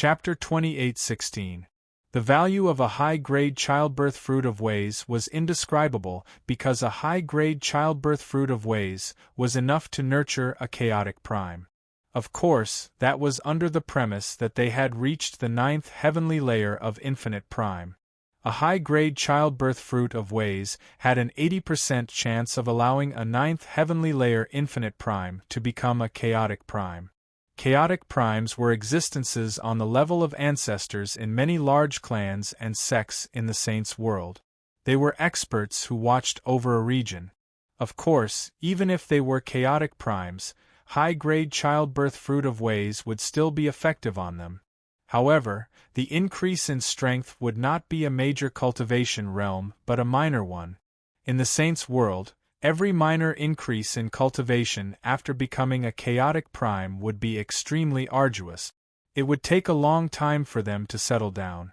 Chapter 28:16. The value of a high-grade childbirth fruit of ways was indescribable because a high-grade childbirth fruit of ways was enough to nurture a chaotic prime. Of course, that was under the premise that they had reached the 9th heavenly layer of infinite prime. A high-grade childbirth fruit of ways had an 80% chance of allowing a 9th heavenly layer infinite prime to become a chaotic prime. Chaotic primes were existences on the level of ancestors in many large clans and sects in the Saints' world. They were experts who watched over a region. Of course, even if they were chaotic primes, high-grade childbirth fruit of ways would still be effective on them. However, the increase in strength would not be a major cultivation realm but a minor one. In the Saints' world, every minor increase in cultivation after becoming a chaotic prime would be extremely arduous. It would take a long time for them to settle down.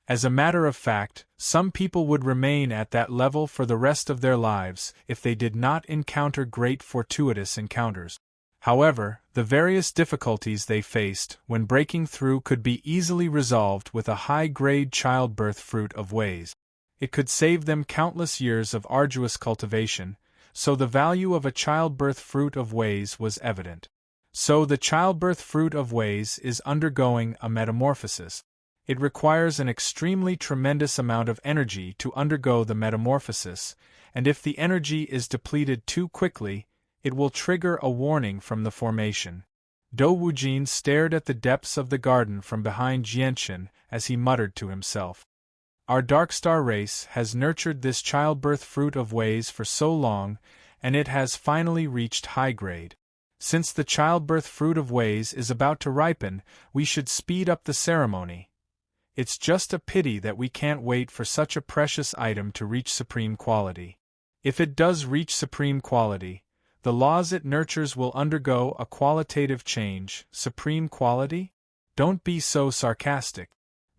As a matter of fact, some people would remain at that level for the rest of their lives if they did not encounter great fortuitous encounters. However, the various difficulties they faced when breaking through could be easily resolved with a high-grade childbirth fruit of ways. It could save them countless years of arduous cultivation, so the value of a childbirth fruit of ways was evident. So the childbirth fruit of ways is undergoing a metamorphosis. It requires an extremely tremendous amount of energy to undergo the metamorphosis, and if the energy is depleted too quickly, it will trigger a warning from the formation. Do Wujin stared at the depths of the garden from behind Jianchen as he muttered to himself. Our Darkstar race has nurtured this childbirth fruit of ways for so long, and it has finally reached high grade. Since the childbirth fruit of ways is about to ripen, we should speed up the ceremony. It's just a pity that we can't wait for such a precious item to reach supreme quality. If it does reach supreme quality, the laws it nurtures will undergo a qualitative change. Supreme quality? Don't be so sarcastic.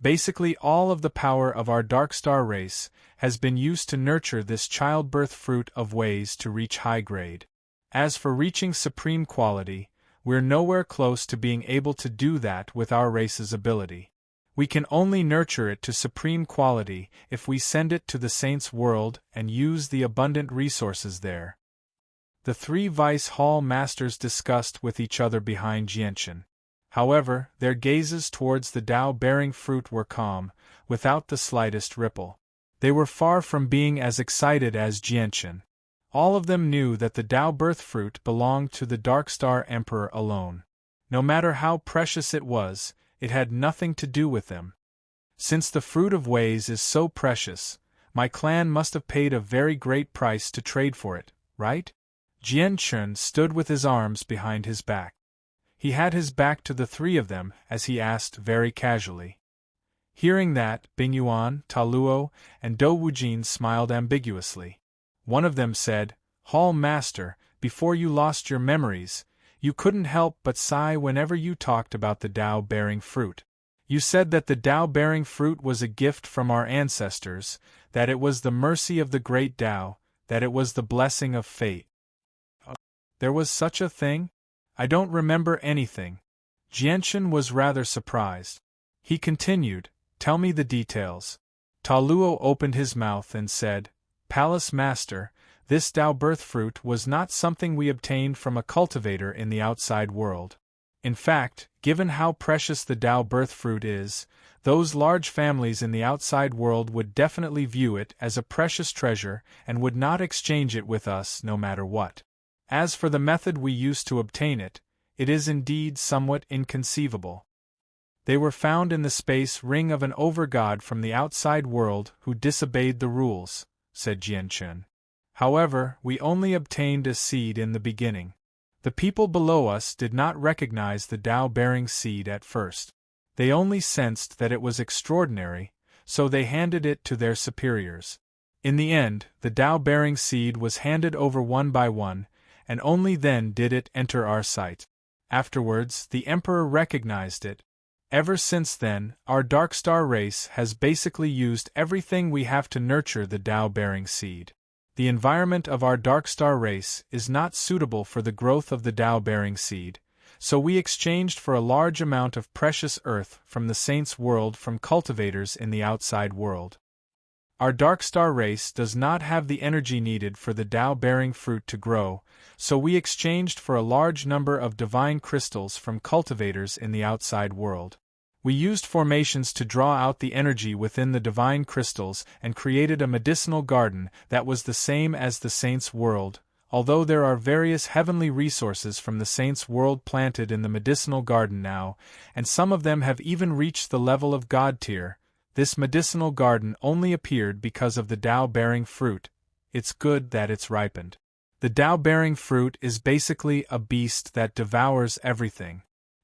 Basically all of the power of our Darkstar race has been used to nurture this childbirth fruit of ways to reach high grade. As for reaching supreme quality, we're nowhere close to being able to do that with our race's ability. We can only nurture it to supreme quality if we send it to the Saints' world and use the abundant resources there. The three Vice Hall Masters discussed with each other behind Jianchen. However, their gazes towards the Tao-bearing fruit were calm, without the slightest ripple. They were far from being as excited as Jianchen. All of them knew that the Tao-birth fruit belonged to the Darkstar Emperor alone. No matter how precious it was, it had nothing to do with them. Since the fruit of ways is so precious, my clan must have paid a very great price to trade for it, right? Jianchen stood with his arms behind his back. He had his back to the three of them as he asked very casually. Hearing that, Bingyuan, Taluo, and Do Wujin smiled ambiguously. One of them said, "Hall Master, before you lost your memories, you couldn't help but sigh whenever you talked about the Tao-bearing fruit. You said that the Tao-bearing fruit was a gift from our ancestors, that it was the mercy of the great Tao, that it was the blessing of fate." There was such a thing? I don't remember anything. Jianchen was rather surprised. He continued, "Tell me the details." Taluo opened his mouth and said, "Palace Master, this Tao birth fruit was not something we obtained from a cultivator in the outside world. In fact, given how precious the Tao birth fruit is, those large families in the outside world would definitely view it as a precious treasure and would not exchange it with us no matter what. As for the method we used to obtain it, it is indeed somewhat inconceivable. They were found in the space ring of an overgod from the outside world who disobeyed the rules," said Jianchen. "However, we only obtained a seed in the beginning. The people below us did not recognize the Tao-bearing seed at first. They only sensed that it was extraordinary, so they handed it to their superiors. In the end, the Tao-bearing seed was handed over one by one, and only then did it enter our sight. Afterwards, the Emperor recognized it. Ever since then, our Darkstar race has basically used everything we have to nurture the Tao-bearing seed. The environment of our Darkstar race is not suitable for the growth of the Tao-bearing seed, so we exchanged for a large amount of precious earth from the saints' world from cultivators in the outside world. Our dark star race does not have the energy needed for the Tao-bearing fruit to grow, so we exchanged for a large number of divine crystals from cultivators in the outside world. We used formations to draw out the energy within the divine crystals and created a medicinal garden that was the same as the saints' world. Although there are various heavenly resources from the saints' world planted in the medicinal garden now, and some of them have even reached the level of God tier, this medicinal garden only appeared because of the Tao-bearing fruit. It's good that it's ripened. The Tao-bearing fruit is basically a beast that devours everything.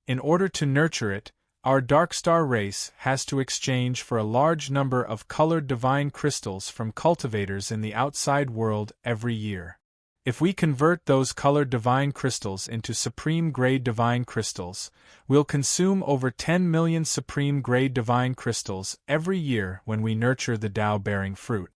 In order to nurture it, our dark star race has to exchange for a large number of colored divine crystals from cultivators in the outside world every year. If we convert those colored divine crystals into supreme-grade divine crystals, we'll consume over 10 million supreme-grade divine crystals every year when we nurture the Tao-bearing fruit.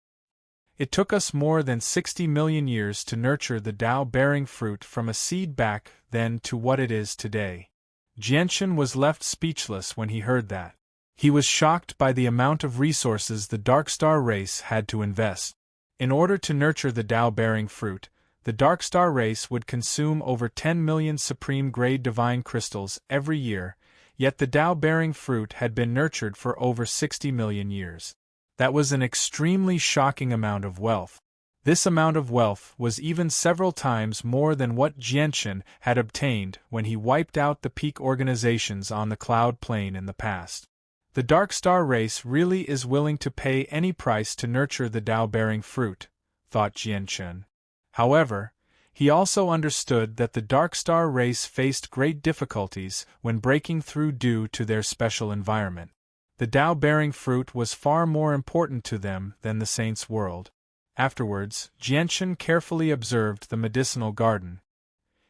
It took us more than 60 million years to nurture the Tao-bearing fruit from a seed back then to what it is today. Jianshan was left speechless when he heard that. He was shocked by the amount of resources the Dark Star race had to invest. In order to nurture the Tao-bearing fruit, the Dark Star race would consume over 10 million supreme-grade divine crystals every year, yet the Tao-bearing fruit had been nurtured for over 60 million years. That was an extremely shocking amount of wealth. This amount of wealth was even several times more than what Jianshan had obtained when he wiped out the peak organizations on the cloud plane in the past. The Dark Star race really is willing to pay any price to nurture the Tao-bearing fruit, thought Jianshan. However, he also understood that the Dark Star race faced great difficulties when breaking through due to their special environment. The Tao-bearing fruit was far more important to them than the saints' world. Afterwards, Jianshan carefully observed the medicinal garden.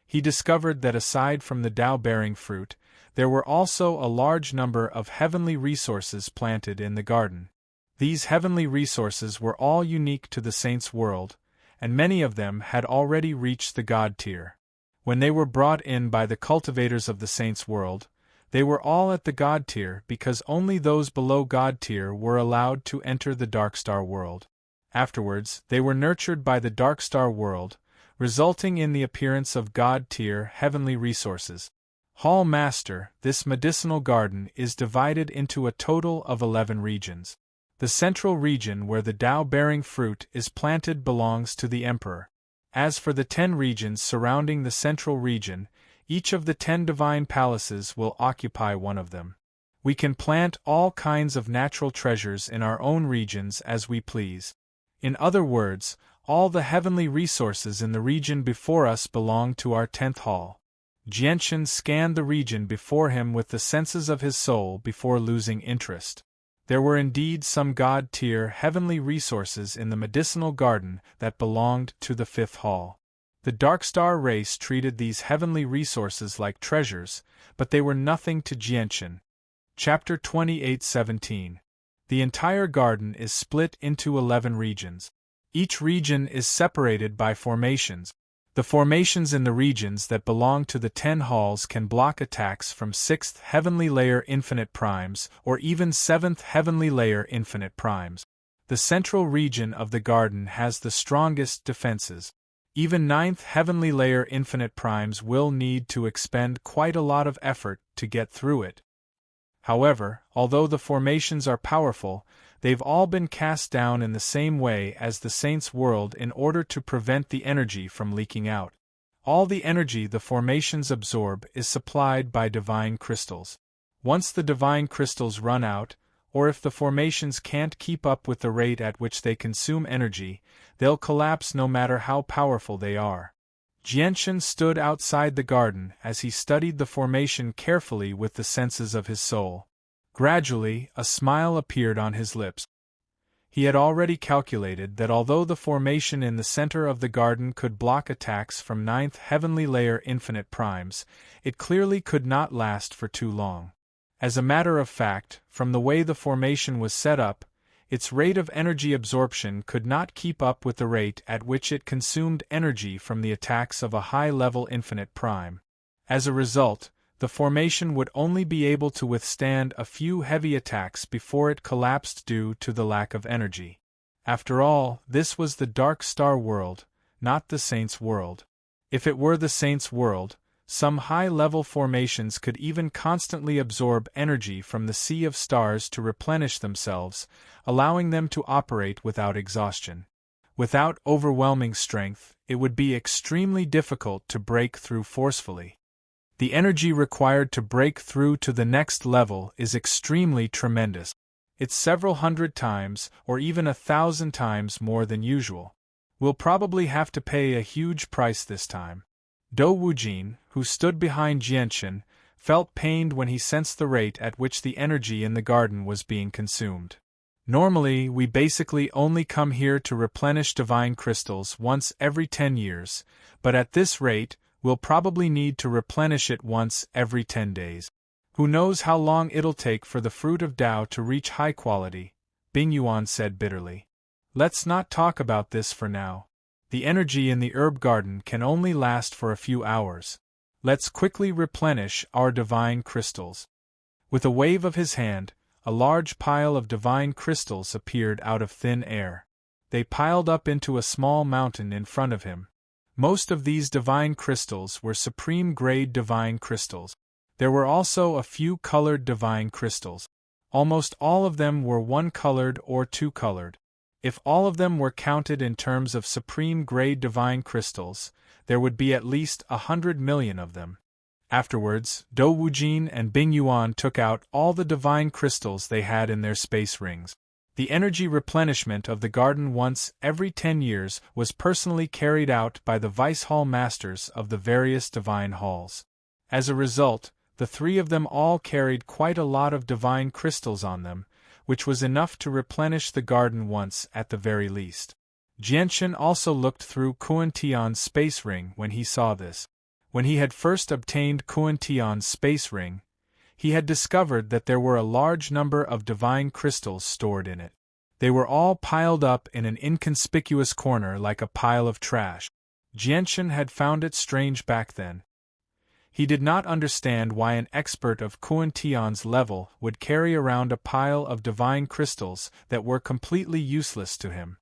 He discovered that aside from the Tao-bearing fruit, there were also a large number of heavenly resources planted in the garden. These heavenly resources were all unique to the saints' world, and many of them had already reached the God tier. When they were brought in by the cultivators of the saints' world, they were all at the God tier because only those below God tier were allowed to enter the Dark Star world. Afterwards, they were nurtured by the Dark Star world, resulting in the appearance of God tier heavenly resources. Hall Master, this medicinal garden is divided into a total of 11 regions. The central region where the Tao-bearing fruit is planted belongs to the Emperor. As for the 10 regions surrounding the central region, each of the 10 divine palaces will occupy one of them. We can plant all kinds of natural treasures in our own regions as we please. In other words, all the heavenly resources in the region before us belong to our 10th hall. Jianshan scanned the region before him with the senses of his soul before losing interest. There were indeed some God-tier heavenly resources in the medicinal garden that belonged to the 5th hall. The Dark Star race treated these heavenly resources like treasures, but they were nothing to Jianshan. Chapter 28:17. The entire garden is split into 11 regions. Each region is separated by formations. The formations in the regions that belong to the 10 halls can block attacks from 6th heavenly layer infinite primes or even 7th heavenly layer infinite primes. The central region of the garden has the strongest defenses. Even 9th heavenly layer infinite primes will need to expend quite a lot of effort to get through it. However, although the formations are powerful, they've all been cast down in the same way as the saints' world in order to prevent the energy from leaking out. All the energy the formations absorb is supplied by divine crystals. Once the divine crystals run out, or if the formations can't keep up with the rate at which they consume energy, they'll collapse no matter how powerful they are. Jianshan stood outside the garden as he studied the formation carefully with the senses of his soul. Gradually, a smile appeared on his lips. He had already calculated that although the formation in the center of the garden could block attacks from 9th heavenly layer infinite primes, it clearly could not last for too long. As a matter of fact, from the way the formation was set up, its rate of energy absorption could not keep up with the rate at which it consumed energy from the attacks of a high-level infinite prime. As a result, the formation would only be able to withstand a few heavy attacks before it collapsed due to the lack of energy. After all, this was the Dark Star world, not the Saints' world. If it were the Saints' world, some high-level formations could even constantly absorb energy from the sea of stars to replenish themselves, allowing them to operate without exhaustion. Without overwhelming strength, it would be extremely difficult to break through forcefully. The energy required to break through to the next level is extremely tremendous. It's several hundred times, or even 1,000 times more than usual. We'll probably have to pay a huge price this time. Dou Wujin, who stood behind Jianchen, felt pained when he sensed the rate at which the energy in the garden was being consumed. Normally, we basically only come here to replenish divine crystals once every 10 years, but at this rate, we'll probably need to replenish it once every 10 days. Who knows how long it'll take for the fruit of Tao to reach high quality, Bing Yuan said bitterly. Let's not talk about this for now. The energy in the herb garden can only last for a few hours. Let's quickly replenish our divine crystals. With a wave of his hand, a large pile of divine crystals appeared out of thin air. They piled up into a small mountain in front of him. Most of these divine crystals were supreme-grade divine crystals. There were also a few colored divine crystals. Almost all of them were one-colored or two-colored. If all of them were counted in terms of supreme-grade divine crystals, there would be at least 100 million of them. Afterwards, Dou Wujin and Bing Yuan took out all the divine crystals they had in their space rings. The energy replenishment of the garden once every 10 years was personally carried out by the Vice Hall Masters of the various divine halls. As a result, the three of them all carried quite a lot of divine crystals on them, which was enough to replenish the garden once at the very least. Jianchen also looked through Kuan Tian's space ring when he saw this. When he had first obtained Kuan Tian's space ring, he had discovered that there were a large number of divine crystals stored in it. They were all piled up in an inconspicuous corner like a pile of trash. Jianchen had found it strange back then. He did not understand why an expert of Kuan Tian's level would carry around a pile of divine crystals that were completely useless to him.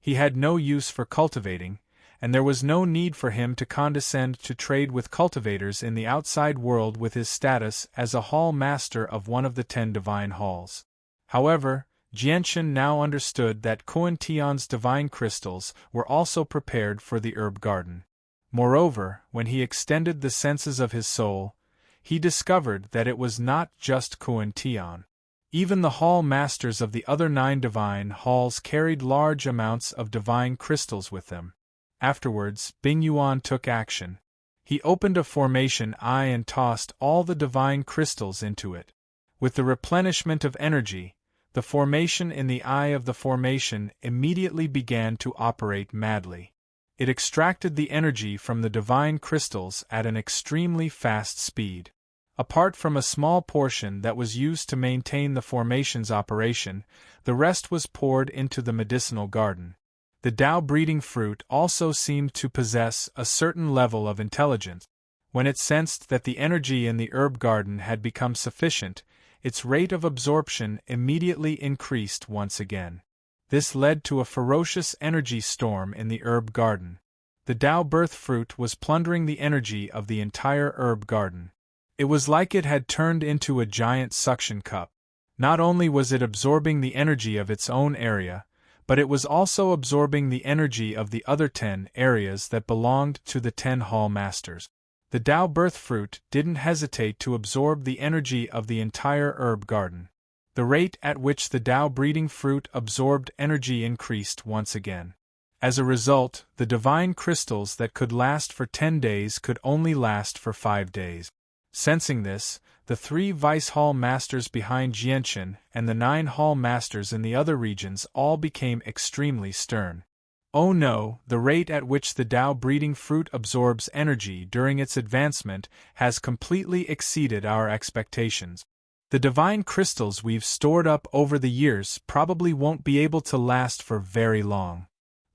He had no use for cultivating, and there was no need for him to condescend to trade with cultivators in the outside world with his status as a hall master of one of the 10 divine halls. However, Jianchen now understood that Kuan Tian's divine crystals were also prepared for the herb garden. Moreover, when he extended the senses of his soul, he discovered that it was not just Kuan Tian. Even the hall masters of the other 9 divine halls carried large amounts of divine crystals with them. Afterwards, Bing Yuan took action. He opened a formation eye and tossed all the divine crystals into it. With the replenishment of energy, the formation in the eye of the formation immediately began to operate madly. It extracted the energy from the divine crystals at an extremely fast speed. Apart from a small portion that was used to maintain the formation's operation, the rest was poured into the medicinal garden. The Tao-breeding fruit also seemed to possess a certain level of intelligence. When it sensed that the energy in the herb garden had become sufficient, its rate of absorption immediately increased once again. This led to a ferocious energy storm in the herb garden. The Tao birth fruit was plundering the energy of the entire herb garden. It was like it had turned into a giant suction cup. Not only was it absorbing the energy of its own area, but it was also absorbing the energy of the other 10 areas that belonged to the 10 hall masters. The Tao birth fruit didn't hesitate to absorb the energy of the entire herb garden. The rate at which the Tao breeding fruit absorbed energy increased once again. As a result, the divine crystals that could last for 10 days could only last for 5 days. Sensing this, the 3 vice hall masters behind Jianchen and the 9 hall masters in the other regions all became extremely stern. Oh no, the rate at which the Tao breeding fruit absorbs energy during its advancement has completely exceeded our expectations. The divine crystals we've stored up over the years probably won't be able to last for very long.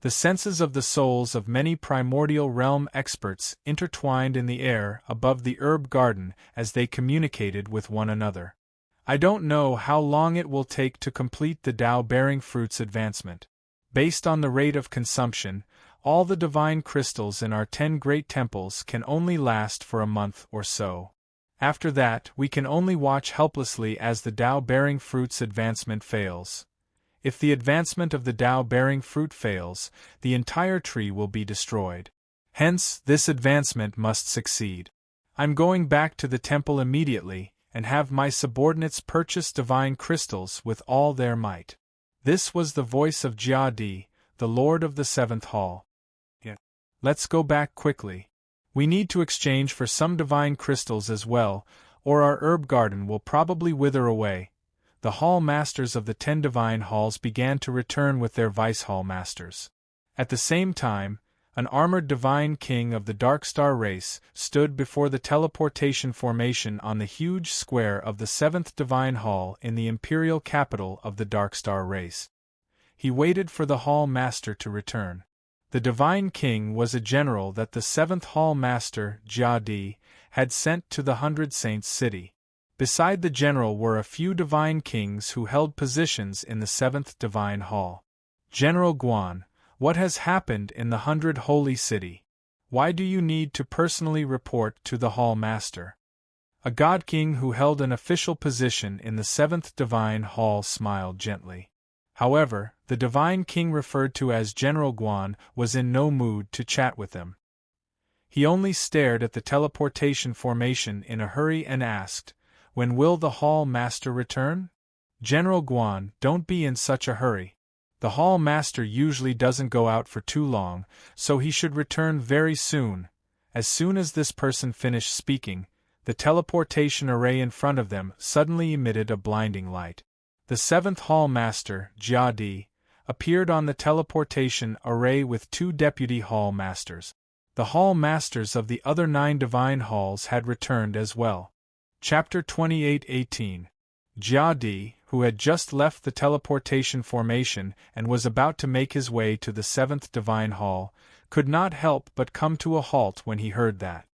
The senses of the souls of many primordial realm experts intertwined in the air above the herb garden as they communicated with one another. I don't know how long it will take to complete the Tao-bearing fruit's advancement. Based on the rate of consumption, all the divine crystals in our 10 great temples can only last for a month or so. After that, we can only watch helplessly as the Tao-bearing fruit's advancement fails. If the advancement of the Tao-bearing fruit fails, the entire tree will be destroyed. Hence, this advancement must succeed. I'm going back to the temple immediately, and have my subordinates purchase divine crystals with all their might. This was the voice of Jia Di, the Lord of the Seventh Hall. Let's go back quickly. We need to exchange for some divine crystals as well, or our herb garden will probably wither away. The hall masters of the 10 divine halls began to return with their vice hall masters. At the same time, an armored divine king of the Dark Star race stood before the teleportation formation on the huge square of the 7th divine hall in the imperial capital of the Dark Star race. He waited for the hall master to return. The divine king was a general that the 7th hall master, Jia Di, had sent to the 100 Saints city. Beside the general were a few divine kings who held positions in the 7th divine hall. General Guan, what has happened in the 100 holy city? Why do you need to personally report to the hall master? A god king who held an official position in the 7th divine hall smiled gently. However, the divine king referred to as General Guan was in no mood to chat with them. He only stared at the teleportation formation in a hurry and asked, "When will the hall master return?" "General Guan, don't be in such a hurry. The hall master usually doesn't go out for too long, so he should return very soon." As soon as this person finished speaking, the teleportation array in front of them suddenly emitted a blinding light. The 7th hall master, Jia Di, appeared on the teleportation array with 2 deputy hall masters. The hall masters of the other 9 divine halls had returned as well. Chapter 28:18. Jia Di, who had just left the teleportation formation and was about to make his way to the 7th divine hall, could not help but come to a halt when he heard that.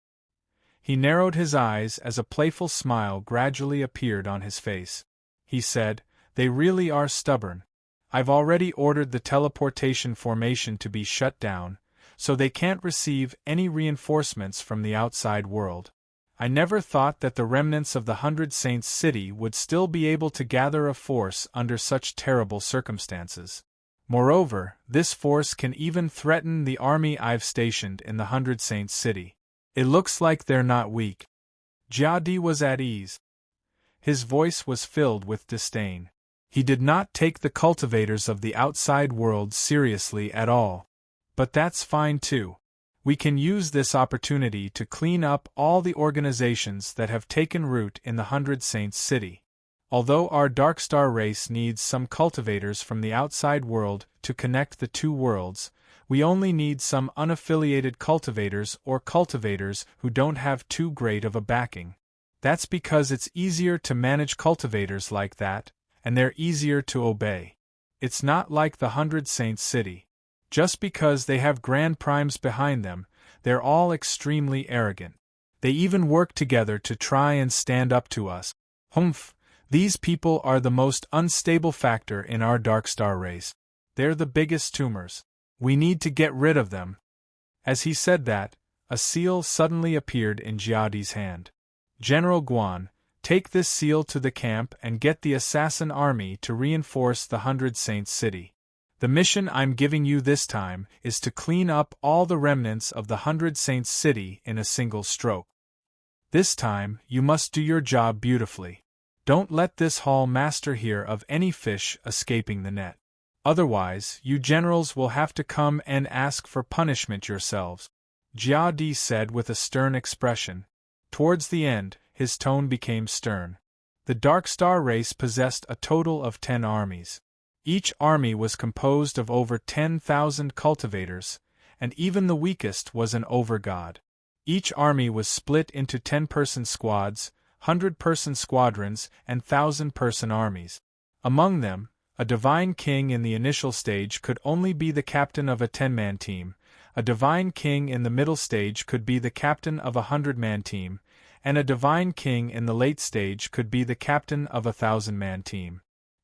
He narrowed his eyes as a playful smile gradually appeared on his face. He said, "They really are stubborn. I've already ordered the teleportation formation to be shut down, so they can't receive any reinforcements from the outside world. I never thought that the remnants of the 100 Saints city would still be able to gather a force under such terrible circumstances. Moreover, this force can even threaten the army I've stationed in the 100 Saints city. It looks like they're not weak." Jia Di was at ease. His voice was filled with disdain. He did not take the cultivators of the outside world seriously at all. But that's fine too. We can use this opportunity to clean up all the organizations that have taken root in the 100 Saints city. Although our Dark Star race needs some cultivators from the outside world to connect the 2 worlds, we only need some unaffiliated cultivators or cultivators who don't have too great of a backing. That's because it's easier to manage cultivators like that, and they're easier to obey. It's not like the 100 Saints city. Just because they have grand primes behind them, they're all extremely arrogant. They even work together to try and stand up to us. Humph, these people are the most unstable factor in our Dark Star race. They're the biggest tumors. We need to get rid of them." As he said that, a seal suddenly appeared in Jia Di's hand. "General Guan, take this seal to the camp and get the assassin army to reinforce the 100 Saints city. The mission I'm giving you this time is to clean up all the remnants of the 100 Saints city in a single stroke. This time, you must do your job beautifully. Don't let this hall master hear of any fish escaping the net. Otherwise, you generals will have to come and ask for punishment yourselves," Jia Di said with a stern expression. Towards the end, his tone became stern. The Dark Star race possessed a total of 10 armies. Each army was composed of over 10,000 cultivators, and even the weakest was an overgod. Each army was split into 10-person squads, 100-person squadrons, and 1,000-person armies. Among them, A divine king in the initial stage could only be the captain of a 10-man team, a divine king in the middle stage could be the captain of a 100-man team, and a divine king in the late stage could be the captain of a 1,000-man team.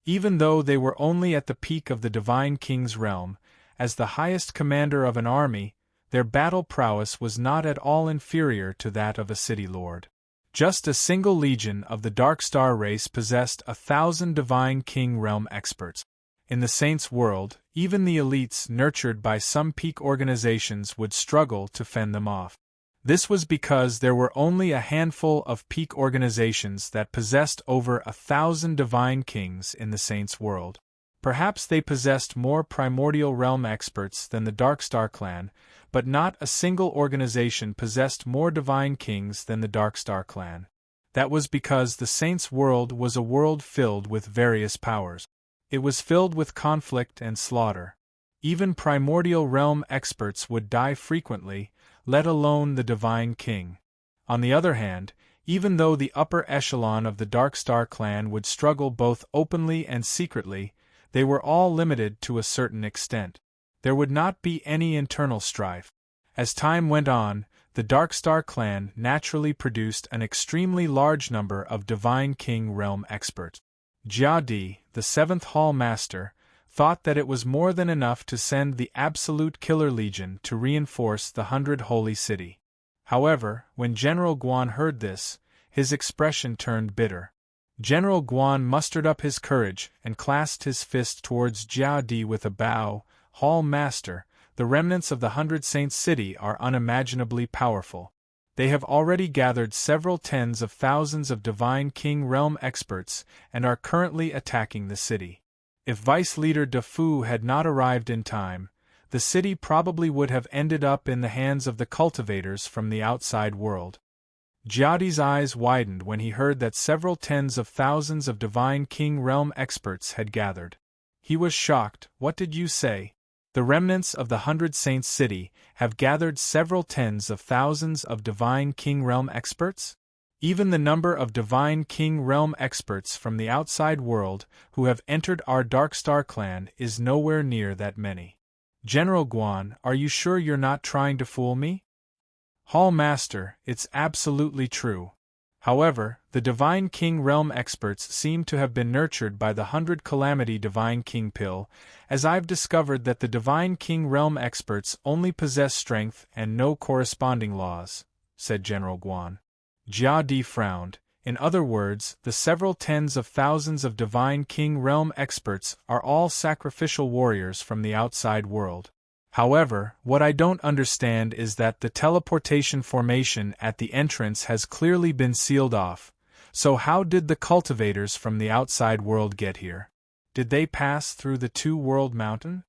Even though they were only at the peak of the divine king's realm, as the highest commander of an army, their battle prowess was not at all inferior to that of a city lord. Just a single legion of the Dark Star race possessed 1,000 divine king realm experts. In the Saints' world, even the elites nurtured by some peak organizations would struggle to fend them off. This was because there were only a handful of peak organizations that possessed over 1,000 divine kings in the Saints' world. Perhaps they possessed more primordial realm experts than the Darkstar clan, but not a single organization possessed more divine kings than the Darkstar clan. That was because the Saints' world was a world filled with various powers. It was filled with conflict and slaughter. Even primordial realm experts would die frequently, let alone the divine king. On the other hand, even though the upper echelon of the Darkstar clan would struggle both openly and secretly, they were all limited to a certain extent. There would not be any internal strife. As time went on, the Darkstar clan naturally produced an extremely large number of divine king realm experts. Jia Di, the 7th Hall Master, thought that it was more than enough to send the Absolute Killer Legion to reinforce the 100 Holy City. However, when General Guan heard this, his expression turned bitter. General Guan mustered up his courage and clasped his fist towards Jia Di with a bow. Hall Master, the remnants of the 100 Saints City are unimaginably powerful. They have already gathered several tens of thousands of Divine King Realm experts and are currently attacking the city. If Vice Leader Da Fu had not arrived in time, the city probably would have ended up in the hands of the cultivators from the outside world. Jiadi's eyes widened when he heard that several tens of thousands of Divine King Realm experts had gathered. He was shocked. What did you say? The remnants of the 100 Saints City have gathered several tens of thousands of Divine King Realm experts? Even the number of Divine King Realm experts from the outside world who have entered our Darkstar clan is nowhere near that many. General Guan, are you sure you're not trying to fool me? Hall Master, it's absolutely true. However, the Divine King Realm experts seem to have been nurtured by the 100 Calamity Divine King Pill, as I've discovered that the Divine King Realm experts only possess strength and no corresponding laws, said General Guan. Jia Di frowned. In other words, the several tens of thousands of Divine King Realm experts are all sacrificial warriors from the outside world. However, what I don't understand is that the teleportation formation at the entrance has clearly been sealed off, so how did the cultivators from the outside world get here? Did they pass through the two-world mountain?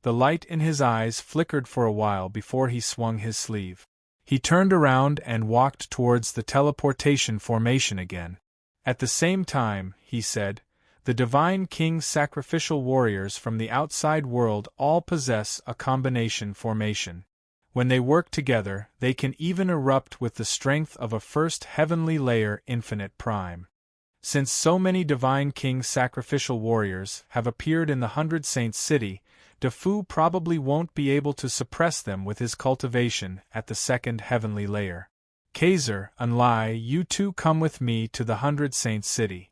The light in his eyes flickered for a while before he swung his sleeve. He turned around and walked towards the teleportation formation again. At the same time, he said, the Divine King's sacrificial warriors from the outside world all possess a combination formation. When they work together, they can even erupt with the strength of a first heavenly layer infinite prime. Since so many Divine King sacrificial warriors have appeared in the 100 Saints City, Da Fu probably won't be able to suppress them with his cultivation at the second heavenly layer. Kaiser, Unlai, you two come with me to the 100 Saints City.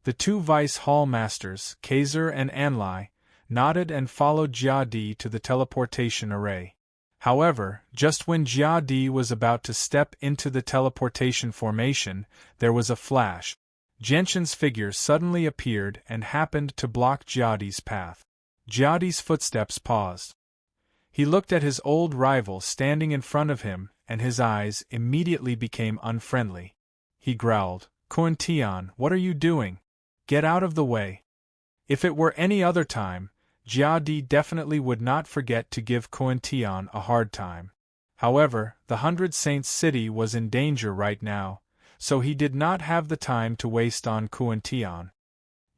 The two Vice Hall Masters, Kaiser and Anlai, nodded and followed Jia Di to the teleportation array. However, just when Jia Di was about to step into the teleportation formation, there was a flash. Genshin's figure suddenly appeared and happened to block Jia Di's path. Jia Di's footsteps paused. He looked at his old rival standing in front of him, and his eyes immediately became unfriendly. He growled, Kuan Tian, what are you doing? Get out of the way. If it were any other time, Jia Di definitely would not forget to give Kuan Tian a hard time. However, the 100 Saints City was in danger right now, so he did not have the time to waste on Kuan Tian.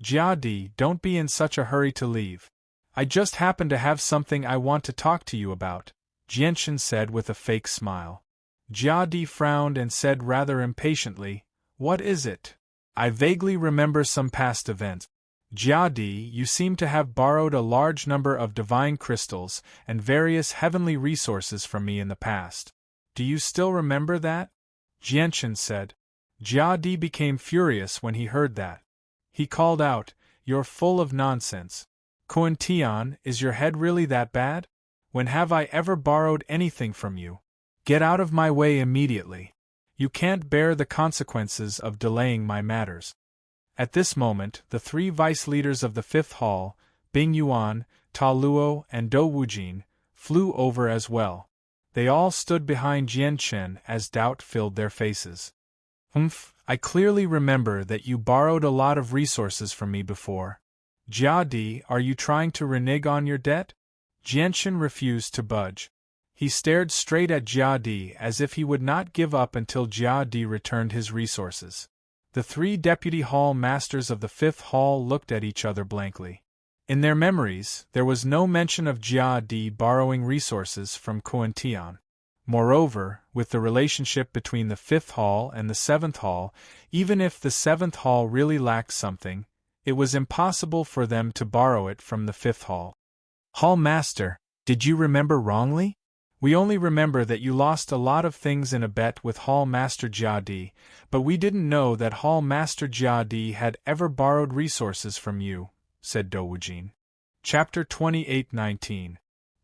Jia Di, don't be in such a hurry to leave. I just happen to have something I want to talk to you about, Genshin said with a fake smile. Jia Di frowned and said rather impatiently, what is it? I vaguely remember some past events. Jiadi, you seem to have borrowed a large number of divine crystals and various heavenly resources from me in the past. Do you still remember that? Jianchen said. Jiadi became furious when he heard that. He called out, "You're full of nonsense. Kuan-Tian, is your head really that bad? When have I ever borrowed anything from you? Get out of my way immediately. You can't bear the consequences of delaying my matters." At this moment, the three vice leaders of the Fifth Hall, Bing Yuan, Ta Luo, and Dou Wujin, flew over as well. They all stood behind Jianchen as doubt filled their faces. I clearly remember that you borrowed a lot of resources from me before. Jiadi, are you trying to renege on your debt? Jianchen refused to budge. He stared straight at Jiadi as if he would not give up until Jiadi returned his resources. The three deputy hall masters of the Fifth Hall looked at each other blankly. In their memories, there was no mention of Jiadi borrowing resources from Kuan-Tian. Moreover, with the relationship between the Fifth Hall and the Seventh Hall, even if the Seventh Hall really lacked something, it was impossible for them to borrow it from the Fifth Hall. Hall Master, did you remember wrongly? We only remember that you lost a lot of things in a bet with Hall Master Jiadi, but we didn't know that Hall Master Jiadi had ever borrowed resources from you, said Dou Wujin. Chapter 28:19.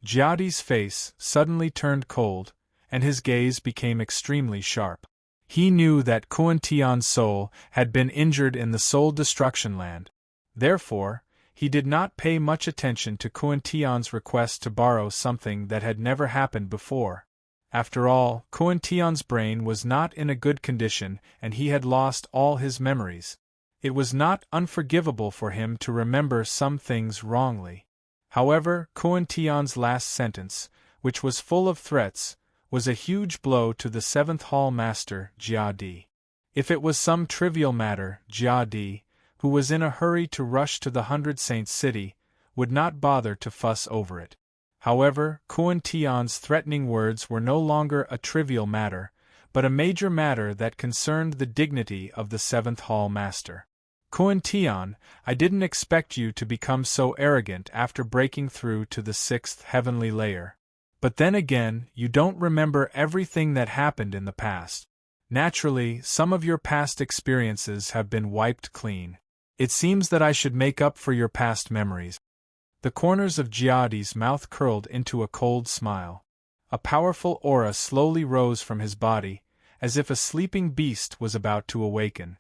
Jiadi's face suddenly turned cold, and his gaze became extremely sharp. He knew that Kuan-Tian's soul had been injured in the Soul Destruction Land. Therefore, he did not pay much attention to Kuan-Tian's request to borrow something that had never happened before. After all, Kuan-Tian's brain was not in a good condition and he had lost all his memories. It was not unforgivable for him to remember some things wrongly. However, Kuan-Tian's last sentence, which was full of threats, was a huge blow to the Seventh Hall Master, Jiadi. If it was some trivial matter, Jiadi, who was in a hurry to rush to the 100 Saints City, would not bother to fuss over it. However, Kuan-Tian's threatening words were no longer a trivial matter, but a major matter that concerned the dignity of the Seventh Hall Master. Kuan-Tian, I didn't expect you to become so arrogant after breaking through to the 6th heavenly layer. But then again, you don't remember everything that happened in the past. Naturally, some of your past experiences have been wiped clean. It seems that I should make up for your past memories. The corners of Jiadi's mouth curled into a cold smile. A powerful aura slowly rose from his body, as if a sleeping beast was about to awaken.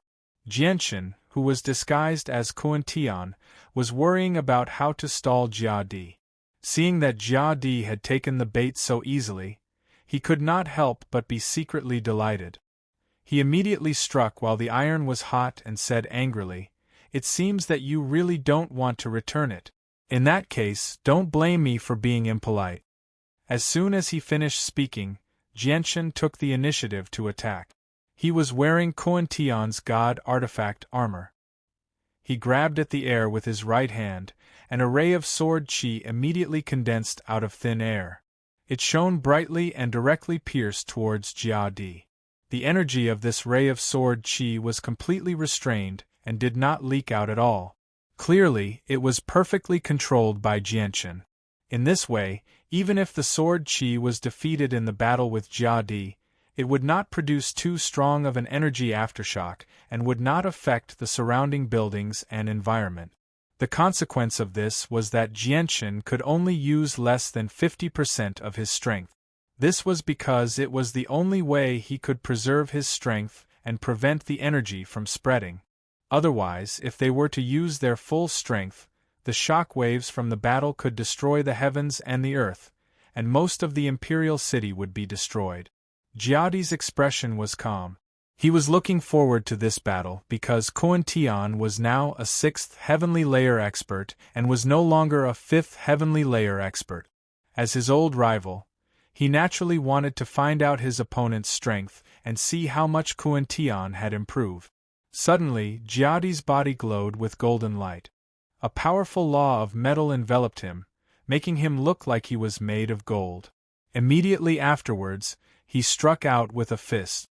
Jianchen, who was disguised as Kuan-Tian, was worrying about how to stall Jiadi. Seeing that Jiadi had taken the bait so easily, he could not help but be secretly delighted. He immediately struck while the iron was hot and said angrily, "It seems that you really don't want to return it. In that case, don't blame me for being impolite." As soon as he finished speaking, Jianchen took the initiative to attack. He was wearing Kuan-Tian's god artifact armor. He grabbed at the air with his right hand, and a ray of sword chi immediately condensed out of thin air. It shone brightly and directly pierced towards Jiadi. The energy of this ray of sword chi was completely restrained and did not leak out at all. Clearly, it was perfectly controlled by Jianchen. In this way, even if the sword chi was defeated in the battle with Jiadi, it would not produce too strong of an energy aftershock and would not affect the surrounding buildings and environment. The consequence of this was that Jianchen could only use less than 50% of his strength. This was because it was the only way he could preserve his strength and prevent the energy from spreading. Otherwise, if they were to use their full strength, the shock waves from the battle could destroy the heavens and the earth, and most of the imperial city would be destroyed. Jiadi's expression was calm. He was looking forward to this battle because Kuan-Tian was now a 6th heavenly layer expert and was no longer a 5th heavenly layer expert. As his old rival, he naturally wanted to find out his opponent's strength and see how much Kuan-Tian had improved. Suddenly, Jiadi's body glowed with golden light. A powerful law of metal enveloped him, making him look like he was made of gold. Immediately afterwards, he struck out with a fist.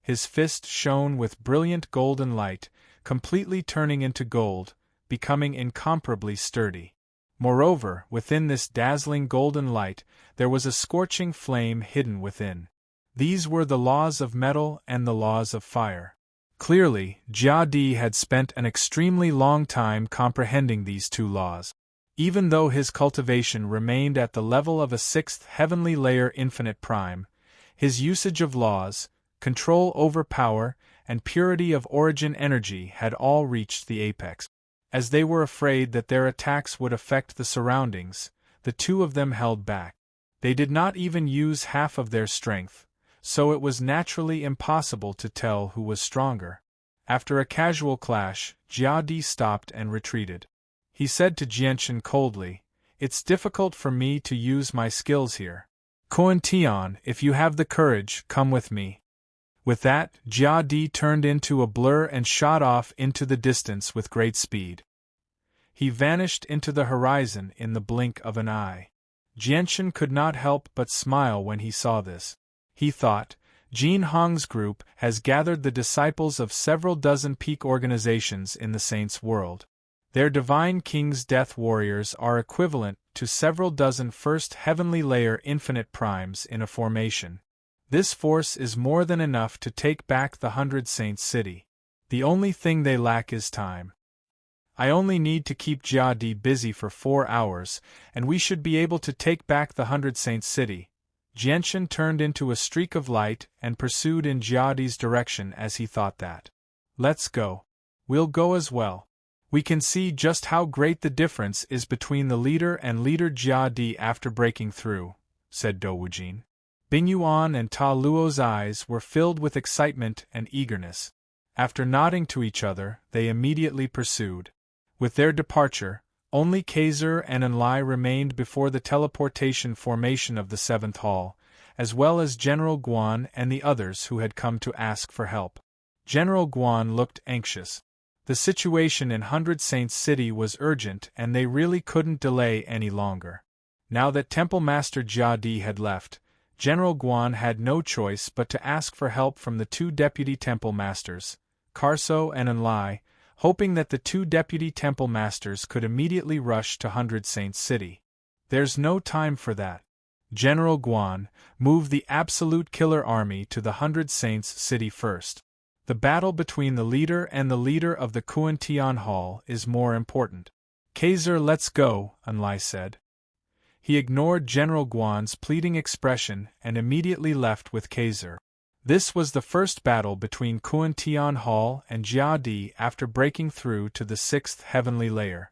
His fist shone with brilliant golden light, completely turning into gold, becoming incomparably sturdy. Moreover, within this dazzling golden light, there was a scorching flame hidden within. These were the laws of metal and the laws of fire. Clearly, Jia Di had spent an extremely long time comprehending these two laws. Even though his cultivation remained at the level of a sixth heavenly layer infinite prime, his usage of laws, control over power, and purity of origin energy had all reached the apex. As they were afraid that their attacks would affect the surroundings, the two of them held back. They did not even use half of their strength, so it was naturally impossible to tell who was stronger. After a casual clash, Jia Di stopped and retreated. He said to Jianshan coldly, "It's difficult for me to use my skills here. Kuan Tian, if you have the courage, come with me." With that, Jia Di turned into a blur and shot off into the distance with great speed. He vanished into the horizon in the blink of an eye. Jianshan could not help but smile when he saw this. He thought, Jin Hong's group has gathered the disciples of several dozen peak organizations in the Saints' world. Their Divine King's Death Warriors are equivalent to several dozen first heavenly layer infinite primes in a formation. This force is more than enough to take back the 100 Saints city. The only thing they lack is time. I only need to keep Jia Di busy for 4 hours, and we should be able to take back the 100 Saints city. Jianshan turned into a streak of light and pursued in Jia Di's direction as he thought that. "Let's go. We'll go as well. We can see just how great the difference is between the leader and leader Jia Di after breaking through," said Dou Wujin. Bing Yuan and Ta Luo's eyes were filled with excitement and eagerness. After nodding to each other, they immediately pursued. With their departure, only Kaiser and Enlai remained before the teleportation formation of the 7th Hall, as well as General Guan and the others who had come to ask for help. General Guan looked anxious. The situation in 100 Saints City was urgent and they really couldn't delay any longer. Now that Temple Master Jia Di had left, General Guan had no choice but to ask for help from the 2 deputy temple masters, Karso and Enlai, hoping that the 2 deputy temple masters could immediately rush to 100 Saints City. "There's no time for that. General Guan, move the absolute killer army to the 100 Saints City first. The battle between the leader and the leader of the Kuan Tian Hall is more important." "Kaiser, let's go," Enlai said. He ignored General Guan's pleading expression and immediately left with Kaiser. This was the first battle between Kuan Tian Hall and Jia Di after breaking through to the 6th heavenly layer.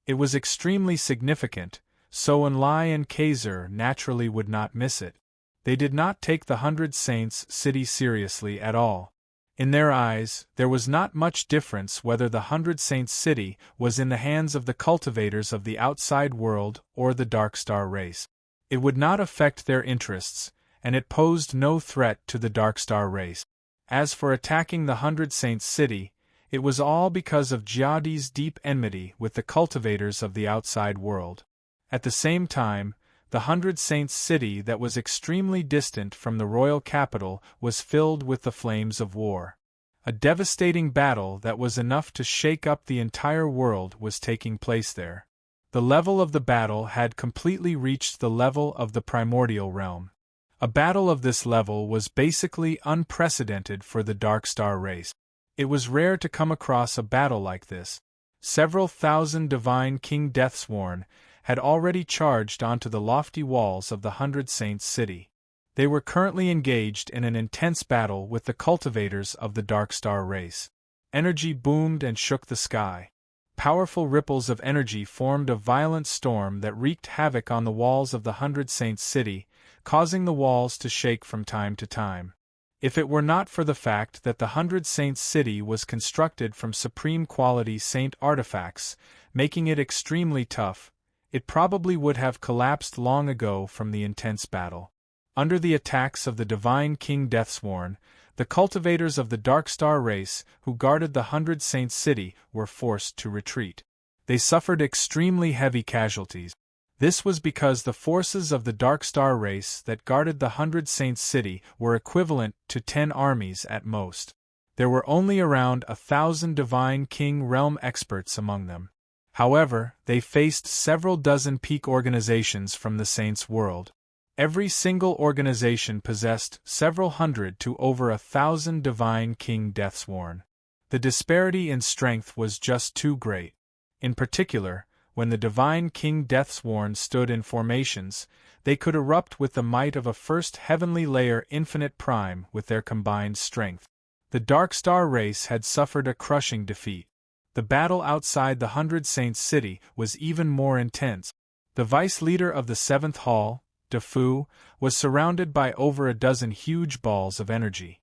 It was extremely significant, so Enlai and Kaiser naturally would not miss it. They did not take the 100 Saints City seriously at all. In their eyes, there was not much difference whether the 100 Saints City was in the hands of the cultivators of the outside world or the Dark Star race. It would not affect their interests, and it posed no threat to the Dark Star race. As for attacking the 100 Saints City, it was all because of Jia Di's deep enmity with the cultivators of the outside world. At the same time, the 100 Saints City that was extremely distant from the royal capital was filled with the flames of war. A devastating battle that was enough to shake up the entire world was taking place there. The level of the battle had completely reached the level of the primordial realm. A battle of this level was basically unprecedented for the Dark Star race. It was rare to come across a battle like this. Several thousand Divine King Deathsworn had already charged onto the lofty walls of the 100 Saints City. They were currently engaged in an intense battle with the cultivators of the Dark Star race. Energy boomed and shook the sky. Powerful ripples of energy formed a violent storm that wreaked havoc on the walls of the 100 Saints City, causing the walls to shake from time to time. If it were not for the fact that the 100 Saints City was constructed from supreme quality saint artifacts, making it extremely tough, it probably would have collapsed long ago from the intense battle. Under the attacks of the Divine King Deathsworn, the cultivators of the Dark Star race who guarded the 100 Saints City were forced to retreat. They suffered extremely heavy casualties. This was because the forces of the Dark Star race that guarded the 100 Saints City were equivalent to 10 armies at most. There were only around 1,000 Divine King realm experts among them. However, they faced several dozen peak organizations from the Saints' world. Every single organization possessed several hundred to over 1,000 divine King Deathsworn. The disparity in strength was just too great. In particular, when the divine King Deathsworn stood in formations, they could erupt with the might of a first heavenly layer infinite prime with their combined strength. The Darkstar race had suffered a crushing defeat. The battle outside the 100 Saints city was even more intense. The vice-leader of the 7th Hall, Defu, was surrounded by over a dozen huge balls of energy.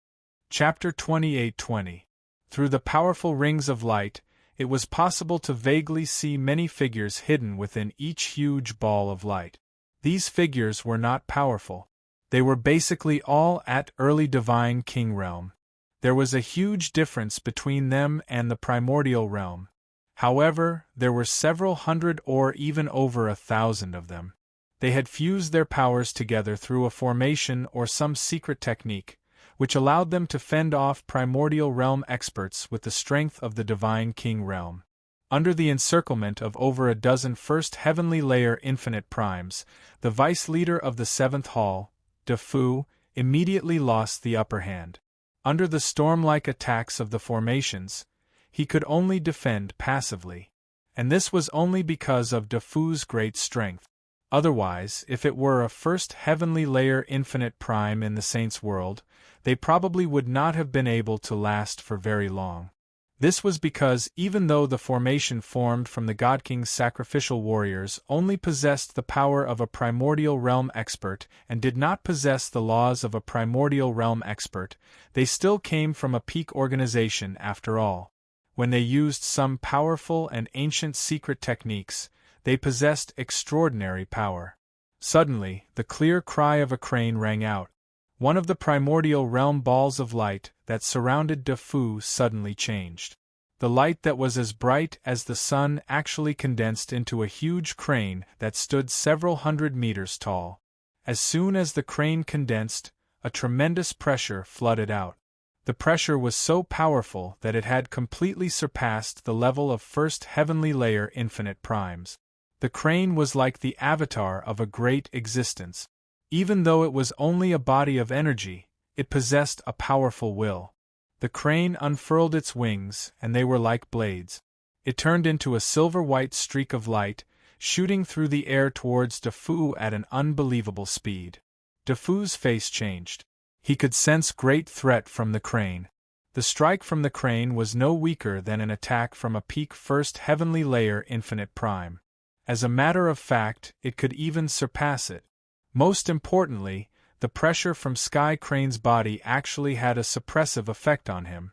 Chapter 28:20. Through the powerful rings of light, it was possible to vaguely see many figures hidden within each huge ball of light. These figures were not powerful. They were basically all at early divine king realm. There was a huge difference between them and the primordial realm. However, there were several hundred or even over 1,000 of them. They had fused their powers together through a formation or some secret technique, which allowed them to fend off primordial realm experts with the strength of the divine king realm. Under the encirclement of over a dozen first heavenly layer infinite primes, the vice-leader of the 7th Hall, Defu, immediately lost the upper hand. Under the storm-like attacks of the formations, he could only defend passively. And this was only because of Defu's great strength. Otherwise, if it were a first heavenly layer infinite prime in the Saints' world, they probably would not have been able to last for very long. This was because even though the formation formed from the God King's sacrificial warriors only possessed the power of a primordial realm expert and did not possess the laws of a primordial realm expert, they still came from a peak organization after all. When they used some powerful and ancient secret techniques, they possessed extraordinary power. Suddenly, the clear cry of a crane rang out. One of the primordial realm balls of light that surrounded Defu suddenly changed. The light that was as bright as the sun actually condensed into a huge crane that stood several hundred meters tall. As soon as the crane condensed, a tremendous pressure flooded out. The pressure was so powerful that it had completely surpassed the level of first heavenly layer infinite primes. The crane was like the avatar of a great existence. Even though it was only a body of energy, it possessed a powerful will. The crane unfurled its wings, and they were like blades. It turned into a silver-white streak of light, shooting through the air towards Defu at an unbelievable speed. Defu's face changed. He could sense great threat from the crane. The strike from the crane was no weaker than an attack from a peak first heavenly layer infinite prime. As a matter of fact, it could even surpass it. Most importantly, the pressure from Sky Crane's body actually had a suppressive effect on him.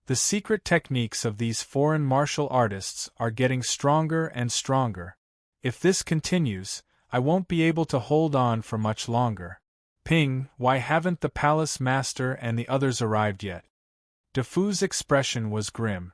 The secret techniques of these foreign martial artists are getting stronger and stronger. If this continues, I won't be able to hold on for much longer. Ping, why haven't the palace master and the others arrived yet? Defu's expression was grim.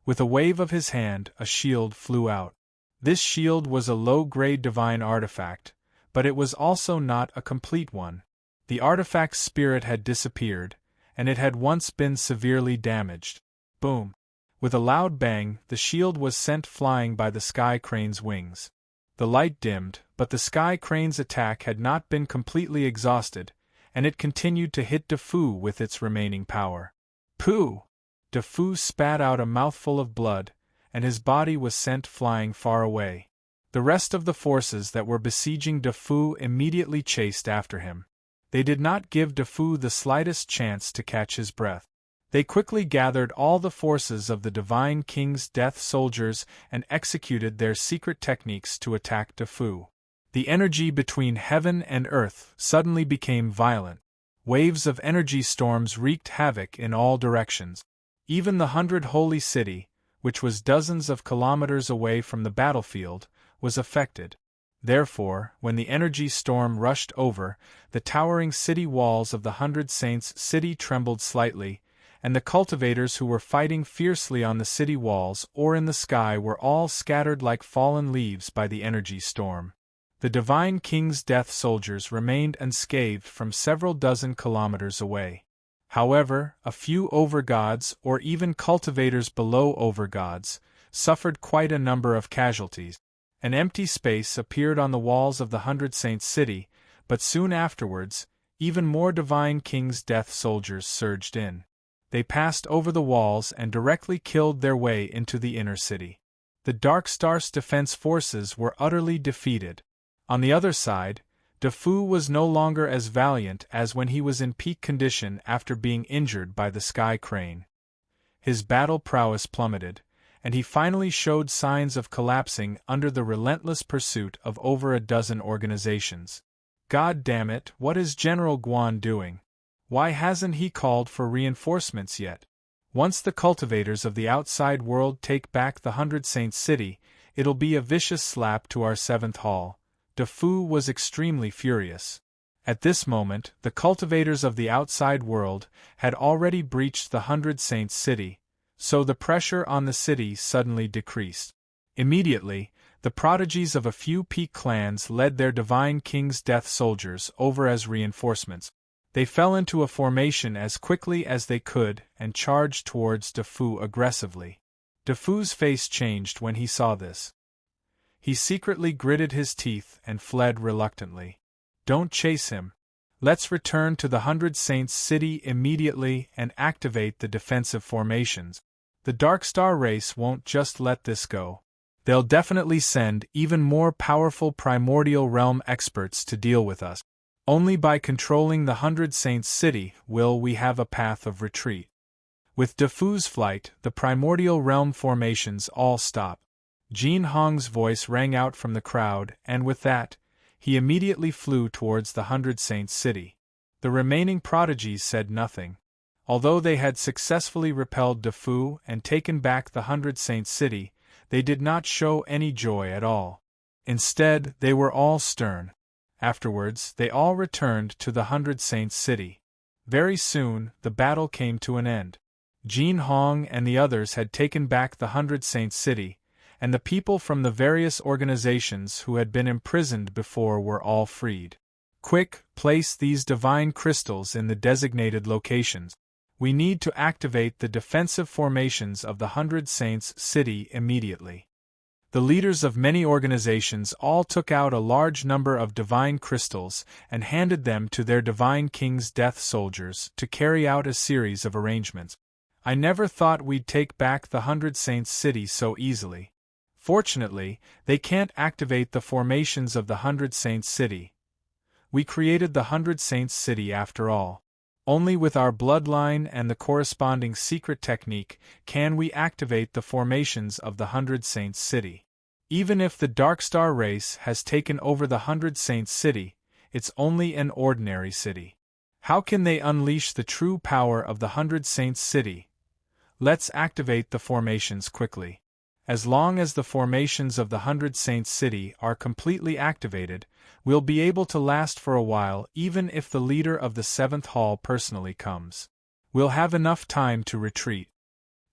With a wave of his hand, a shield flew out. This shield was a low-grade divine artifact, but it was also not a complete one. The artifact's spirit had disappeared, and it had once been severely damaged. Boom! With a loud bang, the shield was sent flying by the Sky Crane's wings. The light dimmed, but the Sky Crane's attack had not been completely exhausted, and it continued to hit Defu with its remaining power. Pooh! Defu spat out a mouthful of blood, and his body was sent flying far away. The rest of the forces that were besieging Defu immediately chased after him. They did not give Defu the slightest chance to catch his breath. They quickly gathered all the forces of the Divine King's death soldiers and executed their secret techniques to attack Defu. The energy between heaven and earth suddenly became violent. Waves of energy storms wreaked havoc in all directions. Even the 100 Holy City, which was dozens of kilometers away from the battlefield, was affected. Therefore, when the energy storm rushed over, the towering city walls of the 100 Saints' city trembled slightly, and the cultivators who were fighting fiercely on the city walls or in the sky were all scattered like fallen leaves by the energy storm. The Divine King's death soldiers remained unscathed from several dozen kilometers away. However, a few overgods or even cultivators below overgods, suffered quite a number of casualties. An empty space appeared on the walls of the 100 Saints city, but soon afterwards, even more Divine King's death soldiers surged in. They passed over the walls and directly killed their way into the inner city. The Dark Star's defense forces were utterly defeated. On the other side, Defu was no longer as valiant as when he was in peak condition after being injured by the Sky Crane. His battle prowess plummeted, and he finally showed signs of collapsing under the relentless pursuit of over a dozen organizations. God damn it, what is General Guan doing? Why hasn't he called for reinforcements yet? Once the cultivators of the outside world take back the 100 Saints city, it'll be a vicious slap to our 7th Hall. Defu was extremely furious. At this moment, the cultivators of the outside world had already breached the 100 Saints city, so the pressure on the city suddenly decreased. Immediately, the prodigies of a few peak clans led their Divine King's death soldiers over as reinforcements. They fell into a formation as quickly as they could and charged towards Defu aggressively. Defu's face changed when he saw this. He secretly gritted his teeth and fled reluctantly. Don't chase him. Let's return to the 100 Saints city immediately and activate the defensive formations. The Dark Star race won't just let this go. They'll definitely send even more powerful primordial realm experts to deal with us. Only by controlling the 100 Saints city will we have a path of retreat. With Defu's flight, the primordial realm formations all stop. Jin Hong's voice rang out from the crowd, and with that, he immediately flew towards the 100 Saints city. The remaining prodigies said nothing. Although they had successfully repelled Defu and taken back the 100 Saints city, they did not show any joy at all. Instead, they were all stern. Afterwards, they all returned to the 100 Saints city. Very soon, the battle came to an end. Jin Hong and the others had taken back the 100 Saints city, and the people from the various organizations who had been imprisoned before were all freed. Quick, place these divine crystals in the designated locations. We need to activate the defensive formations of the 100 Saints city immediately. The leaders of many organizations all took out a large number of divine crystals and handed them to their Divine King's death soldiers to carry out a series of arrangements. I never thought we'd take back the 100 Saints city so easily. Fortunately, they can't activate the formations of the 100 Saints city. We created the 100 Saints city after all. Only with our bloodline and the corresponding secret technique can we activate the formations of the 100 Saints city. Even if the Dark Star race has taken over the 100 Saints city, it's only an ordinary city. How can they unleash the true power of the 100 Saints city? Let's activate the formations quickly. As long as the formations of the 100 Saints city are completely activated, we'll be able to last for a while even if the leader of the 7th Hall personally comes. We'll have enough time to retreat.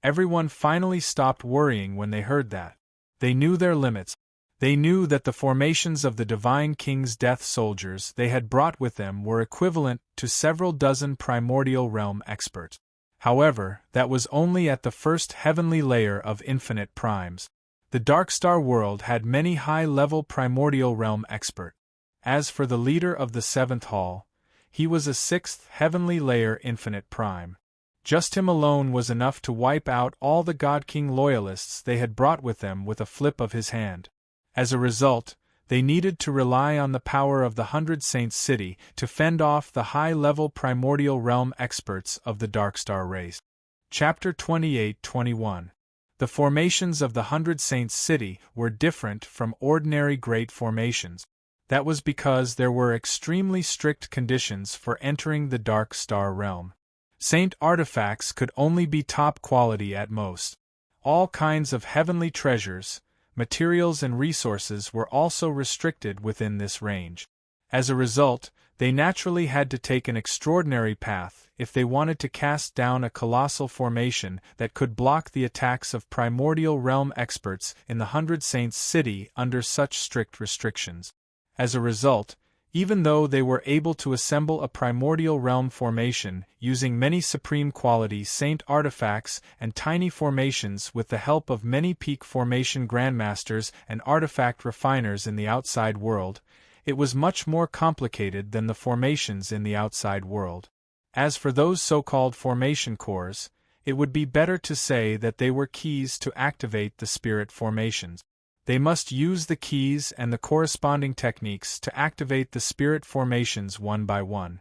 Everyone finally stopped worrying when they heard that. They knew their limits. They knew that the formations of the Divine King's death soldiers they had brought with them were equivalent to several dozen primordial realm experts. However, that was only at the first heavenly layer of infinite primes. The Dark Star world had many high-level primordial realm experts. As for the leader of the 7th Hall, he was a 6th heavenly layer infinite prime. Just him alone was enough to wipe out all the God King loyalists they had brought with them with a flip of his hand. As a result, they needed to rely on the power of the 100 Saints city to fend off the high-level primordial realm experts of the Dark Star race. Chapter 28-21. The formations of the 100 Saints city were different from ordinary great formations. That was because there were extremely strict conditions for entering the Dark Star realm. Saint artifacts could only be top quality at most. All kinds of heavenly treasures, materials and resources were also restricted within this range. As a result, they naturally had to take an extraordinary path if they wanted to cast down a colossal formation that could block the attacks of primordial realm experts in the 100 Saints city under such strict restrictions. As a result, Even though they were able to assemble a primordial realm formation using many supreme quality saint artifacts and tiny formations with the help of many peak formation grandmasters and artifact refiners in the outside world, it was much more complicated than the formations in the outside world. As for those so-called formation cores, it would be better to say that they were keys to activate the spirit formations. They must use the keys and the corresponding techniques to activate the spirit formations one by one.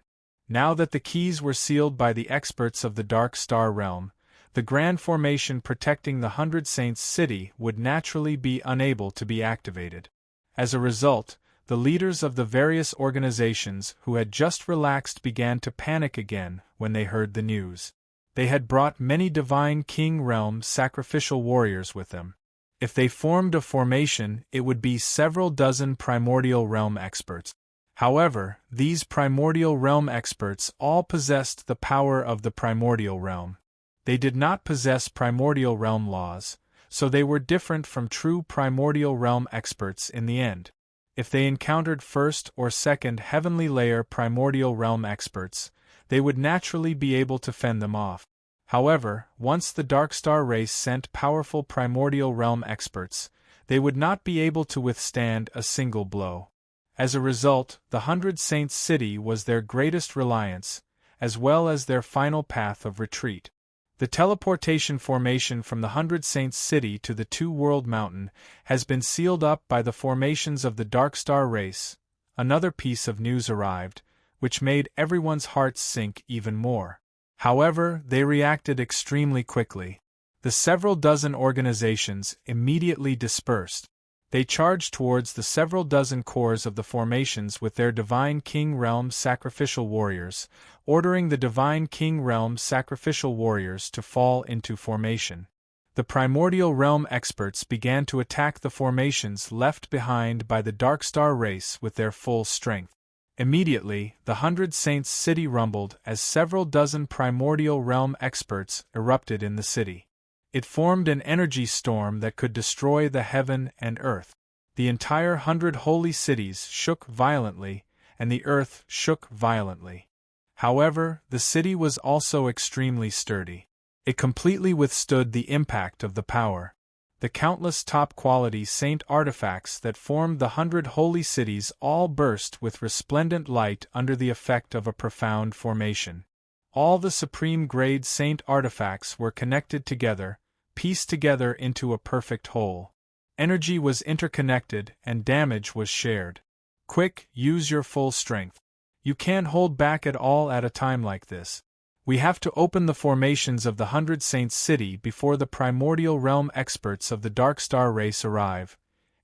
Now that the keys were sealed by the experts of the Dark Star Realm, the grand formation protecting the 100 Saints city would naturally be unable to be activated. As a result, the leaders of the various organizations who had just relaxed began to panic again when they heard the news. They had brought many Divine King Realm sacrificial warriors with them. If they formed a formation, it would be several dozen primordial realm experts. However, these primordial realm experts all possessed the power of the primordial realm. They did not possess primordial realm laws, so they were different from true primordial realm experts in the end. If they encountered first or second heavenly layer primordial realm experts, they would naturally be able to fend them off. However, once the Darkstar race sent powerful primordial realm experts, they would not be able to withstand a single blow. As a result, the 100 Saints city was their greatest reliance, as well as their final path of retreat. The teleportation formation from the 100 Saints city to the Two-World Mountain has been sealed up by the formations of the Darkstar race. Another piece of news arrived, which made everyone's hearts sink even more. However, they reacted extremely quickly. The several dozen organizations immediately dispersed. They charged towards the several dozen cores of the formations with their Divine King Realm sacrificial warriors, ordering the Divine King Realm sacrificial warriors to fall into formation. The primordial realm experts began to attack the formations left behind by the Darkstar race with their full strength. Immediately, the 100 Saints city rumbled as several dozen primordial realm experts erupted in the city. It formed an energy storm that could destroy the heaven and earth. The entire 100 holy cities shook violently, and the earth shook violently. However, the city was also extremely sturdy. It completely withstood the impact of the power. The countless top-quality saint artifacts that formed the 100 holy cities all burst with resplendent light under the effect of a profound formation. All the supreme-grade saint artifacts were connected together, pieced together into a perfect whole. Energy was interconnected and damage was shared. Quick, use your full strength. You can't hold back at all at a time like this. We have to open the formations of the 100 Saints city before the primordial realm experts of the Darkstar race arrive.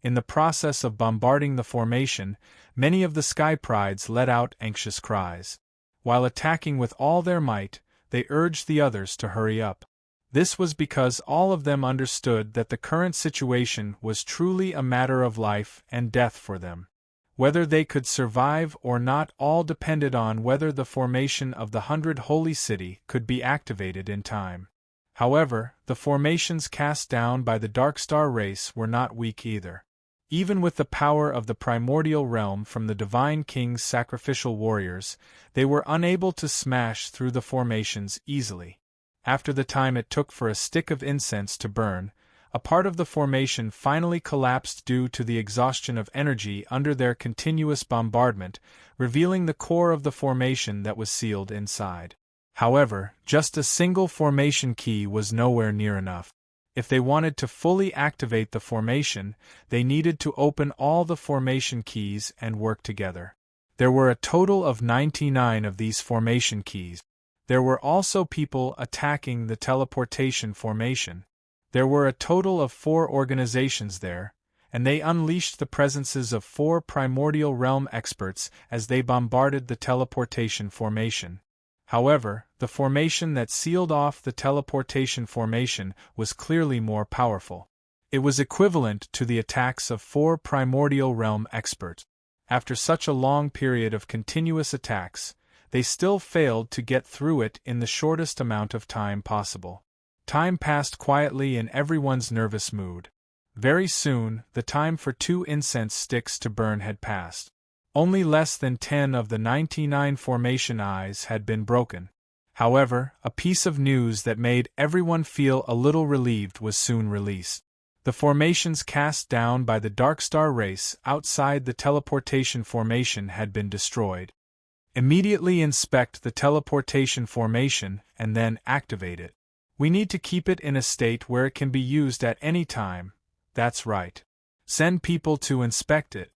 In the process of bombarding the formation, many of the Sky Prides let out anxious cries. While attacking with all their might, they urged the others to hurry up. This was because all of them understood that the current situation was truly a matter of life and death for them. Whether they could survive or not all depended on whether the formation of the 100 Holy City could be activated in time. However, the formations cast down by the Darkstar race were not weak either. Even with the power of the primordial realm from the Divine King's sacrificial warriors, they were unable to smash through the formations easily. After the time it took for a stick of incense to burn, a part of the formation finally collapsed due to the exhaustion of energy under their continuous bombardment, revealing the core of the formation that was sealed inside. However, just a single formation key was nowhere near enough. If they wanted to fully activate the formation, they needed to open all the formation keys and work together. There were a total of 99 of these formation keys. There were also people attacking the teleportation formation. There were a total of 4 organizations there, and they unleashed the presences of 4 primordial realm experts as they bombarded the teleportation formation. However, the formation that sealed off the teleportation formation was clearly more powerful. It was equivalent to the attacks of 4 primordial realm experts. After such a long period of continuous attacks, they still failed to get through it in the shortest amount of time possible. Time passed quietly in everyone's nervous mood. Very soon, the time for 2 incense sticks to burn had passed. Only less than 10 of the 99 formation eyes had been broken. However, a piece of news that made everyone feel a little relieved was soon released. The formations cast down by the Dark Star race outside the teleportation formation had been destroyed. Immediately inspect the teleportation formation and then activate it. We need to keep it in a state where it can be used at any time. That's right. Send people to inspect it.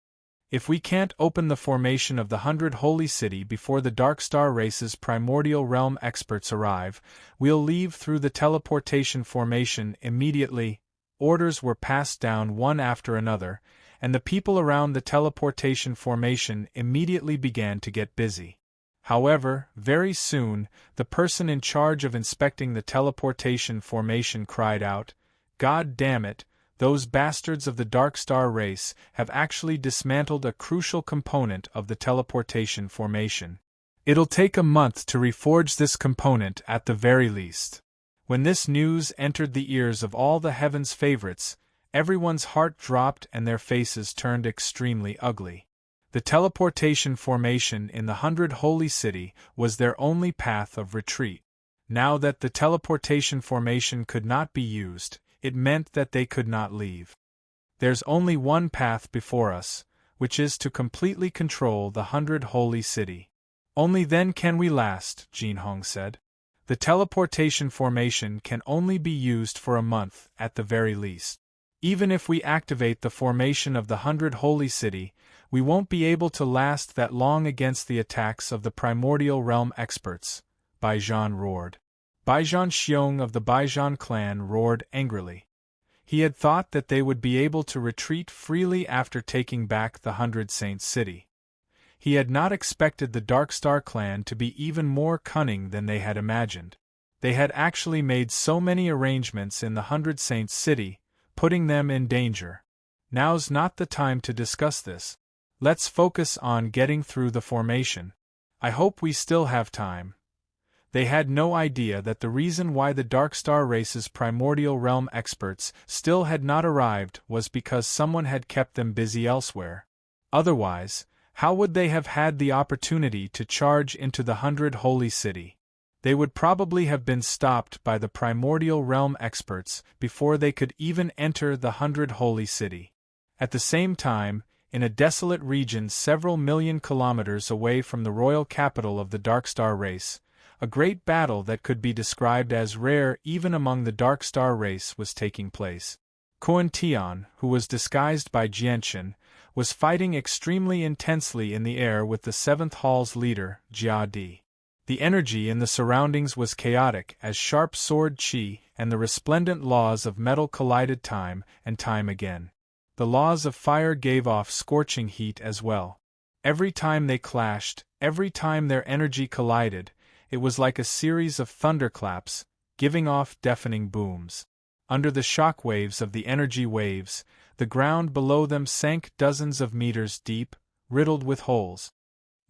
If we can't open the formation of the 100 Holy City before the Dark Star race's primordial realm experts arrive, we'll leave through the teleportation formation immediately. Orders were passed down one after another, and the people around the teleportation formation immediately began to get busy. However, very soon, the person in charge of inspecting the teleportation formation cried out, "God damn it! Those bastards of the Dark Star race have actually dismantled a crucial component of the teleportation formation. It'll take a month to reforge this component at the very least." When this news entered the ears of all the Heaven's favorites, everyone's heart dropped and their faces turned extremely ugly. The teleportation formation in the 100 Holy City was their only path of retreat. Now that the teleportation formation could not be used, it meant that they could not leave. There's only one path before us, which is to completely control the 100 Holy City. Only then can we last, Jinhong said. The teleportation formation can only be used for a month, at the very least. Even if we activate the formation of the 100 Holy City, we won't be able to last that long against the attacks of the primordial realm experts, Baijian roared. Baijian Xiong of the Baijian clan roared angrily. He had thought that they would be able to retreat freely after taking back the 100 Saints City. He had not expected the Dark Star clan to be even more cunning than they had imagined. They had actually made so many arrangements in the 100 Saints City, putting them in danger. Now's not the time to discuss this. Let's focus on getting through the formation. I hope we still have time. They had no idea that the reason why the Dark Star race's primordial realm experts still had not arrived was because someone had kept them busy elsewhere. Otherwise, how would they have had the opportunity to charge into the 100 Holy City? They would probably have been stopped by the primordial realm experts before they could even enter the 100 Holy City. At the same time, in a desolate region several million kilometers away from the royal capital of the Dark Star race, a great battle that could be described as rare even among the Dark Star race was taking place. Kuan Tian, who was disguised by Jianshan, was fighting extremely intensely in the air with the 7th Hall's leader, Jia Di. The energy in the surroundings was chaotic as sharp sword qi and the resplendent laws of metal collided time and time again. The laws of fire gave off scorching heat as well. Every time they clashed, every time their energy collided, it was like a series of thunderclaps, giving off deafening booms. Under the shock waves of the energy waves, the ground below them sank dozens of meters deep, riddled with holes.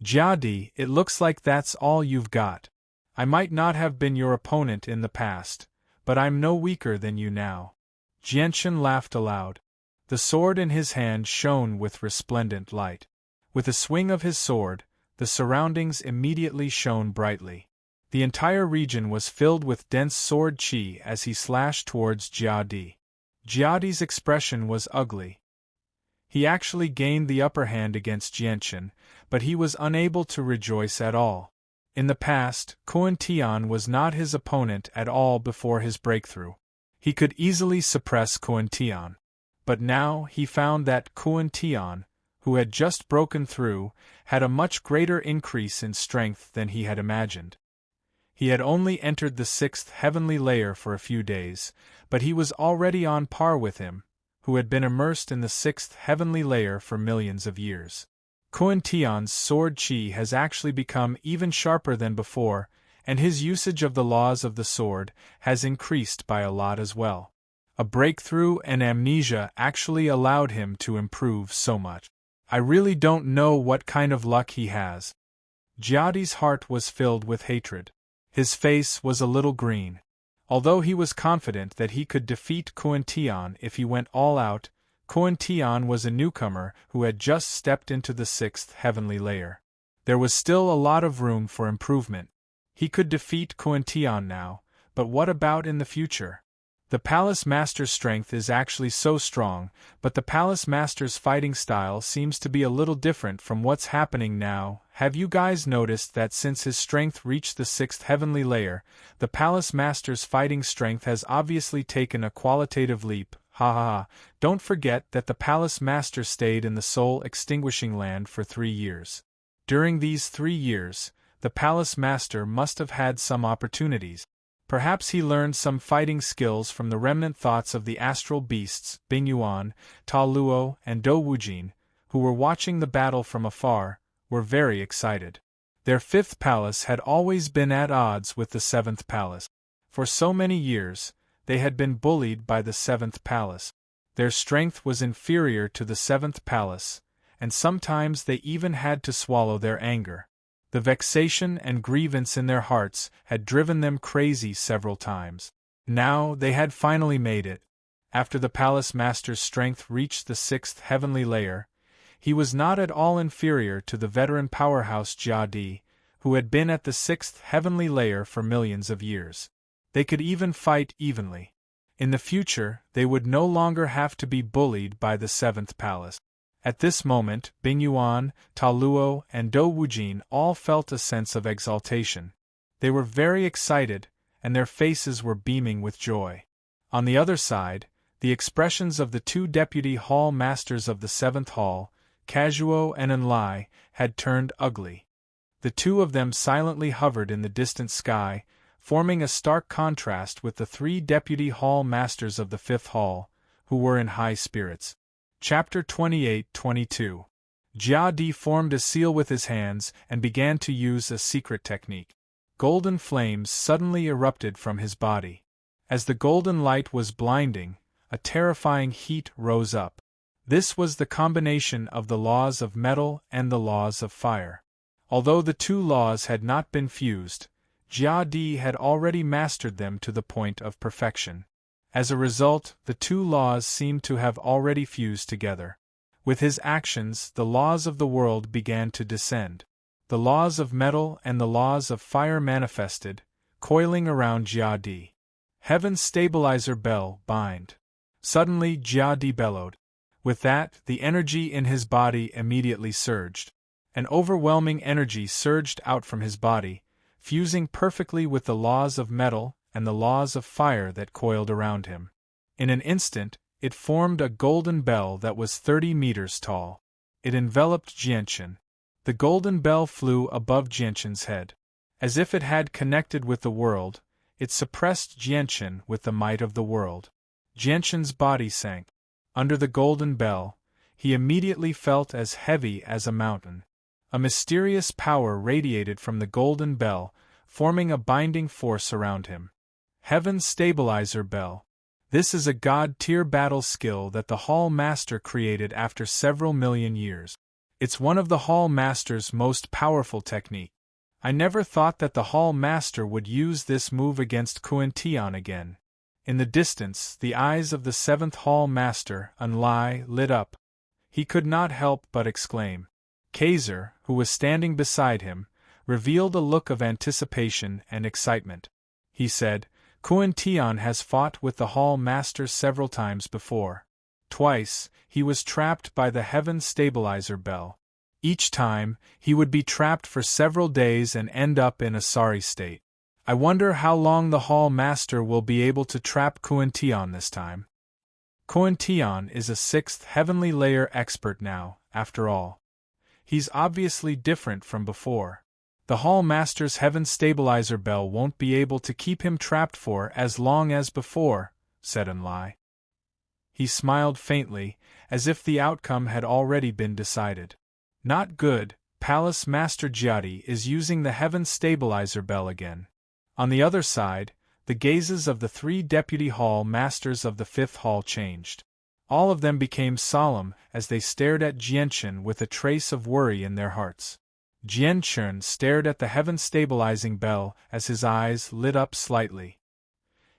Jiadi, it looks like that's all you've got. I might not have been your opponent in the past, but I'm no weaker than you now. Jianshan laughed aloud. The sword in his hand shone with resplendent light. With a swing of his sword, the surroundings immediately shone brightly. The entire region was filled with dense sword qi as he slashed towards Jiadi. Jiadi's expression was ugly. He actually gained the upper hand against Jianshan, but he was unable to rejoice at all. In the past, Kuan Tian was not his opponent at all before his breakthrough. He could easily suppress Kuan Tian. But now he found that Kuan Tian, who had just broken through, had a much greater increase in strength than he had imagined. He had only entered the 6th heavenly layer for a few days, but he was already on par with him, who had been immersed in the 6th heavenly layer for millions of years. Kuan Tian's sword qi has actually become even sharper than before, and his usage of the laws of the sword has increased by a lot as well. A breakthrough and amnesia actually allowed him to improve so much. I really don't know what kind of luck he has. Jiadi's heart was filled with hatred. His face was a little green. Although he was confident that he could defeat Kuan Tian if he went all out, Koan Tian was a newcomer who had just stepped into the sixth heavenly layer. There was still a lot of room for improvement. He could defeat Koan Tian now, but what about in the future? The Palace Master's strength is actually so strong, but the Palace Master's fighting style seems to be a little different from what's happening now. Have you guys noticed that since his strength reached the sixth heavenly layer, the Palace Master's fighting strength has obviously taken a qualitative leap? Ha ha ha. Don't forget that the Palace Master stayed in the Soul Extinguishing Land for 3 years. During these 3 years, the Palace Master must have had some opportunities. Perhaps he learned some fighting skills from the remnant thoughts of the astral beasts, Bing Yuan, Ta Luo, and Do Wujin, who were watching the battle from afar, were very excited. Their fifth palace had always been at odds with the seventh palace. For so many years, they had been bullied by the seventh palace. Their strength was inferior to the seventh palace, and sometimes they even had to swallow their anger. The vexation and grievance in their hearts had driven them crazy several times. Now they had finally made it. After the Palace Master's strength reached the sixth heavenly layer, he was not at all inferior to the veteran powerhouse Jia Di, who had been at the sixth heavenly layer for millions of years. They could even fight evenly. In the future, they would no longer have to be bullied by the seventh palace. At this moment, Bing Yuan, Ta Luo, and Do Wujin all felt a sense of exaltation. They were very excited, and their faces were beaming with joy. On the other side, the expressions of the 2 deputy hall masters of the 7th hall, Kazuo and Enlai, had turned ugly. The 2 of them silently hovered in the distant sky, forming a stark contrast with the 3 deputy hall masters of the 5th hall, who were in high spirits. Chapter 28-22. Jia Di formed a seal with his hands and began to use a secret technique. Golden flames suddenly erupted from his body. As the golden light was blinding, a terrifying heat rose up. This was the combination of the laws of metal and the laws of fire. Although the 2 laws had not been fused, Jia Di had already mastered them to the point of perfection. As a result, the 2 laws seemed to have already fused together. With his actions, the laws of the world began to descend. The laws of metal and the laws of fire manifested, coiling around Jia Di. Heaven's stabilizer bell bind. Suddenly Jia Di bellowed. With that, the energy in his body immediately surged. An overwhelming energy surged out from his body, fusing perfectly with the laws of metal and the laws of fire that coiled around him. In an instant, it formed a golden bell that was 30 meters tall. It enveloped Jianchen. The golden bell flew above Jianchen's head. As if it had connected with the world, it suppressed Jianchen with the might of the world. Jianchen's body sank. Under the golden bell, he immediately felt as heavy as a mountain. A mysterious power radiated from the golden bell, forming a binding force around him. Heaven's stabilizer bell. This is a god-tier battle skill that the Hall Master created after several million years. It's one of the Hall Master's most powerful techniques. I never thought that the Hall Master would use this move against Koan Tian again. In the distance, the eyes of the 7th Hall Master, Enlai, lit up. He could not help but exclaim. Kaiser, who was standing beside him, revealed a look of anticipation and excitement. He said, Koan Tian has fought with the Hall Master several times before. Twice, he was trapped by the Heaven Stabilizer Bell. Each time, he would be trapped for several days and end up in a sorry state. I wonder how long the Hall Master will be able to trap Koan Tian this time. Koan Tian is a 6th heavenly layer expert now, after all. He's obviously different from before. The Hall Master's Heaven Stabilizer Bell won't be able to keep him trapped for as long as before, said Enlai. He smiled faintly, as if the outcome had already been decided. Not good, Palace Master Jia Di is using the Heaven Stabilizer Bell again. On the other side, the gazes of the 3 deputy hall masters of the 5th hall changed. All of them became solemn as they stared at Jianchen with a trace of worry in their hearts. Jianchen stared at the heaven-stabilizing bell as his eyes lit up slightly.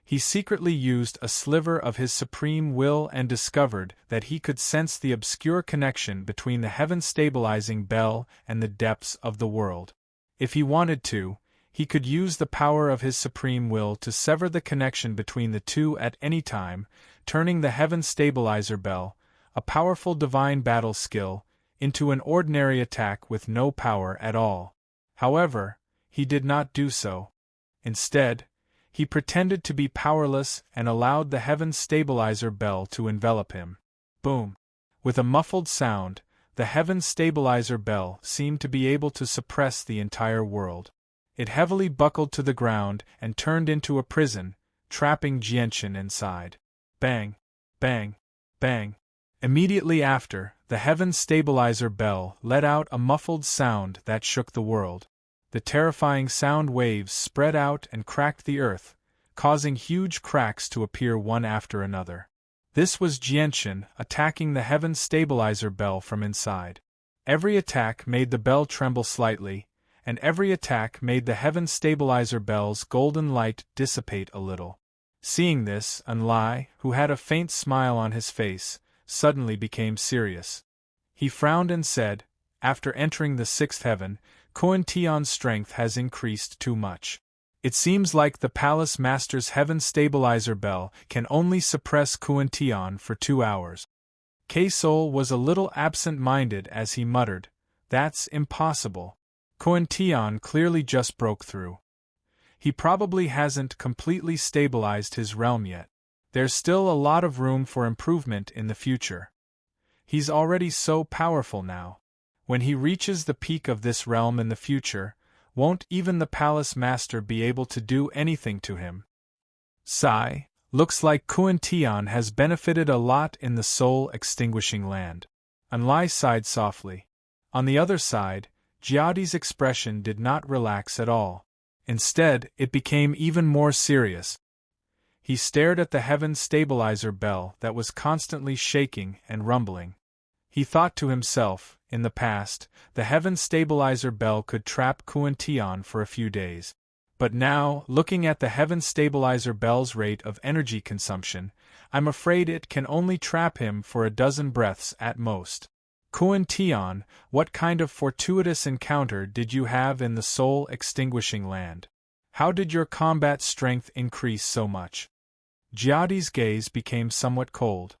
He secretly used a sliver of his supreme will and discovered that he could sense the obscure connection between the heaven-stabilizing bell and the depths of the world. If he wanted to, he could use the power of his supreme will to sever the connection between the two at any time, turning the heaven-stabilizer bell, a powerful divine battle skill, into an ordinary attack with no power at all. However, he did not do so. Instead, he pretended to be powerless and allowed the heaven-stabilizer bell to envelop him. Boom! With a muffled sound, the heaven-stabilizer bell seemed to be able to suppress the entire world. It heavily buckled to the ground and turned into a prison, trapping Jianchen inside. Bang! Bang! Bang! Immediately after, the heaven-stabilizer bell let out a muffled sound that shook the world. The terrifying sound waves spread out and cracked the earth, causing huge cracks to appear one after another. This was Jianchen attacking the heaven-stabilizer bell from inside. Every attack made the bell tremble slightly, and every attack made the heaven-stabilizer bell's golden light dissipate a little. Seeing this, Unlai, who had a faint smile on his face, suddenly became serious. He frowned and said, "After entering the sixth heaven, Kuan Tian's strength has increased too much. It seems like the Palace Master's heaven-stabilizer bell can only suppress Kuan Tian for 2 hours." K-Sol was a little absent-minded as he muttered, "That's impossible. Kuan Tian clearly just broke through. He probably hasn't completely stabilized his realm yet. There's still a lot of room for improvement in the future. He's already so powerful now. When he reaches the peak of this realm in the future, won't even the Palace Master be able to do anything to him? Sigh, looks like Kuan Tian has benefited a lot in the soul-extinguishing land." Unlai sighed softly. On the other side, Jiadi's expression did not relax at all. Instead, it became even more serious. He stared at the heaven-stabilizer bell that was constantly shaking and rumbling. He thought to himself, in the past, the heaven-stabilizer bell could trap Kuan Tian for a few days. But now, looking at the heaven-stabilizer bell's rate of energy consumption, I'm afraid it can only trap him for a dozen breaths at most. Kuan Tian, what kind of fortuitous encounter did you have in the soul-extinguishing land? How did your combat strength increase so much? Jiadi's gaze became somewhat cold.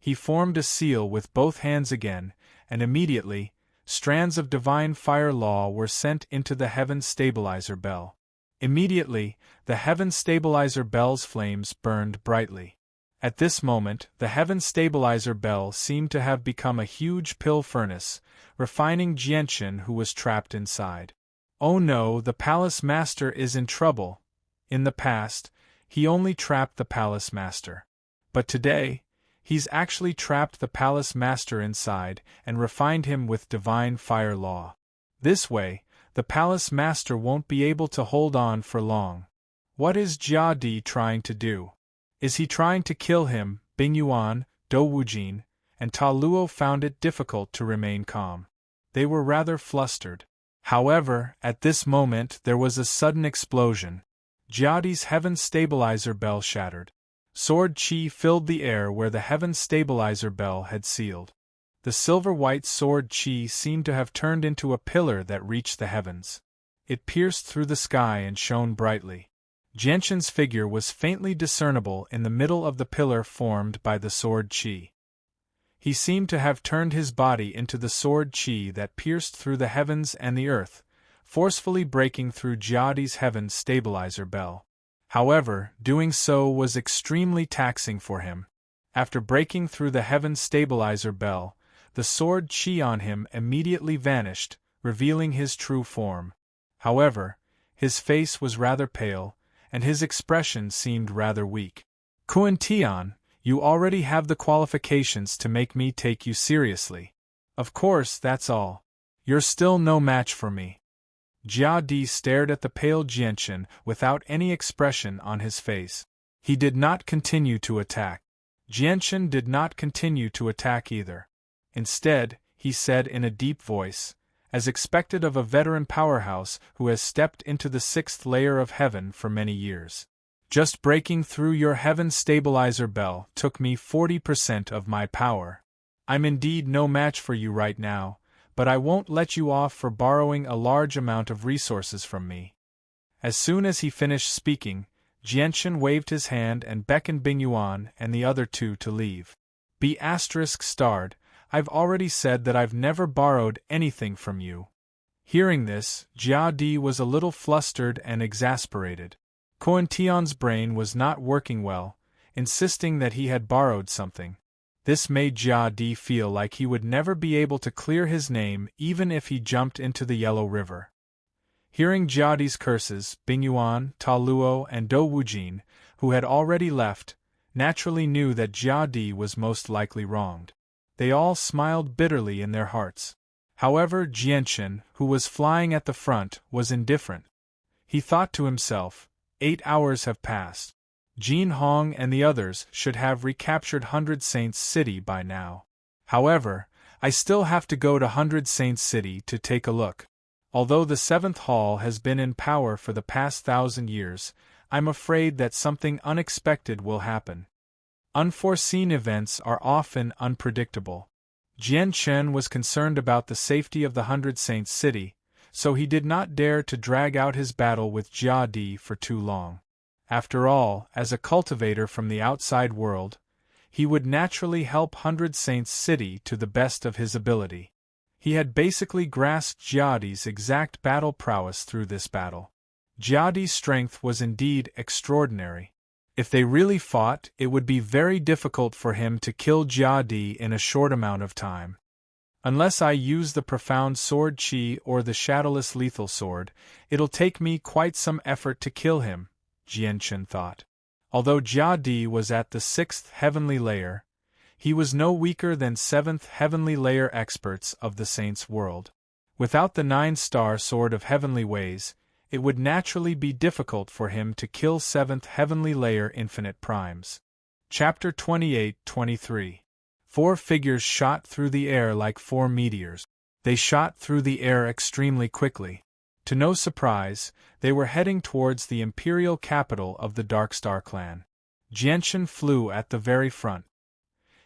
He formed a seal with both hands again, and immediately, strands of divine fire law were sent into the heaven-stabilizer bell. Immediately, the heaven-stabilizer bell's flames burned brightly. At this moment, the heaven-stabilizer bell seemed to have become a huge pill furnace, refining Jianchen who was trapped inside. Oh no, the Palace Master is in trouble. In the past, he only trapped the Palace Master. But today, he's actually trapped the Palace Master inside and refined him with divine fire law. This way, the Palace Master won't be able to hold on for long. What is Jia Di trying to do? Is he trying to kill him? Bing Yuan, Dou Wujin, and Ta Luo found it difficult to remain calm. They were rather flustered. However, at this moment there was a sudden explosion. Jia Di's heaven-stabilizer bell shattered. Sword chi filled the air where the heaven-stabilizer bell had sealed. The silver-white sword chi seemed to have turned into a pillar that reached the heavens. It pierced through the sky and shone brightly. Jianchen's figure was faintly discernible in the middle of the pillar formed by the sword chi. He seemed to have turned his body into the sword chi that pierced through the heavens and the earth, forcefully breaking through Jia Di's heaven-stabilizer bell. However, doing so was extremely taxing for him. After breaking through the heaven-stabilizer bell, the sword chi on him immediately vanished, revealing his true form. However, his face was rather pale, and his expression seemed rather weak. Kuan Tian, you already have the qualifications to make me take you seriously. Of course, that's all. You're still no match for me. Jia Di stared at the pale Jianchen without any expression on his face. He did not continue to attack. Jianchen did not continue to attack either. Instead, he said in a deep voice, as expected of a veteran powerhouse who has stepped into the sixth layer of heaven for many years. Just breaking through your heaven stabilizer bell took me 40% of my power. I'm indeed no match for you right now, but I won't let you off for borrowing a large amount of resources from me." As soon as he finished speaking, Jianshan waved his hand and beckoned Bingyuan and the other two to leave. Be ****, I've already said that I've never borrowed anything from you. Hearing this, Jia Di was a little flustered and exasperated. Kuan Tian's brain was not working well, insisting that he had borrowed something. This made Jia Di feel like he would never be able to clear his name even if he jumped into the Yellow River. Hearing Jia Di's curses, Bingyuan, Ta Luo, and Dou Wujin, who had already left, naturally knew that Jia Di was most likely wronged. They all smiled bitterly in their hearts. However, Jianshan, who was flying at the front, was indifferent. He thought to himself, 8 hours have passed. Jin Hong and the others should have recaptured Hundred Saints City by now. However, I still have to go to Hundred Saints City to take a look. Although the 7th Hall has been in power for the past 1,000 years, I'm afraid that something unexpected will happen. Unforeseen events are often unpredictable. Jian Chen was concerned about the safety of the Hundred Saints City, so he did not dare to drag out his battle with Jia Di for too long. After all, as a cultivator from the outside world, he would naturally help Hundred Saints City to the best of his ability. He had basically grasped Jia Di's exact battle prowess through this battle. Jia Di's strength was indeed extraordinary. If they really fought, it would be very difficult for him to kill Jia Di in a short amount of time. Unless I use the Profound Sword Qi or the Shadowless Lethal Sword, it'll take me quite some effort to kill him, Jianshan thought. Although Jia Di was at the 6th heavenly layer, he was no weaker than 7th heavenly layer experts of the Saints' world. Without the 9-star Sword of Heavenly Ways, it would naturally be difficult for him to kill 7th heavenly layer infinite primes. Chapter 28-23. 4 figures shot through the air like 4 meteors. They shot through the air extremely quickly. To no surprise, they were heading towards the imperial capital of the Darkstar clan. Jianshan flew at the very front.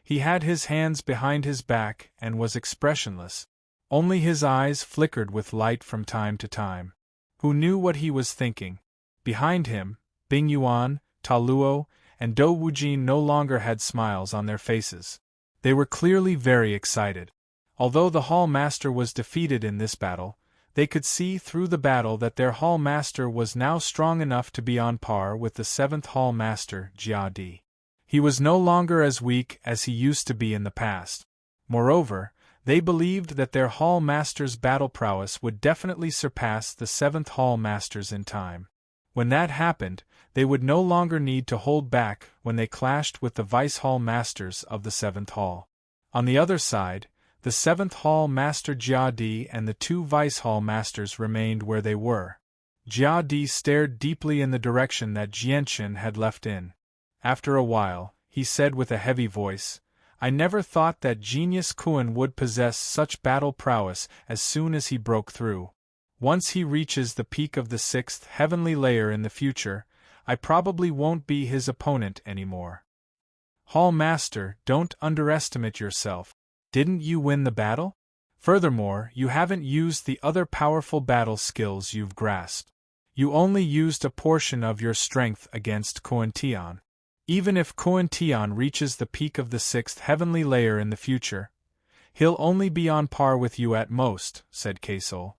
He had his hands behind his back and was expressionless. Only his eyes flickered with light from time to time. Who knew what he was thinking? Behind him, Bingyuan, Ta Luo, and Dou Wujin no longer had smiles on their faces. They were clearly very excited. Although the Hall Master was defeated in this battle, they could see through the battle that their Hall Master was now strong enough to be on par with the 7th Hall Master, Jia Di. He was no longer as weak as he used to be in the past. Moreover, they believed that their Hall Master's battle prowess would definitely surpass the 7th Hall Master's in time. When that happened, they would no longer need to hold back when they clashed with the Vice Hall Masters of the 7th Hall. On the other side, the 7th Hall Master Jia Di and the 2 Vice Hall Masters remained where they were. Jia Di stared deeply in the direction that Jianshan had left in. After a while, he said with a heavy voice, "I never thought that Genius Kuan would possess such battle prowess as soon as he broke through. Once he reaches the peak of the 6th heavenly layer in the future, I probably won't be his opponent anymore." Hall Master, don't underestimate yourself. Didn't you win the battle? Furthermore, you haven't used the other powerful battle skills you've grasped. You only used a portion of your strength against Kuan Tian. Even if Kuan Tian reaches the peak of the 6th heavenly layer in the future, he'll only be on par with you at most, said Kaisol.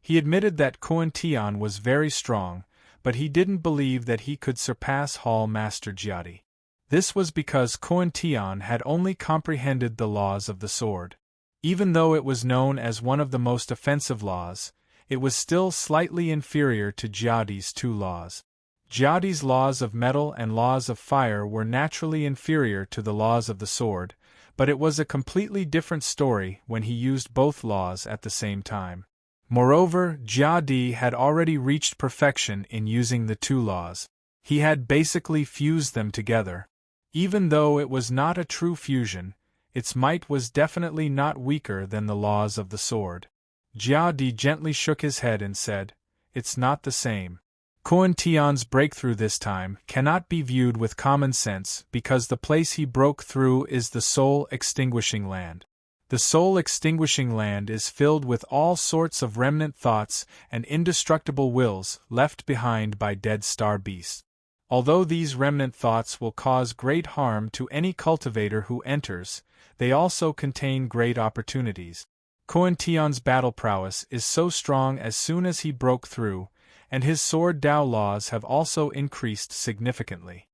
He admitted that Kuan Tian was very strong, but he didn't believe that he could surpass Hall Master Jia Di. This was because Kuan Tian had only comprehended the laws of the sword. Even though it was known as one of the most offensive laws, it was still slightly inferior to Jia Di's 2 laws. Jia Di's laws of metal and laws of fire were naturally inferior to the laws of the sword, but it was a completely different story when he used both laws at the same time. Moreover, Jia Di had already reached perfection in using the 2 laws. He had basically fused them together. Even though it was not a true fusion, its might was definitely not weaker than the laws of the sword. Jia Di gently shook his head and said, "It's not the same. Koan Tian's breakthrough this time cannot be viewed with common sense because the place he broke through is the soul-extinguishing land. The soul-extinguishing land is filled with all sorts of remnant thoughts and indestructible wills left behind by dead star beasts. Although these remnant thoughts will cause great harm to any cultivator who enters, they also contain great opportunities. Koan Tian's battle prowess is so strong as soon as he broke through, and his sword Dao laws have also increased significantly.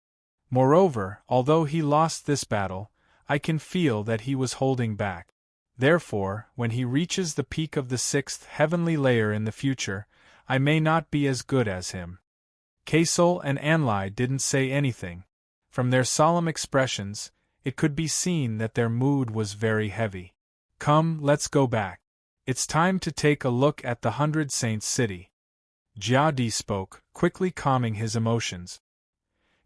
Moreover, although he lost this battle, I can feel that he was holding back. Therefore, when he reaches the peak of the 6th heavenly layer in the future, I may not be as good as him. Kaisol and Anlai didn't say anything. From their solemn expressions, it could be seen that their mood was very heavy. Come, let's go back. It's time to take a look at the 100 Saints city. Jia Di spoke, quickly calming his emotions.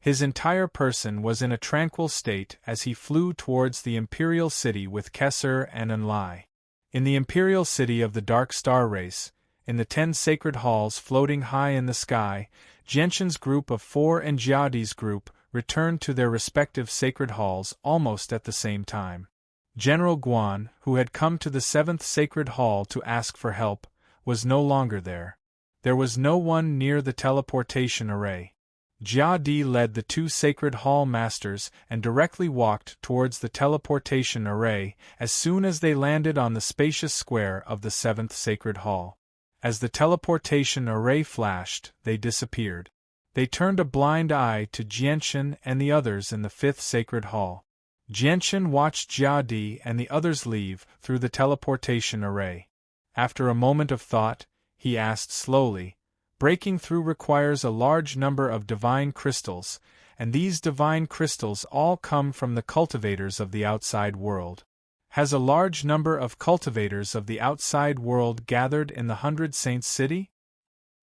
His entire person was in a tranquil state as he flew towards the imperial city with Kesser and Anlai. In the imperial city of the Dark Star race, in the 10 sacred halls floating high in the sky, Jianshan's group of 4 and Jiadi's group returned to their respective sacred halls almost at the same time. General Guan, who had come to the 7th sacred hall to ask for help, was no longer there. There was no one near the teleportation array. Jia Di led the 2 sacred hall masters and directly walked towards the teleportation array as soon as they landed on the spacious square of the 7th sacred hall. As the teleportation array flashed, they disappeared. They turned a blind eye to Jianshan and the others in the 5th sacred hall. Jianshan watched Jia Di and the others leave through the teleportation array. After a moment of thought, he asked slowly, "Breaking through requires a large number of divine crystals, and these divine crystals all come from the cultivators of the outside world. Has a large number of cultivators of the outside world gathered in the 100 Saints city?"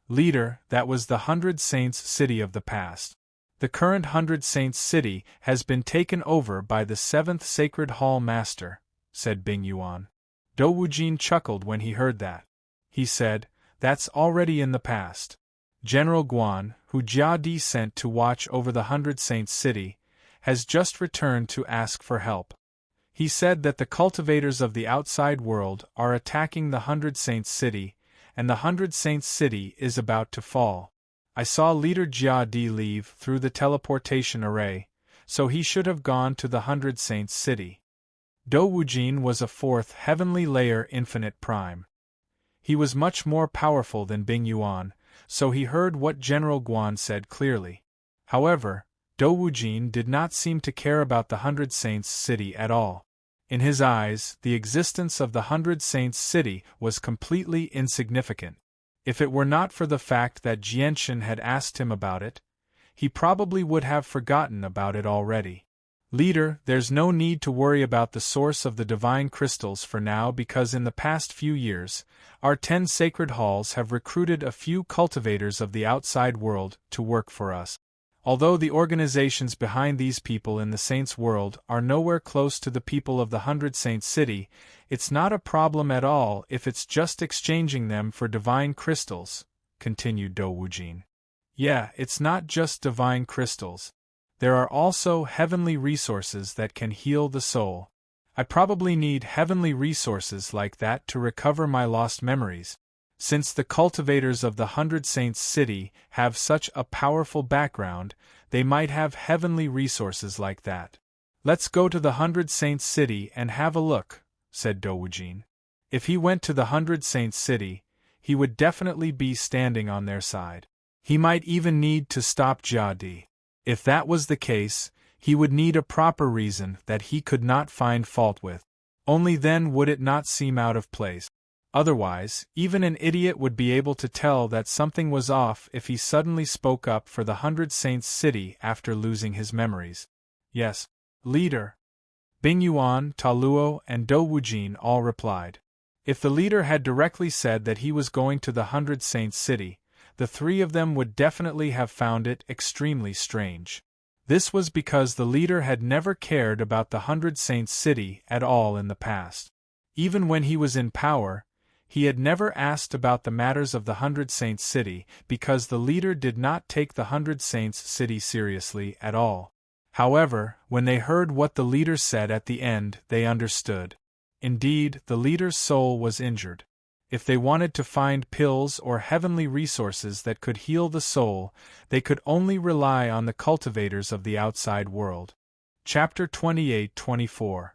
"Leader, that was the 100 Saints city of the past. The current 100 Saints city has been taken over by the 7th Sacred Hall Master," said Bing Yuan. Dou Wujin chuckled when he heard that. He said, "That's already in the past. General Guan, who Jia Di sent to watch over the 100 Saints city, has just returned to ask for help. He said that the cultivators of the outside world are attacking the 100 Saints city, and the 100 Saints city is about to fall. I saw Leader Jia Di leave through the teleportation array, so he should have gone to the 100 Saints city." Dou Wujin was a 4th heavenly layer infinite prime. He was much more powerful than Bing Yuan, so he heard what General Guan said clearly. However, Dou Wujin did not seem to care about the 100 Saints city at all. In his eyes, the existence of the 100 Saints city was completely insignificant. If it were not for the fact that Jianshan had asked him about it, he probably would have forgotten about it already. "Leader, there's no need to worry about the source of the divine crystals for now because in the past few years, our 10 sacred halls have recruited a few cultivators of the outside world to work for us. Although the organizations behind these people in the Saints' world are nowhere close to the people of the 100 Saints city, it's not a problem at all if it's just exchanging them for divine crystals," continued Dou Wujin. "Yeah, it's not just divine crystals. There are also heavenly resources that can heal the soul. I probably need heavenly resources like that to recover my lost memories. Since the cultivators of the 100 Saints city have such a powerful background, they might have heavenly resources like that. Let's go to the 100 Saints city and have a look," said Dou Wujin. If he went to the 100 Saints city, he would definitely be standing on their side. He might even need to stop Jia Di. If that was the case, he would need a proper reason that he could not find fault with. Only then would it not seem out of place. Otherwise, even an idiot would be able to tell that something was off if he suddenly spoke up for the 100 Saints city after losing his memories. "Yes, leader." Bing Yuan, Ta Luo, and Dou Wujin all replied. If the leader had directly said that he was going to the 100 Saints city, the 3 of them would definitely have found it extremely strange. This was because the leader had never cared about the 100 Saints city at all in the past. Even when he was in power, He had never asked about the matters of the Hundred Saints City because the leader did not take the Hundred Saints City seriously at all. However, when they heard what the leader said at the end, they understood. Indeed, the leader's soul was injured. If they wanted to find pills or heavenly resources that could heal the soul, they could only rely on the cultivators of the outside world. Chapter 28-24.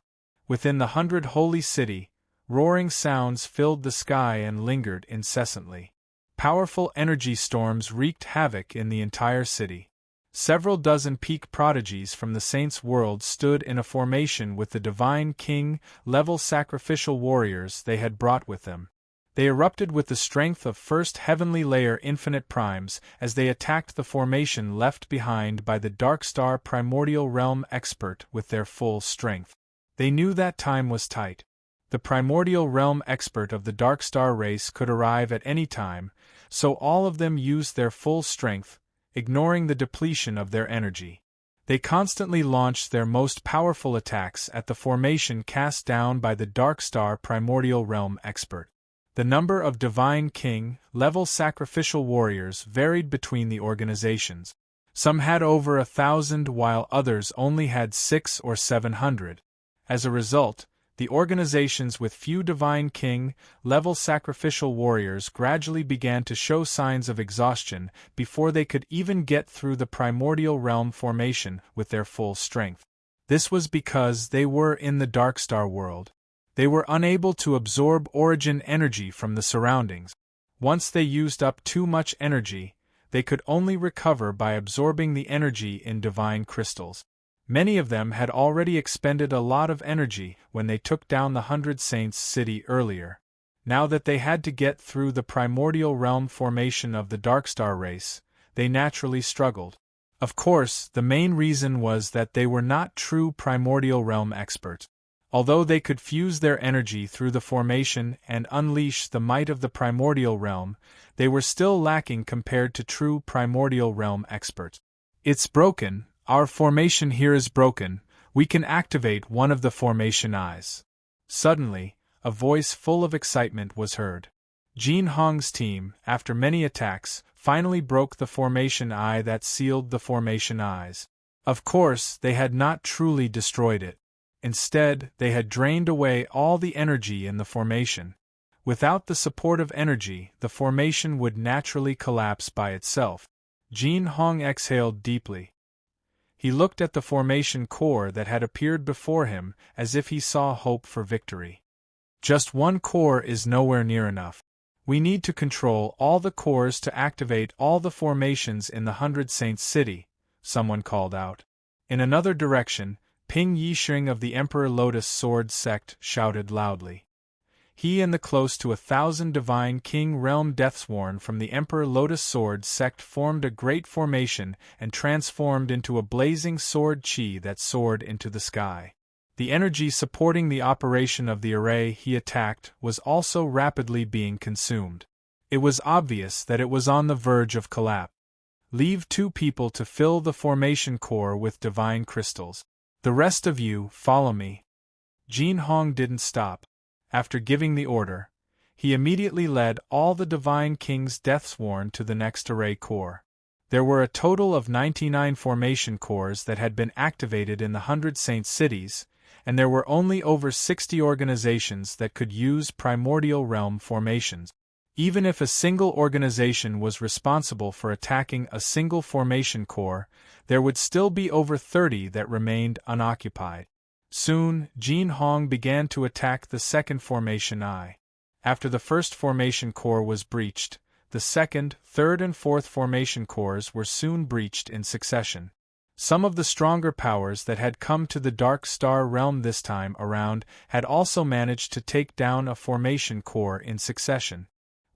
Within the 100 Holy City, roaring sounds filled the sky and lingered incessantly. Powerful energy storms wreaked havoc in the entire city. Several dozen peak prodigies from the saints' world stood in a formation with the divine king-level sacrificial warriors they had brought with them. They erupted with the strength of first heavenly layer infinite primes as they attacked the formation left behind by the Darkstar Primordial Realm expert with their full strength. They knew that time was tight. The Primordial Realm expert of the Darkstar race could arrive at any time, so all of them used their full strength, ignoring the depletion of their energy. They constantly launched their most powerful attacks at the formation cast down by the Darkstar Primordial Realm expert. The number of Divine King-level sacrificial warriors varied between the organizations. Some had over 1,000 while others only had 600 or 700. As a result, the organizations with few Divine King-level sacrificial warriors gradually began to show signs of exhaustion before they could even get through the Primordial Realm formation with their full strength. This was because they were in the Darkstar world. They were unable to absorb origin energy from the surroundings. Once they used up too much energy, they could only recover by absorbing the energy in divine crystals. Many of them had already expended a lot of energy when they took down the 100 Saints City earlier. Now that they had to get through the Primordial Realm formation of the Darkstar race, they naturally struggled. Of course, the main reason was that they were not true Primordial Realm experts. Although they could fuse their energy through the formation and unleash the might of the Primordial Realm, they were still lacking compared to true Primordial Realm experts. It's broken, our formation here is broken, we can activate one of the formation eyes. Suddenly, a voice full of excitement was heard. Jin Hong's team, after many attacks, finally broke the formation eye that sealed the formation eyes. Of course, they had not truly destroyed it. Instead, they had drained away all the energy in the formation. Without the support of energy, the formation would naturally collapse by itself. Jin Hong exhaled deeply. He looked at the formation core that had appeared before him as if he saw hope for victory. Just one core is nowhere near enough. We need to control all the cores to activate all the formations in the 100 Saints City, someone called out. In another direction, Ping Yixing of the Emperor Lotus Sword sect shouted loudly. He and the close to 1,000 Divine King Realm Deathsworn from the Emperor Lotus Sword sect formed a great formation and transformed into a blazing sword chi that soared into the sky. The energy supporting the operation of the array he attacked was also rapidly being consumed. It was obvious that it was on the verge of collapse. Leave 2 people to fill the formation core with divine crystals. The rest of you, follow me. Jin Hong didn't stop. After giving the order, he immediately led all the Divine King's Deathsworn to the next array core. There were a total of 99 formation cores that had been activated in the 100 Saint cities, and there were only over 60 organizations that could use Primordial Realm formations. Even if a single organization was responsible for attacking a single formation core, there would still be over 30 that remained unoccupied. Soon, Jin Hong began to attack the second formation eye. After the first formation core was breached, the second, third and fourth formation cores were soon breached in succession. Some of the stronger powers that had come to the Dark Star realm this time around had also managed to take down a formation core in succession.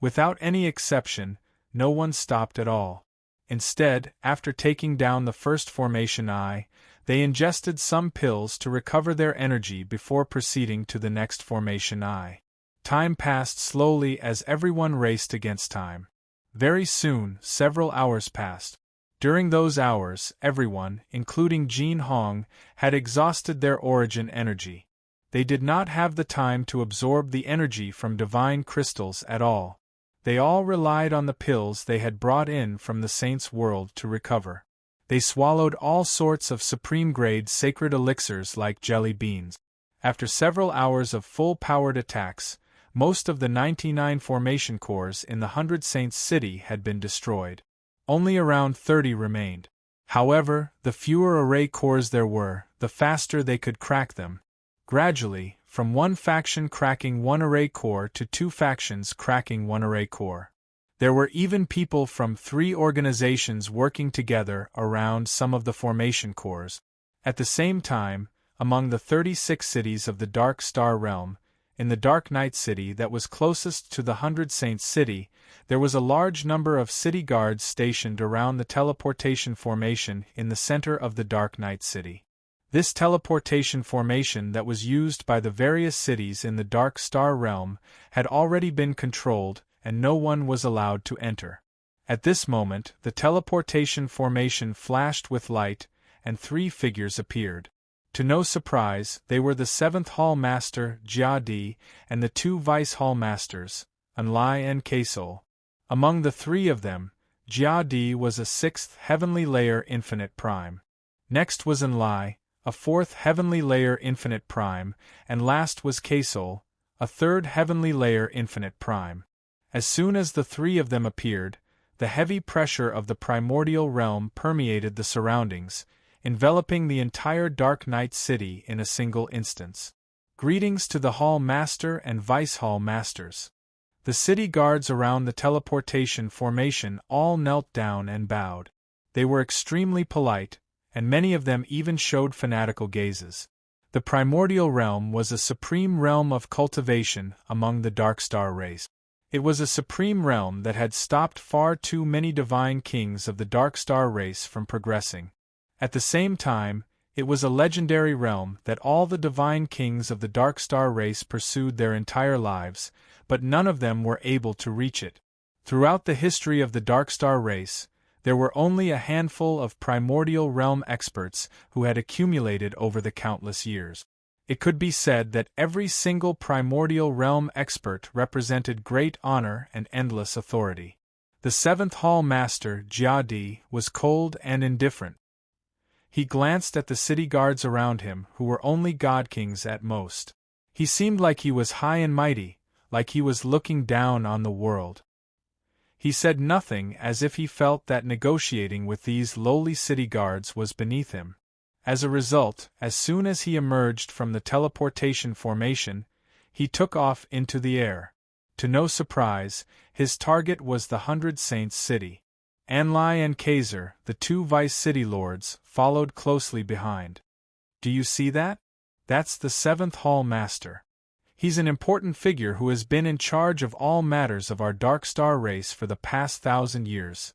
Without any exception, no one stopped at all. Instead, after taking down the first formation eye, they ingested some pills to recover their energy before proceeding to the next formation eye. Time passed slowly as everyone raced against time. Very soon, several hours passed. During those hours, everyone, including Jin Hong, had exhausted their origin energy. They did not have the time to absorb the energy from divine crystals at all. They all relied on the pills they had brought in from the saints' world to recover. They swallowed all sorts of supreme-grade sacred elixirs like jelly beans. After several hours of full-powered attacks, most of the 99 formation cores in the 100 Saints city had been destroyed. Only around 30 remained. However, the fewer array cores there were, the faster they could crack them. Gradually, from one faction cracking one array core to two factions cracking one array core. There were even people from 3 organizations working together around some of the formation cores. At the same time, among the 36 cities of the Dark Star Realm, in the Dark Knight City that was closest to the 100 Saints City, there was a large number of city guards stationed around the teleportation formation in the center of the Dark Knight City. This teleportation formation that was used by the various cities in the Dark Star Realm had already been controlled, and no one was allowed to enter. At this moment, the teleportation formation flashed with light, and 3 figures appeared. To no surprise, they were the 7th Hall Master, Jia, and the 2 Vice Hall Masters, Unlai and Kaisol. Among the 3 of them, Jia was a 6th Heavenly Layer Infinite Prime. Next was Unlai, a 4th Heavenly Layer Infinite Prime, and last was Kaisol, a 3rd Heavenly Layer Infinite Prime. As soon as the 3 of them appeared, the heavy pressure of the primordial realm permeated the surroundings, enveloping the entire Dark Knight City in a single instance. Greetings to the Hall Master and Vice Hall Masters. The city guards around the teleportation formation all knelt down and bowed. They were extremely polite, and many of them even showed fanatical gazes. The primordial realm was a supreme realm of cultivation among the Dark Star race. It was a supreme realm that had stopped far too many divine kings of the Dark Star race from progressing. At the same time, it was a legendary realm that all the divine kings of the Dark Star race pursued their entire lives, but none of them were able to reach it. Throughout the history of the Dark Star race, there were only a handful of primordial realm experts who had accumulated over the countless years. It could be said that every single primordial realm expert represented great honor and endless authority. The 7th Hall Master, Jia, was cold and indifferent. He glanced at the city guards around him, who were only god kings at most. He seemed like he was high and mighty, like he was looking down on the world. He said nothing, as if he felt that negotiating with these lowly city guards was beneath him. As a result, as soon as he emerged from the teleportation formation, he took off into the air. To no surprise, his target was the 100 Saints City. Anlai and Kaiser, the 2 Vice City Lords, followed closely behind. Do you see that? That's the 7th Hall Master. He's an important figure who has been in charge of all matters of our Dark Star race for the past 1,000 years.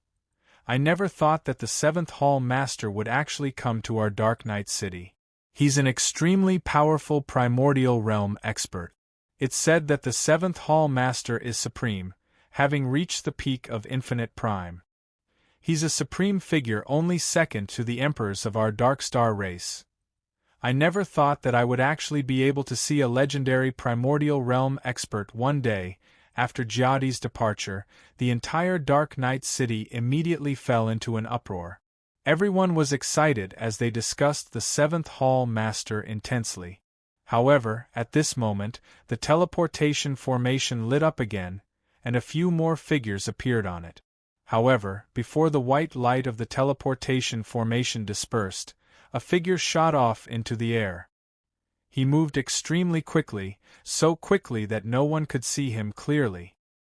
I never thought that the 7th Hall Master would actually come to our Dark Knight City. He's an extremely powerful primordial realm expert. It's said that the 7th Hall Master is supreme, having reached the peak of infinite prime. He's a supreme figure only second to the emperors of our Dark Star race. I never thought that I would actually be able to see a legendary primordial realm expert one day. After Jiadi's departure, the entire Dark Knight City immediately fell into an uproar. Everyone was excited as they discussed the 7th Hall Master intensely. However, at this moment, the teleportation formation lit up again, and a few more figures appeared on it. However, before the white light of the teleportation formation dispersed, a figure shot off into the air. He moved extremely quickly, so quickly that no one could see him clearly.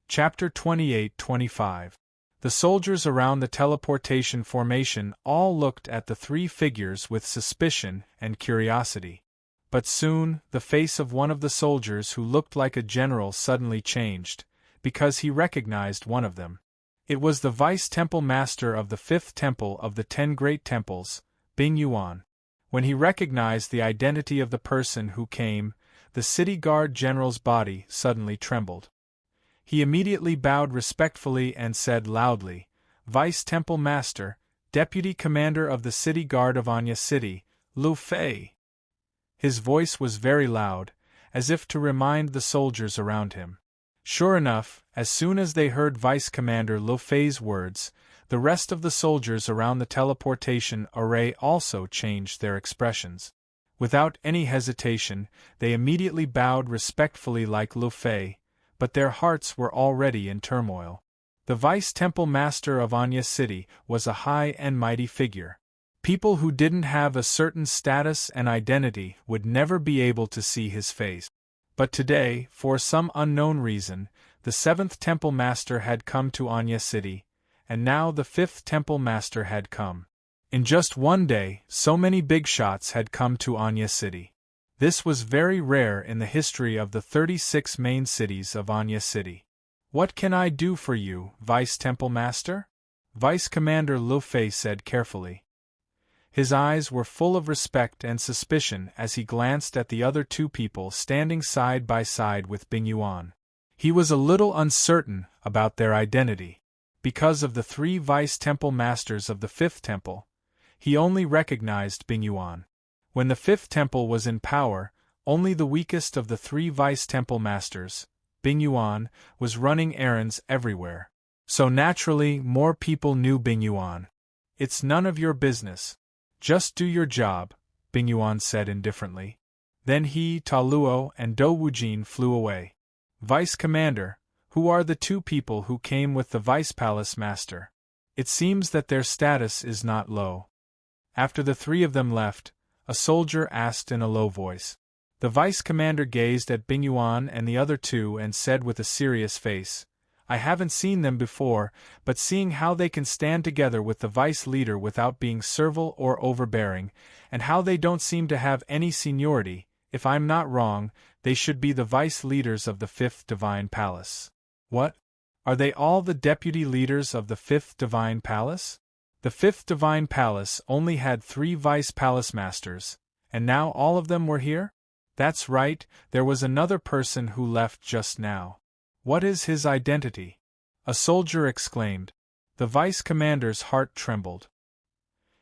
Chapter 28-25. The soldiers around the teleportation formation all looked at the 3 figures with suspicion and curiosity. But soon, the face of one of the soldiers who looked like a general suddenly changed, because he recognized one of them. It was the Vice Temple Master of the 5th Temple of the 10 Great Temples, Bing Yuan. When he recognized the identity of the person who came, the city guard general's body suddenly trembled. He immediately bowed respectfully and said loudly, "Vice Temple Master, Deputy Commander of the City Guard of Anya City, Lu Fei." His voice was very loud, as if to remind the soldiers around him. Sure enough, as soon as they heard Vice Commander Lu Fei's words, the rest of the soldiers around the teleportation array also changed their expressions. Without any hesitation, they immediately bowed respectfully like Lu Fei, but their hearts were already in turmoil. The Vice Temple Master of Anya City was a high and mighty figure. People who didn't have a certain status and identity would never be able to see his face. But today, for some unknown reason, the 7th Temple Master had come to Anya City, and now the 5th Temple Master had come. In just one day, so many big shots had come to Anya City. This was very rare in the history of the 36 main cities of Anya City. "What can I do for you, Vice Temple Master?" Vice Commander Lu Fei said carefully. His eyes were full of respect and suspicion as he glanced at the other two people standing side by side with Bing Yuan. He was a little uncertain about their identity. Because of the 3 Vice Temple Masters of the 5th Temple, he only recognized Bing Yuan. When the 5th Temple was in power, only the weakest of the 3 Vice Temple Masters, Bing Yuan, was running errands everywhere. So naturally, more people knew Bing Yuan. "It's none of your business. Just do your job," Bing Yuan said indifferently. Then he, Ta Luo, and Dou Wujin flew away. "Vice Commander, who are the 2 people who came with the Vice Palace Master? It seems that their status is not low." After the 3 of them left, a soldier asked in a low voice. The Vice Commander gazed at Bing Yuan and the other 2 and said with a serious face, "I haven't seen them before, but seeing how they can stand together with the Vice Leader without being servile or overbearing, and how they don't seem to have any seniority, if I'm not wrong, they should be the Vice Leaders of the 5th Divine Palace." "What? Are they all the Deputy Leaders of the 5th Divine Palace?" The 5th Divine Palace only had 3 Vice Palace Masters, and now all of them were here? That's right, there was another person who left just now. "What is his identity?" a soldier exclaimed. The Vice Commander's heart trembled.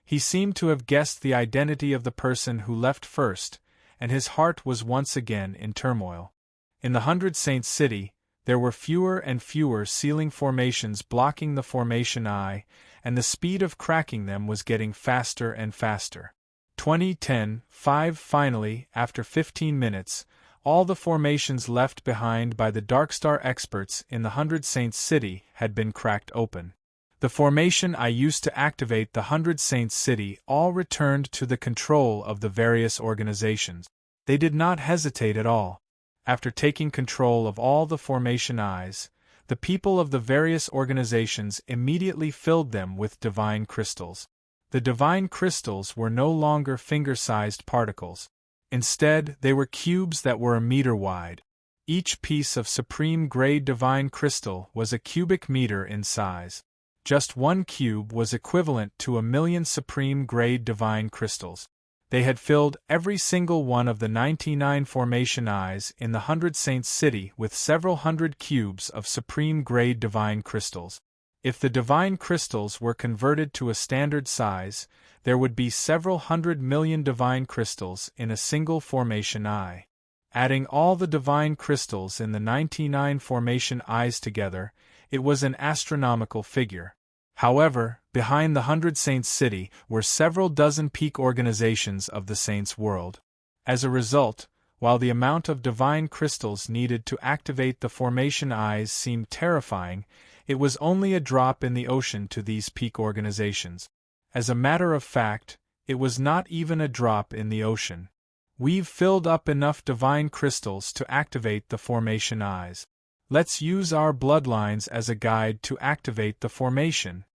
He seemed to have guessed the identity of the person who left first, and his heart was once again in turmoil. In the 100 Saints City, there were fewer and fewer ceiling formations blocking the formation eye, and the speed of cracking them was getting faster and faster. 20:10:5 Finally, after 15 minutes, all the formations left behind by the Darkstar experts in the 100 Saints City had been cracked open. The formation I used to activate the 100 Saints City all returned to the control of the various organizations. They did not hesitate at all. After taking control of all the formation eyes, the people of the various organizations immediately filled them with divine crystals. The divine crystals were no longer finger-sized particles. Instead, they were cubes that were a meter wide. Each piece of supreme-grade divine crystal was a cubic meter in size. Just one cube was equivalent to 1,000,000 supreme-grade divine crystals. They had filled every single one of the 99 formation eyes in the 100 Saints City with several hundred cubes of supreme-grade divine crystals. If the divine crystals were converted to a standard size, there would be several 100,000,000 divine crystals in a single formation eye. Adding all the divine crystals in the 99 formation eyes together, it was an astronomical figure. However, behind the 100 Saints City were several dozen peak organizations of the Saints world. As a result, while the amount of divine crystals needed to activate the formation eyes seemed terrifying, it was only a drop in the ocean to these peak organizations. As a matter of fact, it was not even a drop in the ocean. "We've filled up enough divine crystals to activate the formation eyes. Let's use our bloodlines as a guide to activate the formation,"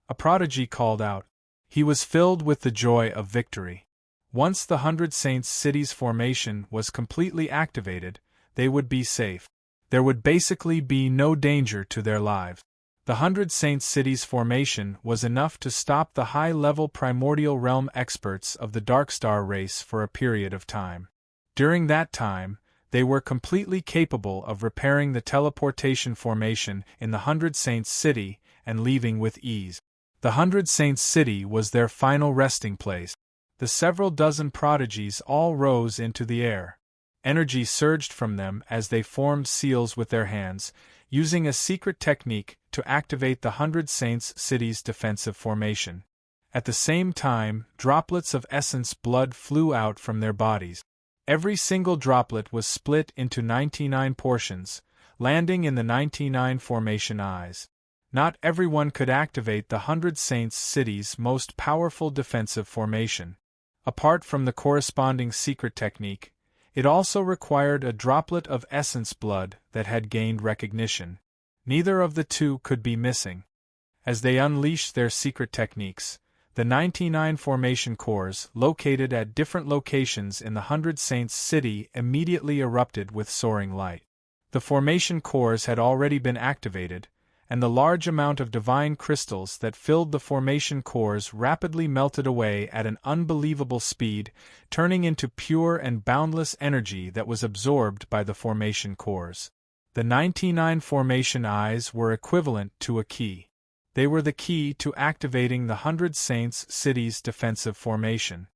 a prodigy called out. He was filled with the joy of victory. Once the 100 Saints City's formation was completely activated, they would be safe. There would basically be no danger to their lives. The 100 Saints City's formation was enough to stop the high-level primordial realm experts of the Darkstar race for a period of time. During that time, they were completely capable of repairing the teleportation formation in the 100 Saints City and leaving with ease. The 100 Saints City was their final resting place. The several dozen prodigies all rose into the air. Energy surged from them as they formed seals with their hands, using a secret technique to activate the 100 Saints City's defensive formation. At the same time, droplets of essence blood flew out from their bodies. Every single droplet was split into 99 portions, landing in the 99 formation eyes. Not everyone could activate the 100 Saints City's most powerful defensive formation. Apart from the corresponding secret technique, it also required a droplet of essence blood that had gained recognition. Neither of the two could be missing. As they unleashed their secret techniques, the 99 formation cores, located at different locations in the 100 Saints City, immediately erupted with soaring light. The formation cores had already been activated, and the large amount of divine crystals that filled the formation cores rapidly melted away at an unbelievable speed, turning into pure and boundless energy that was absorbed by the formation cores. The 99 formation eyes were equivalent to a key. They were the key to activating the 100 Saints City's defensive formation.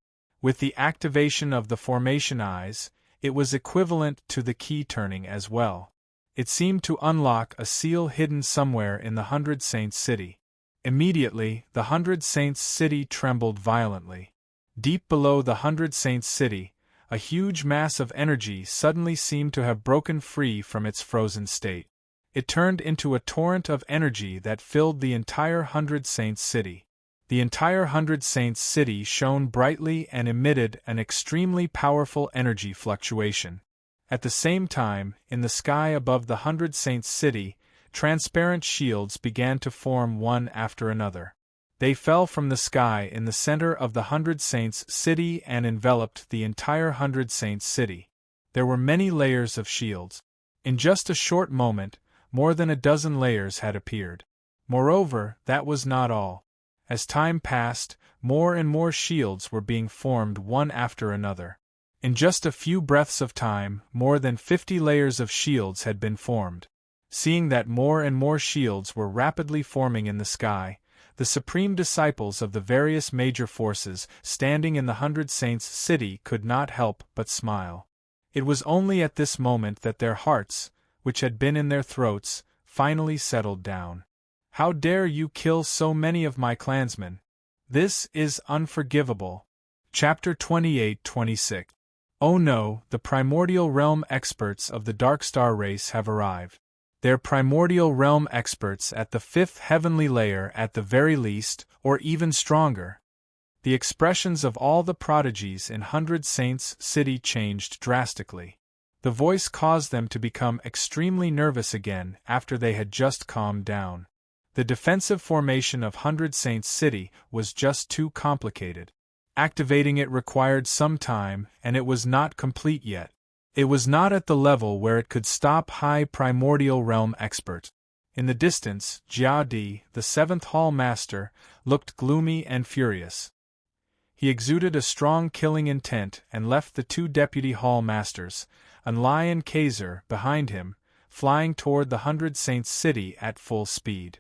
With the activation of the formation eyes, it was equivalent to the key turning as well. It seemed to unlock a seal hidden somewhere in the 100 Saints City. Immediately, the 100 Saints City trembled violently. Deep below the 100 Saints City, a huge mass of energy suddenly seemed to have broken free from its frozen state. It turned into a torrent of energy that filled the entire 100 Saints City. The entire 100 Saints City shone brightly and emitted an extremely powerful energy fluctuation. At the same time, in the sky above the 100 Saints City, transparent shields began to form one after another. They fell from the sky in the center of the 100 Saints City and enveloped the entire 100 Saints City. There were many layers of shields. In just a short moment, more than a dozen layers had appeared. Moreover, that was not all. As time passed, more and more shields were being formed one after another. In just a few breaths of time, more than 50 layers of shields had been formed. Seeing that more and more shields were rapidly forming in the sky, the supreme disciples of the various major forces standing in the 100 Saints City could not help but smile. It was only at this moment that their hearts, which had been in their throats, finally settled down. "How dare you kill so many of my clansmen? This is unforgivable." Chapter 28-26. Oh no, the primordial realm experts of the Darkstar race have arrived. They're primordial realm experts at the 5th heavenly layer at the very least, or even stronger. The expressions of all the prodigies in 100 Saints City changed drastically. The voice caused them to become extremely nervous again after they had just calmed down. The defensive formation of 100 Saints City was just too complicated. Activating it required some time, and it was not complete yet. It was not at the level where it could stop high primordial realm expert. In the distance, Jia, the 7th Hall Master, looked gloomy and furious. He exuded a strong killing intent and left the 2 Deputy Hall Masters, and Lion Kaiser, behind him, flying toward the 100 Saints City at full speed.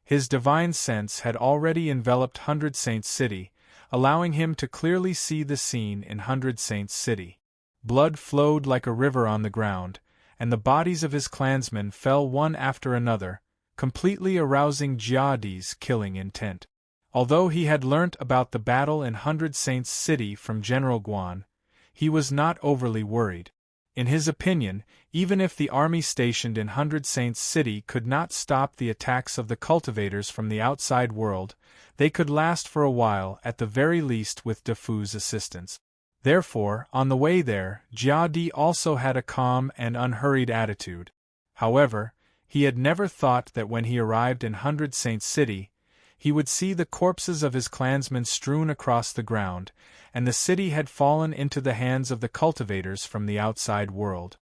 His divine sense had already enveloped 100 Saints City, allowing him to clearly see the scene in 100 Saints City. Blood flowed like a river on the ground, and the bodies of his clansmen fell one after another, completely arousing Jiadi's killing intent. Although he had learnt about the battle in 100 Saints City from General Guan, he was not overly worried. In his opinion, even if the army stationed in 100 Saints City could not stop the attacks of the cultivators from the outside world, they could last for a while at the very least with Defu's assistance. Therefore, on the way there, Jiadi also had a calm and unhurried attitude. However, he had never thought that when he arrived in 100 Saints City, he would see the corpses of his clansmen strewn across the ground, and the city had fallen into the hands of the cultivators from the outside world.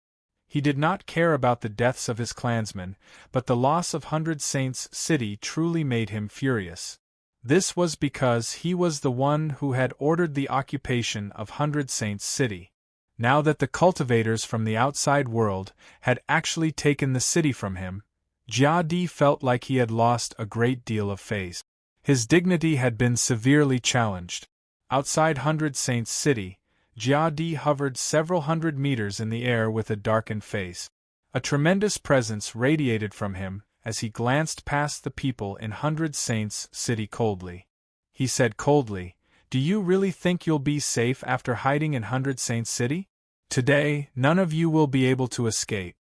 He did not care about the deaths of his clansmen, but the loss of 100 Saints City truly made him furious. This was because he was the one who had ordered the occupation of 100 Saints City. Now that the cultivators from the outside world had actually taken the city from him, Jiadi felt like he had lost a great deal of face. His dignity had been severely challenged. Outside Hundred Saints City, Jia hovered several hundred meters in the air with a darkened face. A tremendous presence radiated from him as he glanced past the people in Hundred Saints City coldly. He said coldly, "Do you really think you'll be safe after hiding in Hundred Saints City? Today, none of you will be able to escape."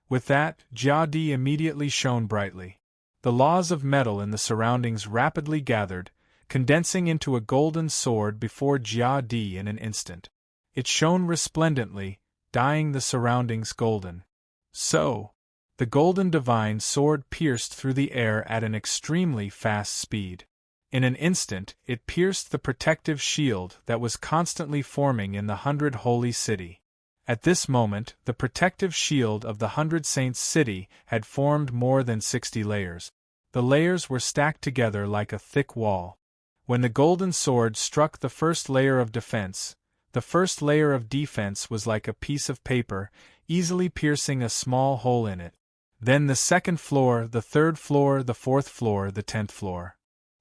With that, Jia immediately shone brightly. The laws of metal in the surroundings rapidly gathered, condensing into a golden sword before Jia in an instant. It shone resplendently, dyeing the surroundings golden. So, the golden divine sword pierced through the air at an extremely fast speed. In an instant, it pierced the protective shield that was constantly forming in the 100 Holy City. At this moment, the protective shield of the 100 Saints City had formed more than 60 layers. The layers were stacked together like a thick wall. When the golden sword struck the first layer of defense, the first layer of defense was like a piece of paper, easily piercing a small hole in it. Then the second floor, the third floor, the fourth floor, the 10th floor.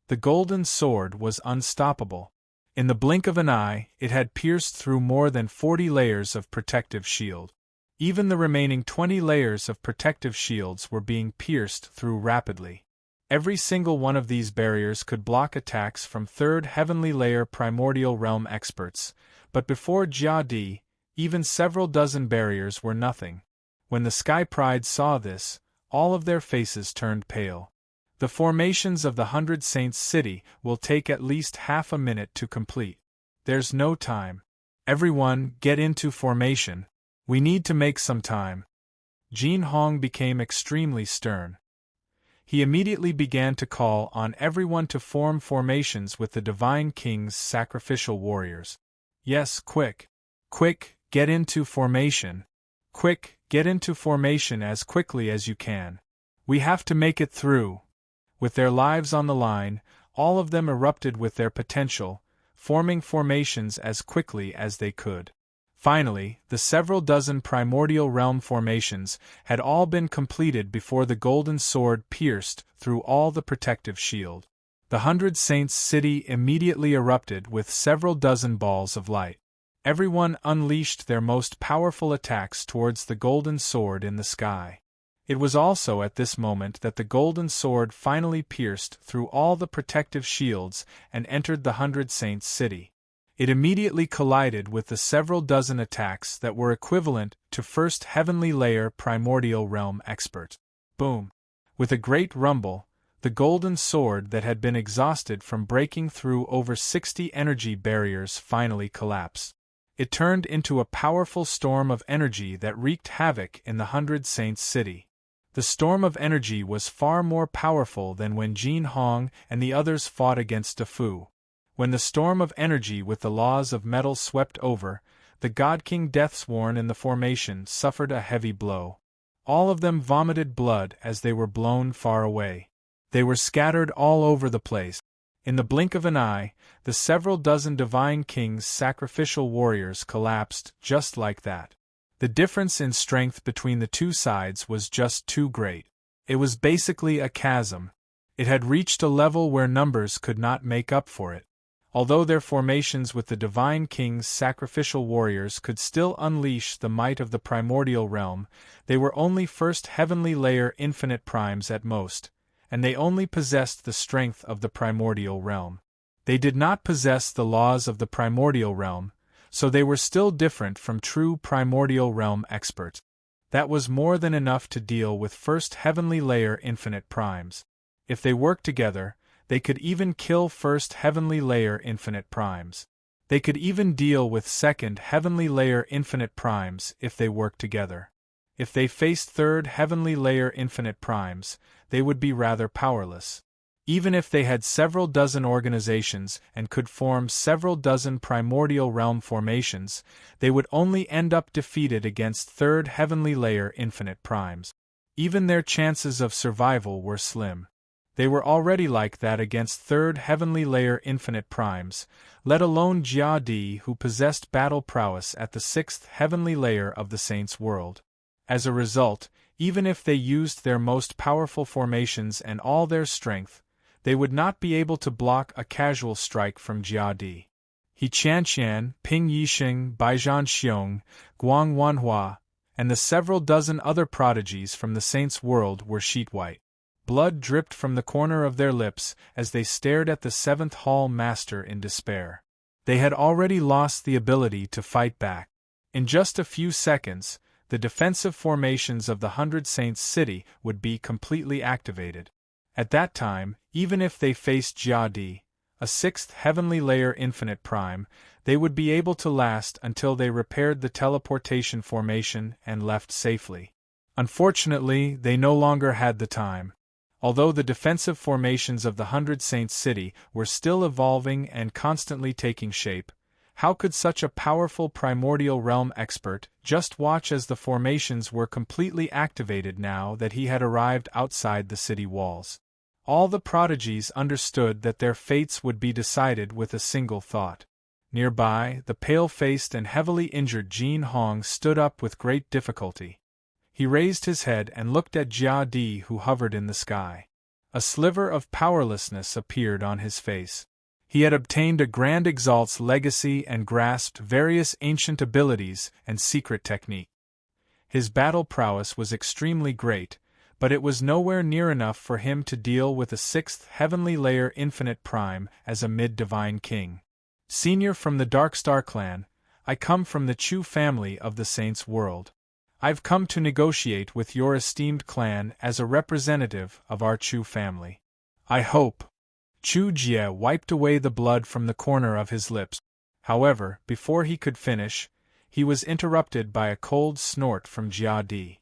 The golden sword was unstoppable. In the blink of an eye, it had pierced through more than 40 layers of protective shield. Even the remaining 20 layers of protective shields were being pierced through rapidly. Every single one of these barriers could block attacks from 3rd Heavenly Layer Primordial Realm experts, but before Jia, even several dozen barriers were nothing. When the Sky Pride saw this, all of their faces turned pale. The formations of the 100 Saints City will take at least half a minute to complete. There's no time. Everyone, get into formation. We need to make some time. Jin Hong became extremely stern. He immediately began to call on everyone to form formations with the Divine King's sacrificial warriors. Yes, quick. Quick, get into formation. Quick, get into formation as quickly as you can. We have to make it through. With their lives on the line, all of them erupted with their potential, forming formations as quickly as they could. Finally, the several dozen primordial realm formations had all been completed before the golden sword pierced through all the protective shield. The 100 Saints City immediately erupted with several dozen balls of light. Everyone unleashed their most powerful attacks towards the golden sword in the sky. It was also at this moment that the golden sword finally pierced through all the protective shields and entered the 100 Saints City. It immediately collided with the several dozen attacks that were equivalent to 1st Heavenly Layer Primordial Realm expert. Boom! With a great rumble, the golden sword that had been exhausted from breaking through over 60 energy barriers finally collapsed. It turned into a powerful storm of energy that wreaked havoc in the 100 Saints City. The storm of energy was far more powerful than when Jin Hong and the others fought against Da Fu. When the storm of energy with the laws of metal swept over, the God King Deathsworn in the formation suffered a heavy blow. All of them vomited blood as they were blown far away. They were scattered all over the place. In the blink of an eye, the several dozen Divine King's sacrificial warriors collapsed just like that. The difference in strength between the two sides was just too great. It was basically a chasm. It had reached a level where numbers could not make up for it. Although their formations with the Divine King's sacrificial warriors could still unleash the might of the primordial realm, they were only 1st Heavenly Layer infinite primes at most, and they only possessed the strength of the primordial realm. They did not possess the laws of the primordial realm, so they were still different from true primordial realm experts. That was more than enough to deal with 1st Heavenly Layer infinite primes. If they worked together, they could even kill 1st Heavenly Layer infinite primes. They could even deal with 2nd Heavenly Layer infinite primes if they worked together. If they faced 3rd Heavenly Layer infinite primes, they would be rather powerless. Even if they had several dozen organizations and could form several dozen primordial realm formations, they would only end up defeated against 3rd Heavenly Layer infinite primes. Even their chances of survival were slim. They were already like that against 3rd Heavenly Layer infinite primes, let alone Jia who possessed battle prowess at the 6th Heavenly Layer of the Saints' world. As a result, even if they used their most powerful formations and all their strength, they would not be able to block a casual strike from Jia. He Qianqian, Ping Yixing, Baijian Xiong, Guang Wanhua, and the several dozen other prodigies from the saint's world were sheet white. Blood dripped from the corner of their lips as they stared at the seventh hall master in despair. They had already lost the ability to fight back. In just a few seconds, the defensive formations of the 100 Saints city would be completely activated. At that time, even if they faced Jia Di, a sixth heavenly layer infinite prime, they would be able to last until they repaired the teleportation formation and left safely. Unfortunately, they no longer had the time. Although the defensive formations of the 100 Saints city were still evolving and constantly taking shape, how could such a powerful primordial realm expert just watch as the formations were completely activated now that he had arrived outside the city walls? All the prodigies understood that their fates would be decided with a single thought. Nearby, the pale-faced and heavily injured Jin Hong stood up with great difficulty. He raised his head and looked at Jia Di, who hovered in the sky. A sliver of powerlessness appeared on his face. He had obtained a Grand Exalt's legacy and grasped various ancient abilities and secret technique. His battle prowess was extremely great, but it was nowhere near enough for him to deal with a sixth heavenly layer infinite prime as a mid-divine king. Senior from the Darkstar clan, I come from the Chu family of the Saints' world. I've come to negotiate with your esteemed clan as a representative of our Chu family. I hope. Chu Jie wiped away the blood from the corner of his lips. However, before he could finish, he was interrupted by a cold snort from Jia Di.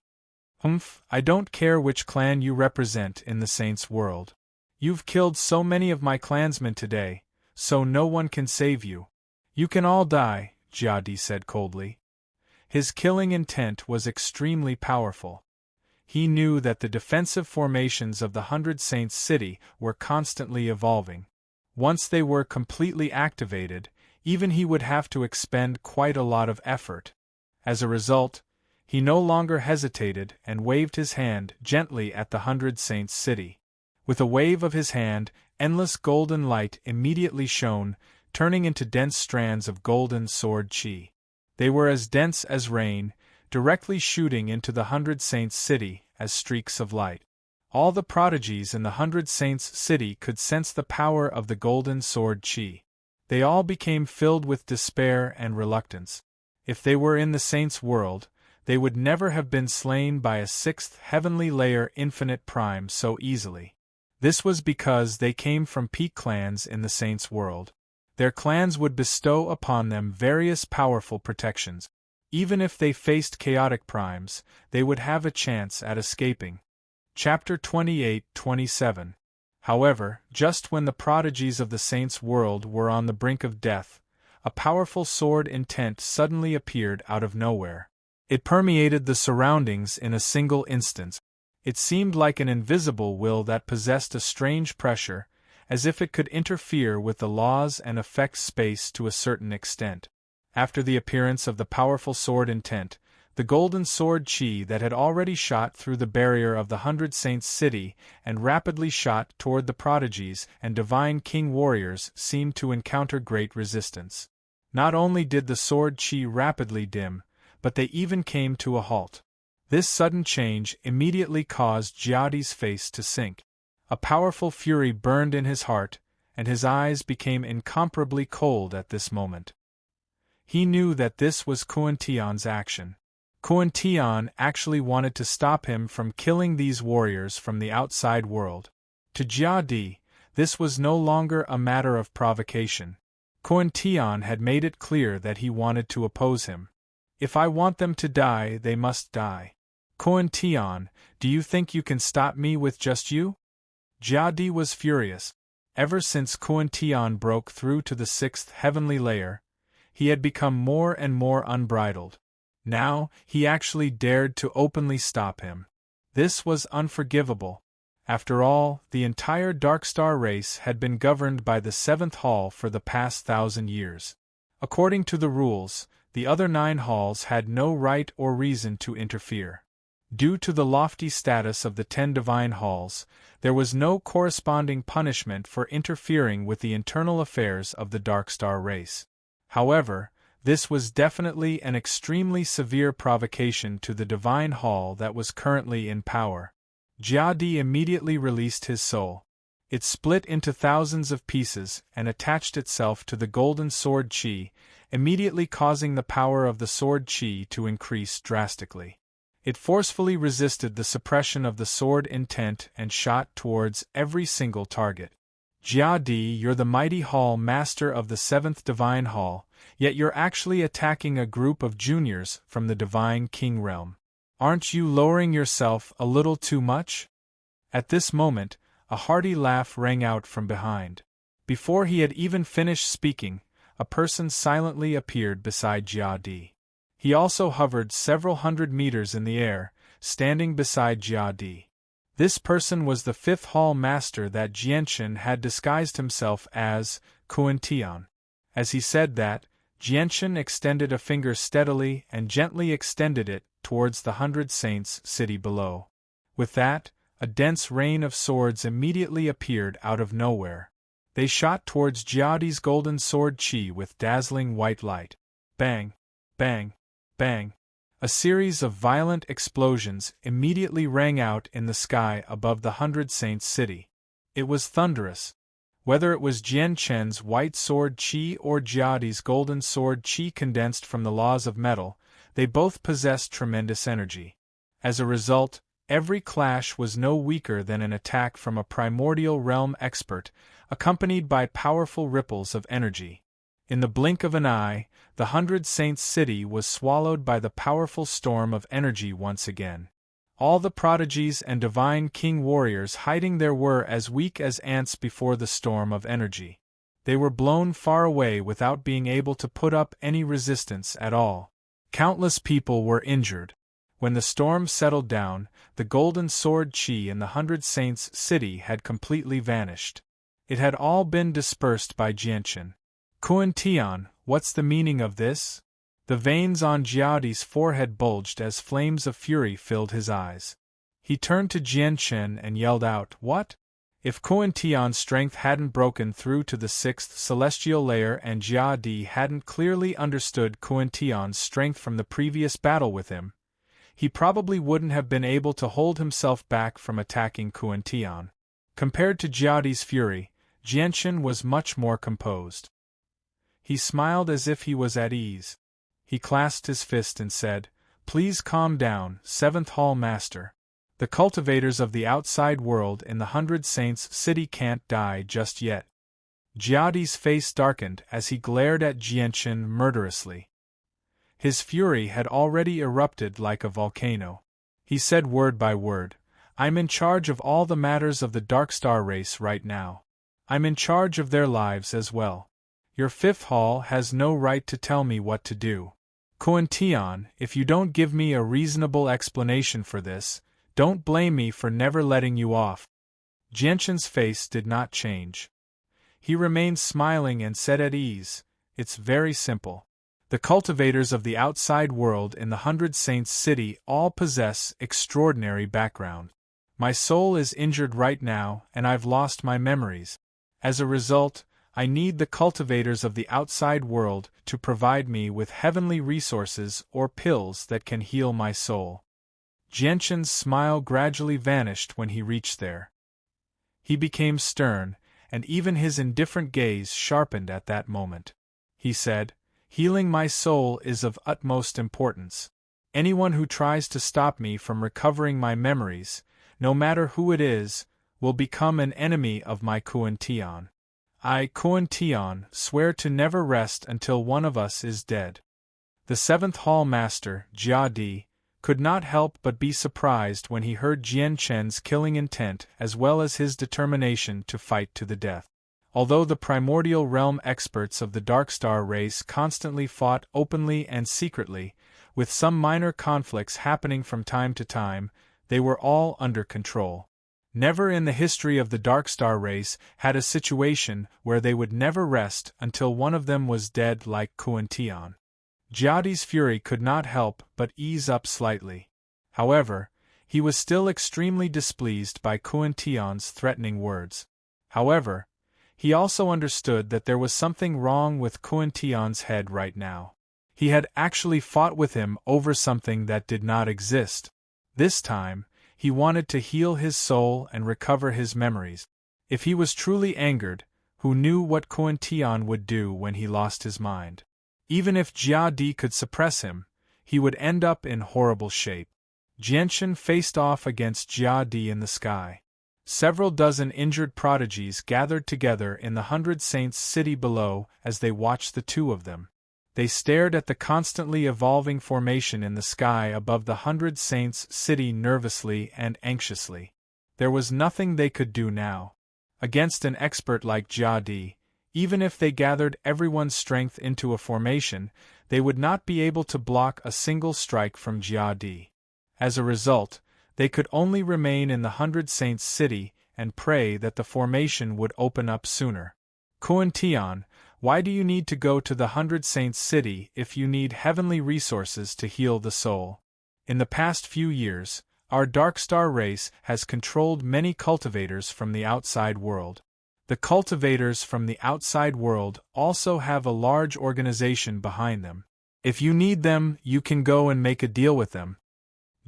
Humph, I don't care which clan you represent in the Saints' world. You've killed so many of my clansmen today, so no one can save you. You can all die, Jia Di said coldly. His killing intent was extremely powerful. He knew that the defensive formations of the 100 Saints city were constantly evolving. Once they were completely activated, even he would have to expend quite a lot of effort. As a result, he no longer hesitated and waved his hand gently at the 100 Saints city. With a wave of his hand, endless golden light immediately shone, turning into dense strands of golden sword chi. They were as dense as rain, directly shooting into the 100 Saints city as streaks of light. All the prodigies in the 100 Saints city could sense the power of the golden sword chi. They all became filled with despair and reluctance. If they were in the Saints' world, they would never have been slain by a sixth heavenly layer infinite prime so easily. This was because they came from peak clans in the Saints' world. Their clans would bestow upon them various powerful protections. Even if they faced chaotic primes, they would have a chance at escaping. Chapter 28-27. However, just when the prodigies of the Saints' world were on the brink of death, a powerful sword intent suddenly appeared out of nowhere. It permeated the surroundings in a single instant. It seemed like an invisible will that possessed a strange pressure, as if it could interfere with the laws and affect space to a certain extent. After the appearance of the powerful sword intent, the golden sword chi that had already shot through the barrier of the 100 Saints city and rapidly shot toward the prodigies and divine king warriors seemed to encounter great resistance. Not only did the sword chi rapidly dim, but they even came to a halt. This sudden change immediately caused Jia Di's face to sink. A powerful fury burned in his heart, and his eyes became incomparably cold at this moment. He knew that this was Kuan Tian's action. Kuan Tian actually wanted to stop him from killing these warriors from the outside world. To Jia Di, this was no longer a matter of provocation. Kuan Tian had made it clear that he wanted to oppose him. If I want them to die, they must die. Kuan Tian, do you think you can stop me with just you? Jia Di was furious. Ever since Kuan Tian broke through to the sixth heavenly layer, he had become more and more unbridled. Now, he actually dared to openly stop him. This was unforgivable. After all, the entire Darkstar race had been governed by the Seventh Hall for the past 1,000 years. According to the rules, the other 9 halls had no right or reason to interfere. Due to the lofty status of the 10 divine halls, there was no corresponding punishment for interfering with the internal affairs of the Darkstar race. However, this was definitely an extremely severe provocation to the divine hall that was currently in power. Jiadi immediately released his soul. It split into thousands of pieces and attached itself to the golden sword Qi, immediately causing the power of the sword Qi to increase drastically. It forcefully resisted the suppression of the sword intent and shot towards every single target. Jiadi, you're the mighty hall master of the 7th divine hall, yet you're actually attacking a group of juniors from the divine king realm. Aren't you lowering yourself a little too much? At this moment, a hearty laugh rang out from behind. Before he had even finished speaking, a person silently appeared beside Jiadi. He also hovered several hundred meters in the air, standing beside Jiadi. This person was the 5th hall master that Jianchen had disguised himself as, Kuan-Tian. As he said that, Jianchen extended a finger steadily and gently extended it towards the 100 Saints city below. With that, a dense rain of swords immediately appeared out of nowhere. They shot towards Jiadi's golden sword Qi with dazzling white light. Bang! Bang! Bang! A series of violent explosions immediately rang out in the sky above the 100 Saints city. It was thunderous. Whether it was Jianchen's white sword Qi or Jiadi's golden sword Qi condensed from the laws of metal, they both possessed tremendous energy. As a result, every clash was no weaker than an attack from a primordial realm expert, accompanied by powerful ripples of energy. In the blink of an eye, the 100 Saints city was swallowed by the powerful storm of energy once again. All the prodigies and divine king warriors hiding there were as weak as ants before the storm of energy. They were blown far away without being able to put up any resistance at all. Countless people were injured. When the storm settled down, the golden sword Qi in the 100 Saints city had completely vanished. It had all been dispersed by Jianchen. Kuan-Tian, what's the meaning of this? The veins on Jiadi's forehead bulged as flames of fury filled his eyes. He turned to Jianchen and yelled out, "What?" If Kuan-Tian's strength hadn't broken through to the 6th celestial layer and Jiadi hadn't clearly understood Kuan-Tian's strength from the previous battle with him, he probably wouldn't have been able to hold himself back from attacking Kuan-Tian. Compared to Jiadi's fury, Jianchen was much more composed. He smiled as if he was at ease. He clasped his fist and said, "Please calm down, 7th Hall Master. The cultivators of the outside world in the 100 Saints city can't die just yet." Jiadi's face darkened as he glared at Jianchen murderously. His fury had already erupted like a volcano. He said word by word, "I'm in charge of all the matters of the Darkstar race right now. I'm in charge of their lives as well. Your 5th Hall has no right to tell me what to do. Kuan-Tian, if you don't give me a reasonable explanation for this, don't blame me for never letting you off." Jianchen's face did not change. He remained smiling and said at ease, "It's very simple. The cultivators of the outside world in the 100 Saints city all possess extraordinary background. My soul is injured right now and I've lost my memories. As a result, I need the cultivators of the outside world to provide me with heavenly resources or pills that can heal my soul." Jianchen's smile gradually vanished when he reached there. He became stern, and even his indifferent gaze sharpened at that moment. He said, "Healing my soul is of utmost importance. Anyone who tries to stop me from recovering my memories, no matter who it is, will become an enemy of my Kuan-Tian. I, Kuan-Tian, swear to never rest until one of us is dead." The 7th Hall Master, Jiadi, could not help but be surprised when he heard Jianchen's killing intent as well as his determination to fight to the death. Although the primordial realm experts of the Darkstar race constantly fought openly and secretly, with some minor conflicts happening from time to time, they were all under control. Never in the history of the Darkstar race had a situation where they would never rest until one of them was dead like Kuan-Tian. Jiadi's fury could not help but ease up slightly. However, he was still extremely displeased by Kuan-Tian's threatening words. However, He also understood that there was something wrong with Kuan-Tian's head right now. He had actually fought with him over something that did not exist. This time, he wanted to heal his soul and recover his memories. If he was truly angered, who knew what Kuan-Tian would do when he lost his mind? Even if Jia Di could suppress him, he would end up in horrible shape. Jianshan faced off against Jia Di in the sky. Several dozen injured prodigies gathered together in the 100 Saints city below as they watched the two of them. They stared at the constantly evolving formation in the sky above the 100 Saints city nervously and anxiously. There was nothing they could do now. Against an expert like Jia Di, even if they gathered everyone's strength into a formation, they would not be able to block a single strike from Jia Di. As a result, they could only remain in the 100 Saints city and pray that the formation would open up sooner. Kuan-Tian, why do you need to go to the 100 Saints city if you need heavenly resources to heal the soul? In the past few years, our Darkstar race has controlled many cultivators from the outside world. The cultivators from the outside world also have a large organization behind them. If you need them, you can go and make a deal with them.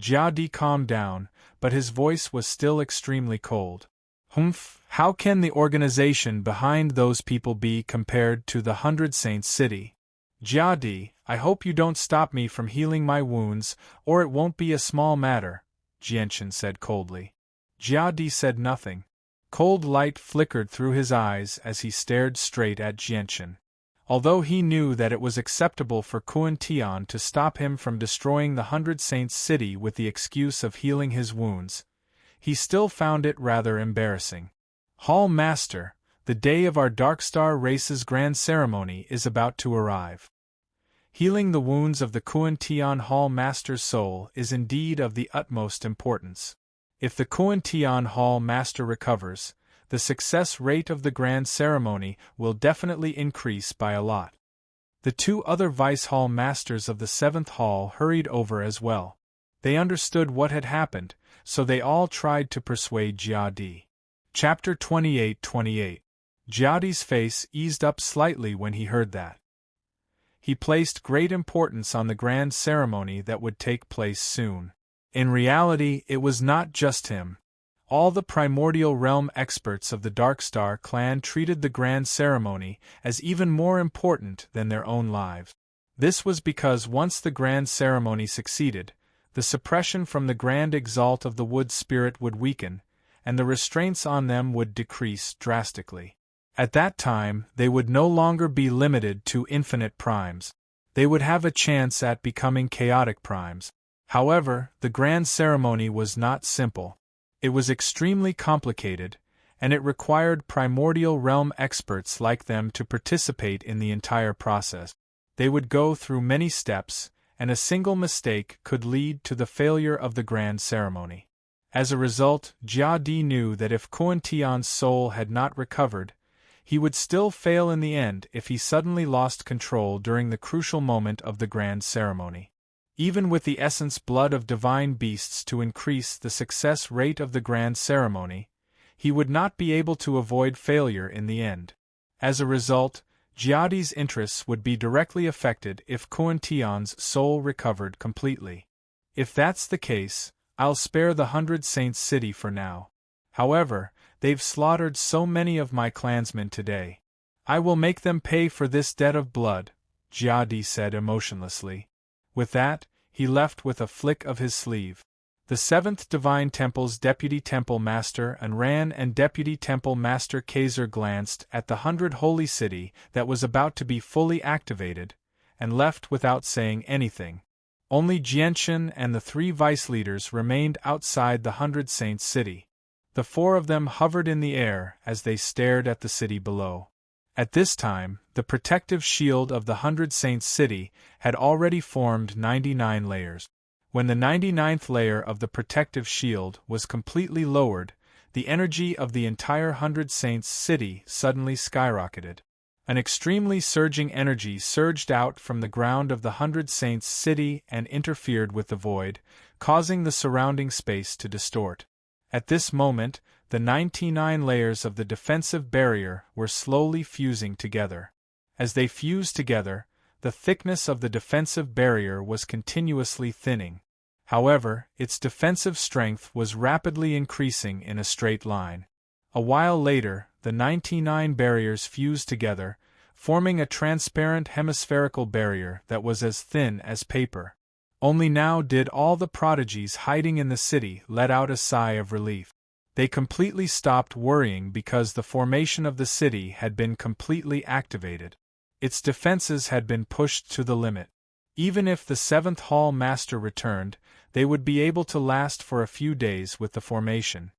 Jia Di calmed down, but his voice was still extremely cold. Humph, how can the organization behind those people be compared to the 100 Saints city? Jia Di, I hope you don't stop me from healing my wounds, or it won't be a small matter, Jianshan said coldly. Jia Di said nothing. Cold light flickered through his eyes as he stared straight at Jianshan. Although he knew that it was acceptable for Kuan-Tian to stop him from destroying the 100 Saints city with the excuse of healing his wounds, he still found it rather embarrassing. Hall Master, the day of our Darkstar race's grand ceremony is about to arrive. Healing the wounds of the Kuan-Tian Hall Master's soul is indeed of the utmost importance. If the Kuan-Tian Hall Master recovers, the success rate of the grand ceremony will definitely increase by a lot. The two other Vice Hall Masters of the 7th Hall hurried over as well. They understood what had happened, so they all tried to persuade Jia Di. Chapter 28:28. Jia Di's face eased up slightly when he heard that. He placed great importance on the grand ceremony that would take place soon. In reality, it was not just him. All the primordial realm experts of the Darkstar clan treated the grand ceremony as even more important than their own lives. This was because once the grand ceremony succeeded, the suppression from the grand exalt of the wood spirit would weaken, and the restraints on them would decrease drastically. At that time, they would no longer be limited to infinite primes. They would have a chance at becoming chaotic primes. However, the grand ceremony was not simple. It was extremely complicated, and it required primordial realm experts like them to participate in the entire process. They would go through many steps, and a single mistake could lead to the failure of the grand ceremony. As a result, Jia Di knew that if Kuan-Tian's soul had not recovered, he would still fail in the end if he suddenly lost control during the crucial moment of the grand ceremony. Even with the essence blood of divine beasts to increase the success rate of the grand ceremony, he would not be able to avoid failure in the end. As a result, Jia Di's interests would be directly affected if Kuan-Tian's soul recovered completely. If that's the case, I'll spare the 100 Saints city for now. However, they've slaughtered so many of my clansmen today. I will make them pay for this debt of blood, Jia Di said emotionlessly. With that, he left with a flick of his sleeve. The 7th Divine Temple's Deputy Temple Master Anran and Deputy Temple Master Kaiser glanced at the 100 Holy City that was about to be fully activated, and left without saying anything. Only Jianshan and the 3 vice leaders remained outside the 100 Saints city. The 4 of them hovered in the air as they stared at the city below. At this time, the protective shield of the 100 Saints city had already formed 99 layers. When the 99th layer of the protective shield was completely lowered, the energy of the entire 100 Saints city suddenly skyrocketed. An extremely surging energy surged out from the ground of the 100 Saints city and interfered with the void, causing the surrounding space to distort. At this moment, the 99 layers of the defensive barrier were slowly fusing together. As they fused together, the thickness of the defensive barrier was continuously thinning. However, its defensive strength was rapidly increasing in a straight line. A while later, the 99 barriers fused together, forming a transparent hemispherical barrier that was as thin as paper. Only now did all the prodigies hiding in the city let out a sigh of relief. They completely stopped worrying because the formation of the city had been completely activated. Its defenses had been pushed to the limit. Even if the 7th Hall Master returned, they would be able to last for a few days with the formation.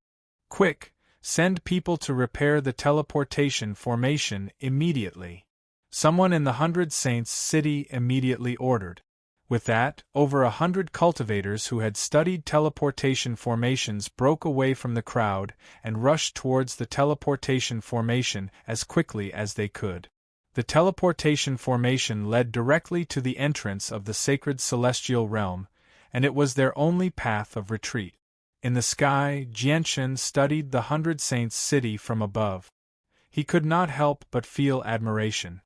Quick, send people to repair the teleportation formation immediately. Someone in the 100 Saints city immediately ordered. With that, over 100 cultivators who had studied teleportation formations broke away from the crowd and rushed towards the teleportation formation as quickly as they could. The teleportation formation led directly to the entrance of the sacred celestial realm, and it was their only path of retreat. In the sky, Jianshan studied the 100 Saints city from above. He could not help but feel admiration.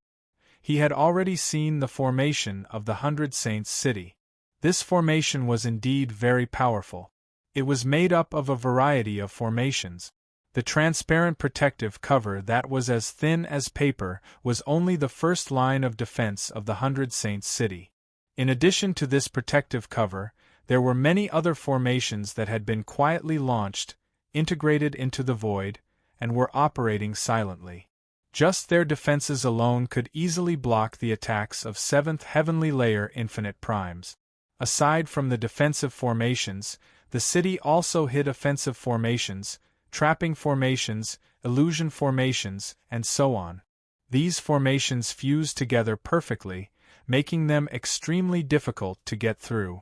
He had already seen the formation of the 100 Saints city. This formation was indeed very powerful. It was made up of a variety of formations. The transparent protective cover that was as thin as paper was only the first line of defense of the 100 Saints city. In addition to this protective cover, there were many other formations that had been quietly launched, integrated into the void, and were operating silently. Just their defenses alone could easily block the attacks of 7th Heavenly Layer Infinite Primes. Aside from the defensive formations, the city also hid offensive formations, trapping formations, illusion formations, and so on. These formations fused together perfectly, making them extremely difficult to get through.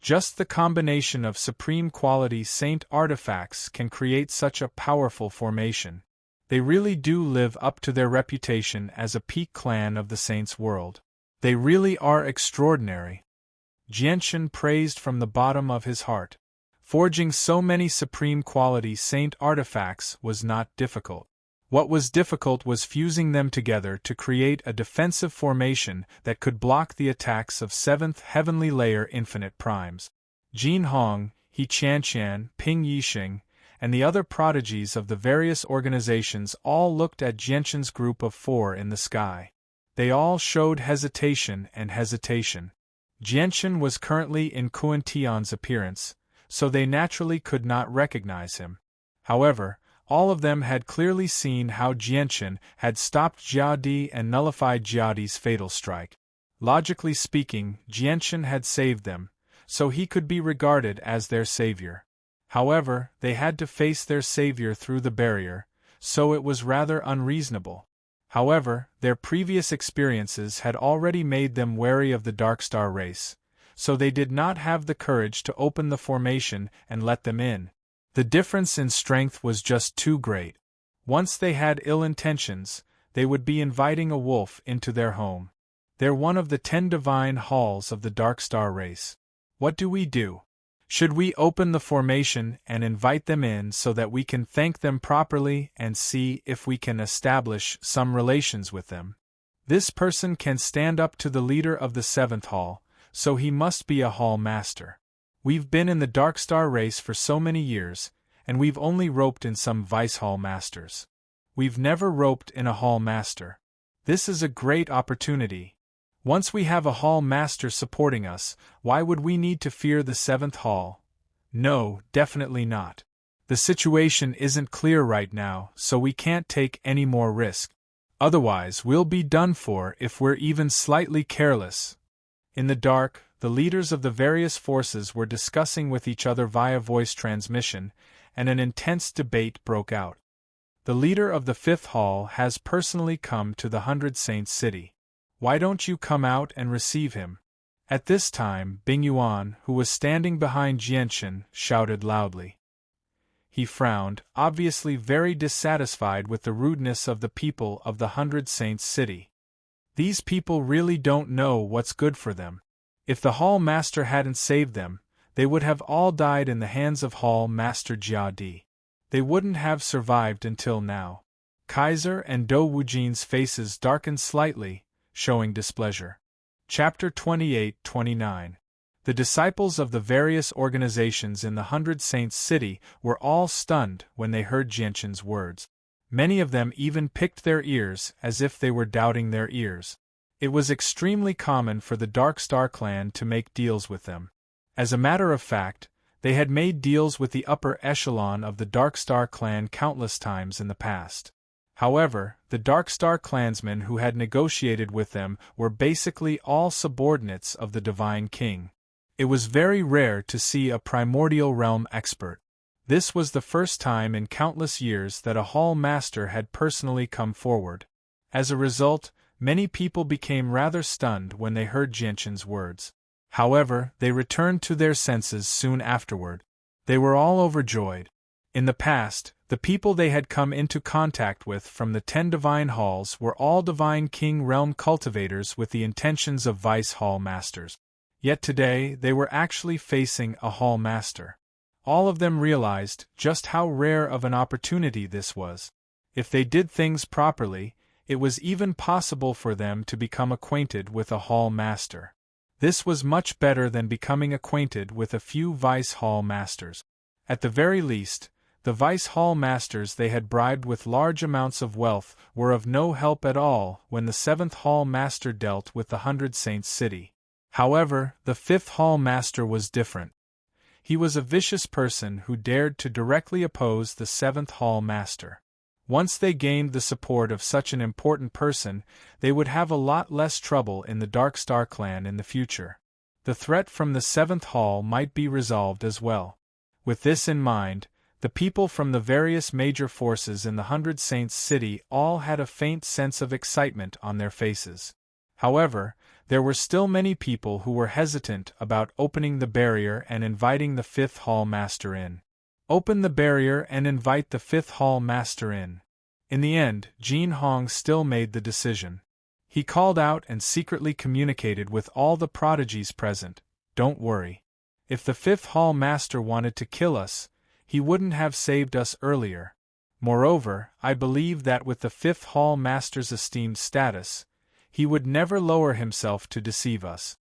Just the combination of supreme quality saint artifacts can create such a powerful formation. They really do live up to their reputation as a peak clan of the saints' world. They really are extraordinary. Jianshan praised from the bottom of his heart. Forging so many supreme quality saint artifacts was not difficult. What was difficult was fusing them together to create a defensive formation that could block the attacks of 7th Heavenly Layer Infinite Primes. Jin Hong, He Qianshan, Ping Yixing, and the other prodigies of the various organizations all looked at Jianshan's group of 4 in the sky. They all showed hesitation and hesitation. Jianshan was currently in Kuan Tian's appearance, so they naturally could not recognize him. However, all of them had clearly seen how Jianshan had stopped Jiadi and nullified Jiadi's fatal strike. Logically speaking, Jianshan had saved them, so he could be regarded as their savior. However, they had to face their savior through the barrier, so it was rather unreasonable. However, their previous experiences had already made them wary of the Darkstar race, so they did not have the courage to open the formation and let them in. The difference in strength was just too great. Once they had ill intentions, they would be inviting a wolf into their home. They're one of the 10 divine halls of the Darkstar race. What do we do? Should we open the formation and invite them in so that we can thank them properly and see if we can establish some relations with them? This person can stand up to the leader of the 7th hall, so he must be a hall master. We've been in the Darkstar race for so many years, and we've only roped in some vice hall masters. We've never roped in a hall master. This is a great opportunity. Once we have a hall master supporting us, why would we need to fear the 7th hall? No, definitely not. The situation isn't clear right now, so we can't take any more risk. Otherwise, we'll be done for if we're even slightly careless. In the dark, the leaders of the various forces were discussing with each other via voice transmission, and an intense debate broke out. The leader of the 5th hall has personally come to the 100 Saints city. Why don't you come out and receive him? At this time, Bing Yuan, who was standing behind Jianshan, shouted loudly. He frowned, obviously very dissatisfied with the rudeness of the people of the 100 Saints city. These people really don't know what's good for them. If the hall master hadn't saved them, they would have all died in the hands of Hall Master Jia. They wouldn't have survived until now. Kaiser and Dou Wujin's faces darkened slightly, showing displeasure. Chapter 28-29. The disciples of the various organizations in the 100 Saints City were all stunned when they heard Jianshan's words. Many of them even picked their ears as if they were doubting their ears. It was extremely common for the Dark Star clan to make deals with them. As a matter of fact, they had made deals with the upper echelon of the Dark Star clan countless times in the past. However, the Dark Star clansmen who had negotiated with them were basically all subordinates of the Divine King. It was very rare to see a primordial realm expert. This was the first time in countless years that a Hall Master had personally come forward. As a result, many people became rather stunned when they heard Jianshan's words. However, they returned to their senses soon afterward. They were all overjoyed. In the past, the people they had come into contact with from the 10 Divine Halls were all Divine King realm cultivators with the intentions of Vice Hall Masters. Yet today they were actually facing a Hall Master. All of them realized just how rare of an opportunity this was. If they did things properly, it was even possible for them to become acquainted with a Hall Master. This was much better than becoming acquainted with a few Vice Hall Masters. At the very least, the Vice Hall Masters they had bribed with large amounts of wealth were of no help at all when the 7th Hall Master dealt with the 100 Saints City. However, the 5th Hall Master was different. He was a vicious person who dared to directly oppose the 7th Hall Master. Once they gained the support of such an important person, they would have a lot less trouble in the Dark Star clan in the future. The threat from the 7th Hall might be resolved as well. With this in mind, the people from the various major forces in the 100 Saints City all had a faint sense of excitement on their faces. However, there were still many people who were hesitant about opening the barrier and inviting the 5th Hall Master in. Open the barrier and invite the 5th Hall Master in. In the end, Jin Hong still made the decision. He called out and secretly communicated with all the prodigies present, "Don't worry. If the 5th Hall Master wanted to kill us, he wouldn't have saved us earlier. Moreover, I believe that with the 5th Hall Master's esteemed status, he would never lower himself to deceive us."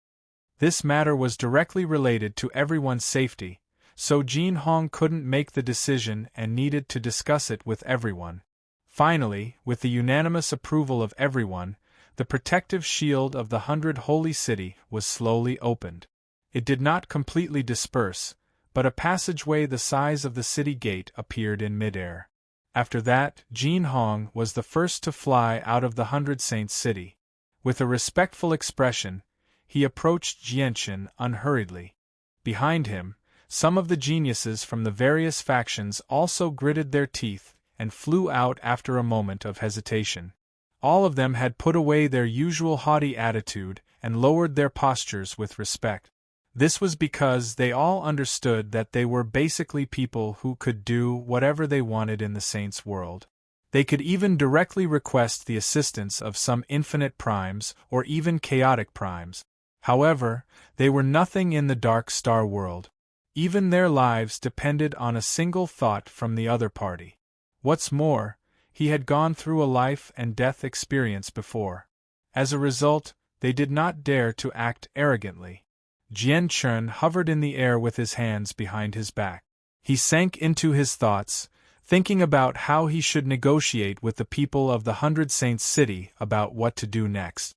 This matter was directly related to everyone's safety, so Jin Hong couldn't make the decision and needed to discuss it with everyone. Finally, with the unanimous approval of everyone, the protective shield of the 100 Holy City was slowly opened. It did not completely disperse, but a passageway the size of the city gate appeared in midair. After that, Jin Hong was the first to fly out of the 100 Saints City. With a respectful expression, he approached Jianshan unhurriedly. Behind him, some of the geniuses from the various factions also gritted their teeth and flew out after a moment of hesitation. All of them had put away their usual haughty attitude and lowered their postures with respect. This was because they all understood that they were basically people who could do whatever they wanted in the Saints' world. They could even directly request the assistance of some infinite primes or even chaotic primes. However, they were nothing in the Dark Star world. Even their lives depended on a single thought from the other party. What's more, he had gone through a life and death experience before. As a result, they did not dare to act arrogantly. Jian Chun hovered in the air with his hands behind his back. He sank into his thoughts, thinking about how he should negotiate with the people of the 100 Saints City about what to do next.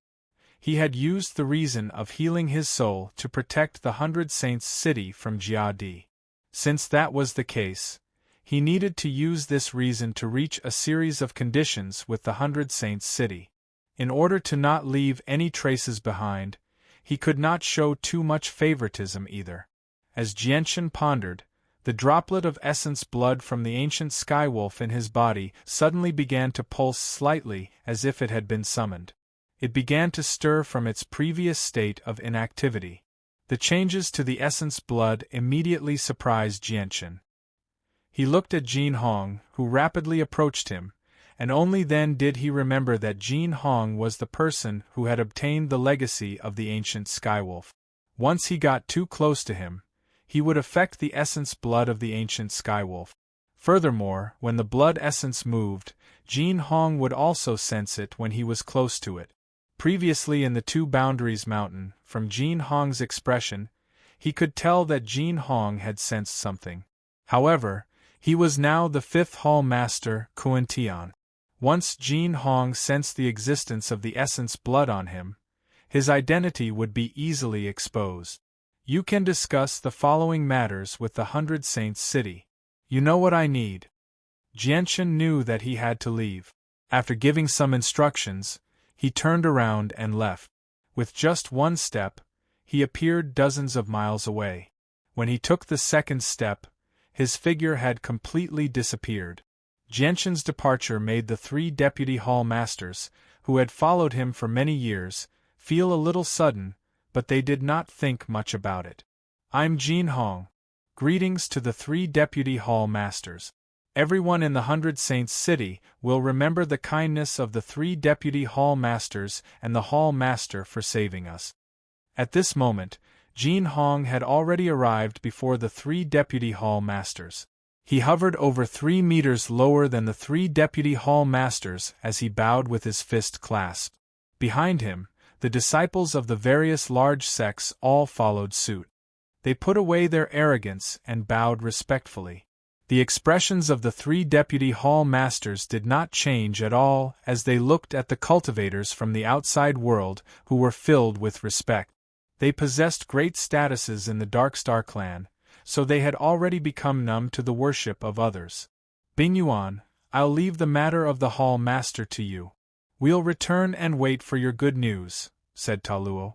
He had used the reason of healing his soul to protect the 100 Saints City from Jia. Since that was the case, he needed to use this reason to reach a series of conditions with the 100 Saints City. In order to not leave any traces behind, he could not show too much favoritism either. As Jianshan pondered, the droplet of essence blood from the ancient skywolf in his body suddenly began to pulse slightly as if it had been summoned. It began to stir from its previous state of inactivity. The changes to the essence blood immediately surprised Jianshan. He looked at Jin Hong, who rapidly approached him, and only then did he remember that Jin Hong was the person who had obtained the legacy of the ancient skywolf. Once he got too close to him, he would affect the essence blood of the ancient skywolf. Furthermore, when the blood essence moved, Jin Hong would also sense it when he was close to it. Previously in the Two Boundaries Mountain, from Jin Hong's expression, he could tell that Jin Hong had sensed something. However, he was now the fifth hall master, Kuan Tian. Once Jin Hong sensed the existence of the essence blood on him, his identity would be easily exposed. You can discuss the following matters with the 100 Saints City. You know what I need. Jianshan knew that he had to leave. After giving some instructions, he turned around and left. With just one step, he appeared dozens of miles away. When he took the second step, his figure had completely disappeared. Jianshan's departure made the 3 deputy hall masters, who had followed him for many years, feel a little sudden, but they did not think much about it. I'm Jin Hong. Greetings to the 3 deputy hall masters. Everyone in the 100 Saints City will remember the kindness of the 3 deputy hall masters and the hall master for saving us. At this moment, Jin Hong had already arrived before the 3 deputy hall masters. He hovered over 3 meters lower than the 3 deputy hall masters as he bowed with his fist clasped. Behind him, the disciples of the various large sects all followed suit. They put away their arrogance and bowed respectfully. The expressions of the 3 deputy hall masters did not change at all as they looked at the cultivators from the outside world who were filled with respect. They possessed great statuses in the Darkstar clan, so they had already become numb to the worship of others. Bing Yuan, I'll leave the matter of the hall master to you. We'll return and wait for your good news, said Ta Luo.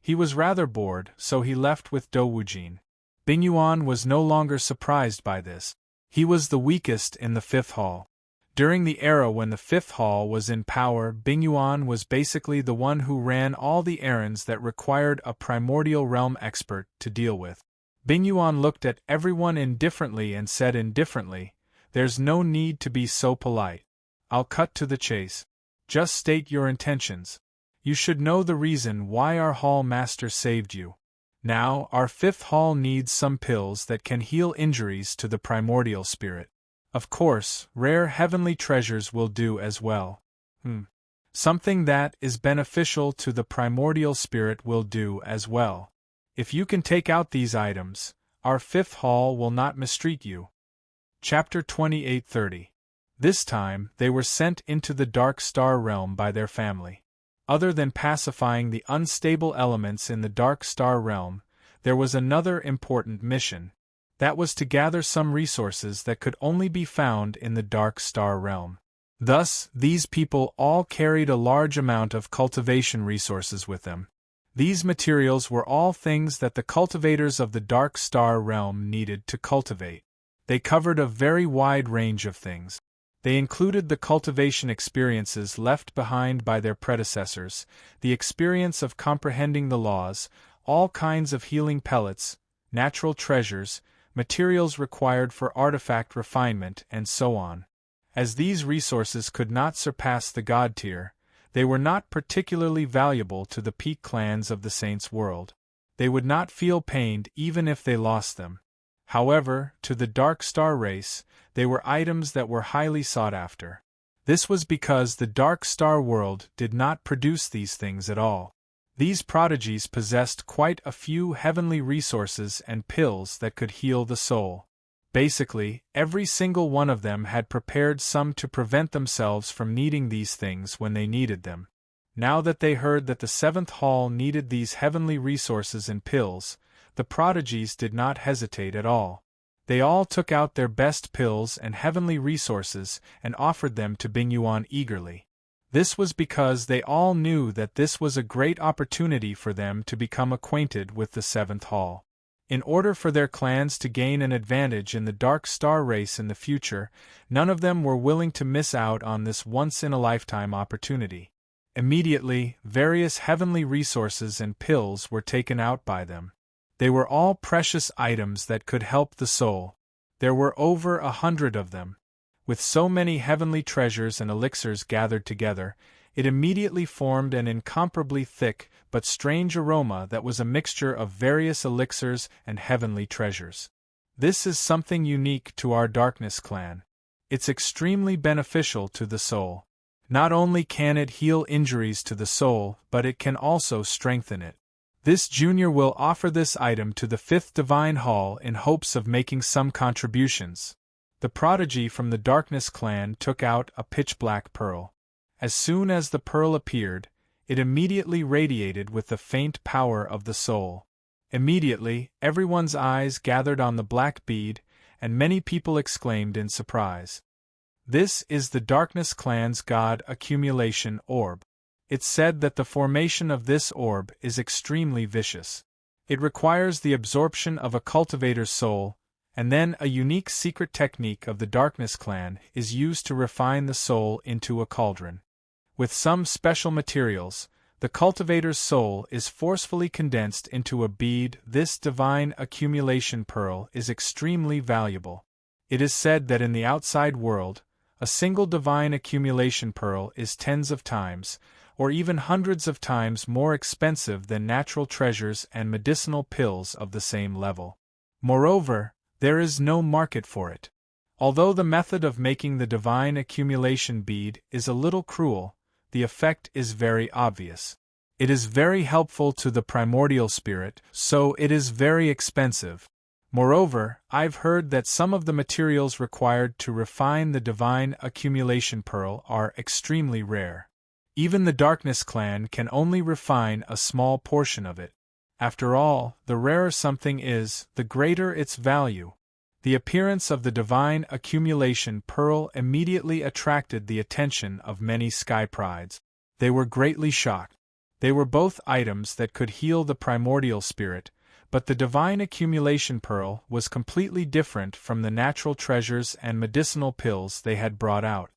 He was rather bored, so he left with Dou Wujin. Bing Yuan was no longer surprised by this. He was the weakest in the 5th hall. During the era when the 5th hall was in power, Bing Yuan was basically the one who ran all the errands that required a primordial realm expert to deal with. Bing Yuan looked at everyone indifferently and said indifferently, "There's no need to be so polite. I'll cut to the chase. Just state your intentions. You should know the reason why our hall master saved you. Now, our 5th hall needs some pills that can heal injuries to the primordial spirit. Of course, rare heavenly treasures will do as well. Something that is beneficial to the primordial spirit will do as well. If you can take out these items, our 5th hall will not mistreat you." Chapter 28:30. This time, they were sent into the Dark Star realm by their family. Other than pacifying the unstable elements in the Dark Star realm, there was another important mission. That was to gather some resources that could only be found in the Dark Star realm. Thus, these people all carried a large amount of cultivation resources with them. These materials were all things that the cultivators of the Dark Star realm needed to cultivate. They covered a very wide range of things. They included the cultivation experiences left behind by their predecessors, the experience of comprehending the laws, all kinds of healing pellets, natural treasures, materials required for artifact refinement, and so on. As these resources could not surpass the God tier, they were not particularly valuable to the peak clans of the Saints' world. They would not feel pained even if they lost them. However, to the Dark Star race, they were items that were highly sought after. This was because the Dark Star world did not produce these things at all. These prodigies possessed quite a few heavenly resources and pills that could heal the soul. Basically, every single one of them had prepared some to prevent themselves from needing these things when they needed them. Now that they heard that the 7th hall needed these heavenly resources and pills, the prodigies did not hesitate at all. They all took out their best pills and heavenly resources and offered them to Bing Yuan eagerly. This was because they all knew that this was a great opportunity for them to become acquainted with the 7th hall. In order for their clans to gain an advantage in the Dark Star race in the future, none of them were willing to miss out on this once-in-a-lifetime opportunity. Immediately, various heavenly resources and pills were taken out by them. They were all precious items that could help the soul. There were over 100 of them. With so many heavenly treasures and elixirs gathered together, it immediately formed an incomparably thick but strange aroma that was a mixture of various elixirs and heavenly treasures. This is something unique to our Darkness clan. It's extremely beneficial to the soul. Not only can it heal injuries to the soul, but it can also strengthen it. This junior will offer this item to the 5th Divine Hall in hopes of making some contributions. The prodigy from the Darkness clan took out a pitch-black pearl. As soon as the pearl appeared, it immediately radiated with the faint power of the soul. Immediately, everyone's eyes gathered on the black bead, and many people exclaimed in surprise. This is the Darkness clan's God accumulation orb. It's said that the formation of this orb is extremely vicious. It requires the absorption of a cultivator's soul, and then a unique secret technique of the Darkness clan is used to refine the soul into a cauldron. With some special materials, the cultivator's soul is forcefully condensed into a bead. This divine accumulation pearl is extremely valuable. It is said that in the outside world, a single divine accumulation pearl is tens of times, or even hundreds of times more expensive than natural treasures and medicinal pills of the same level. Moreover, there is no market for it. Although the method of making the divine accumulation bead is a little cruel, the effect is very obvious. It is very helpful to the primordial spirit, so it is very expensive. Moreover, I've heard that some of the materials required to refine the divine accumulation pearl are extremely rare. Even the Darkness clan can only refine a small portion of it. After all, the rarer something is, the greater its value. The appearance of the divine accumulation pearl immediately attracted the attention of many sky prides. They were greatly shocked. They were both items that could heal the primordial spirit, but the divine accumulation pearl was completely different from the natural treasures and medicinal pills they had brought out.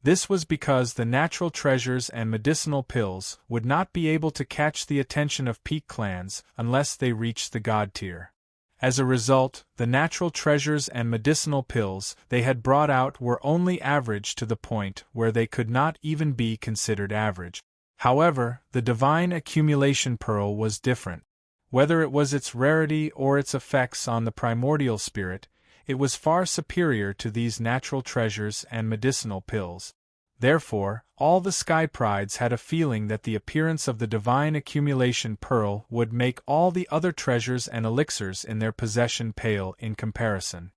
This was because the natural treasures and medicinal pills would not be able to catch the attention of peak clans unless they reached the god tier. As a result, the natural treasures and medicinal pills they had brought out were only average to the point where they could not even be considered average. However, the divine accumulation pearl was different. Whether it was its rarity or its effects on the primordial spirit, it was far superior to these natural treasures and medicinal pills. Therefore, all the sky prides had a feeling that the appearance of the divine accumulation pearl would make all the other treasures and elixirs in their possession pale in comparison.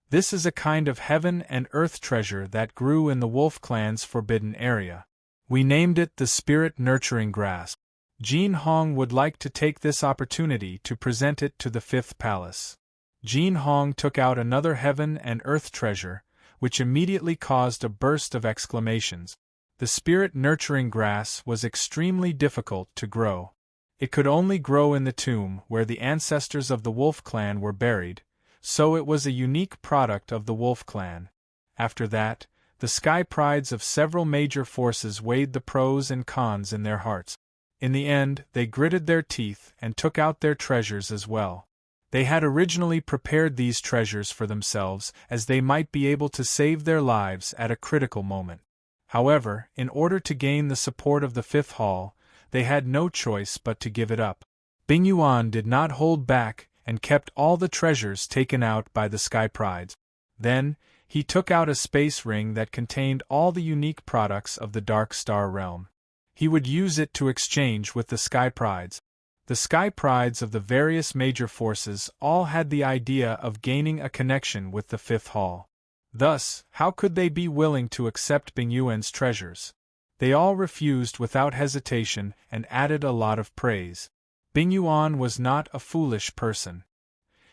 This is a kind of heaven and earth treasure that grew in the Wolf clan's forbidden area. We named it the spirit-nurturing grass. Jin Hong would like to take this opportunity to present it to the 5th palace. Jin Hong took out another heaven and earth treasure, which immediately caused a burst of exclamations. The spirit-nurturing grass was extremely difficult to grow. It could only grow in the tomb where the ancestors of the Wolf clan were buried, so it was a unique product of the Wolf clan. After that, the sky prides of several major forces weighed the pros and cons in their hearts. In the end, they gritted their teeth and took out their treasures as well. They had originally prepared these treasures for themselves as they might be able to save their lives at a critical moment. However, in order to gain the support of the 5th Hall, they had no choice but to give it up. Bing Yuan did not hold back and kept all the treasures taken out by the sky prides. Then, he took out a space ring that contained all the unique products of the Dark Star realm. He would use it to exchange with the sky prides. The sky prides of the various major forces all had the idea of gaining a connection with the 5th Hall. Thus, how could they be willing to accept Bing Yuan's treasures? They all refused without hesitation and added a lot of praise. Bing Yuan was not a foolish person.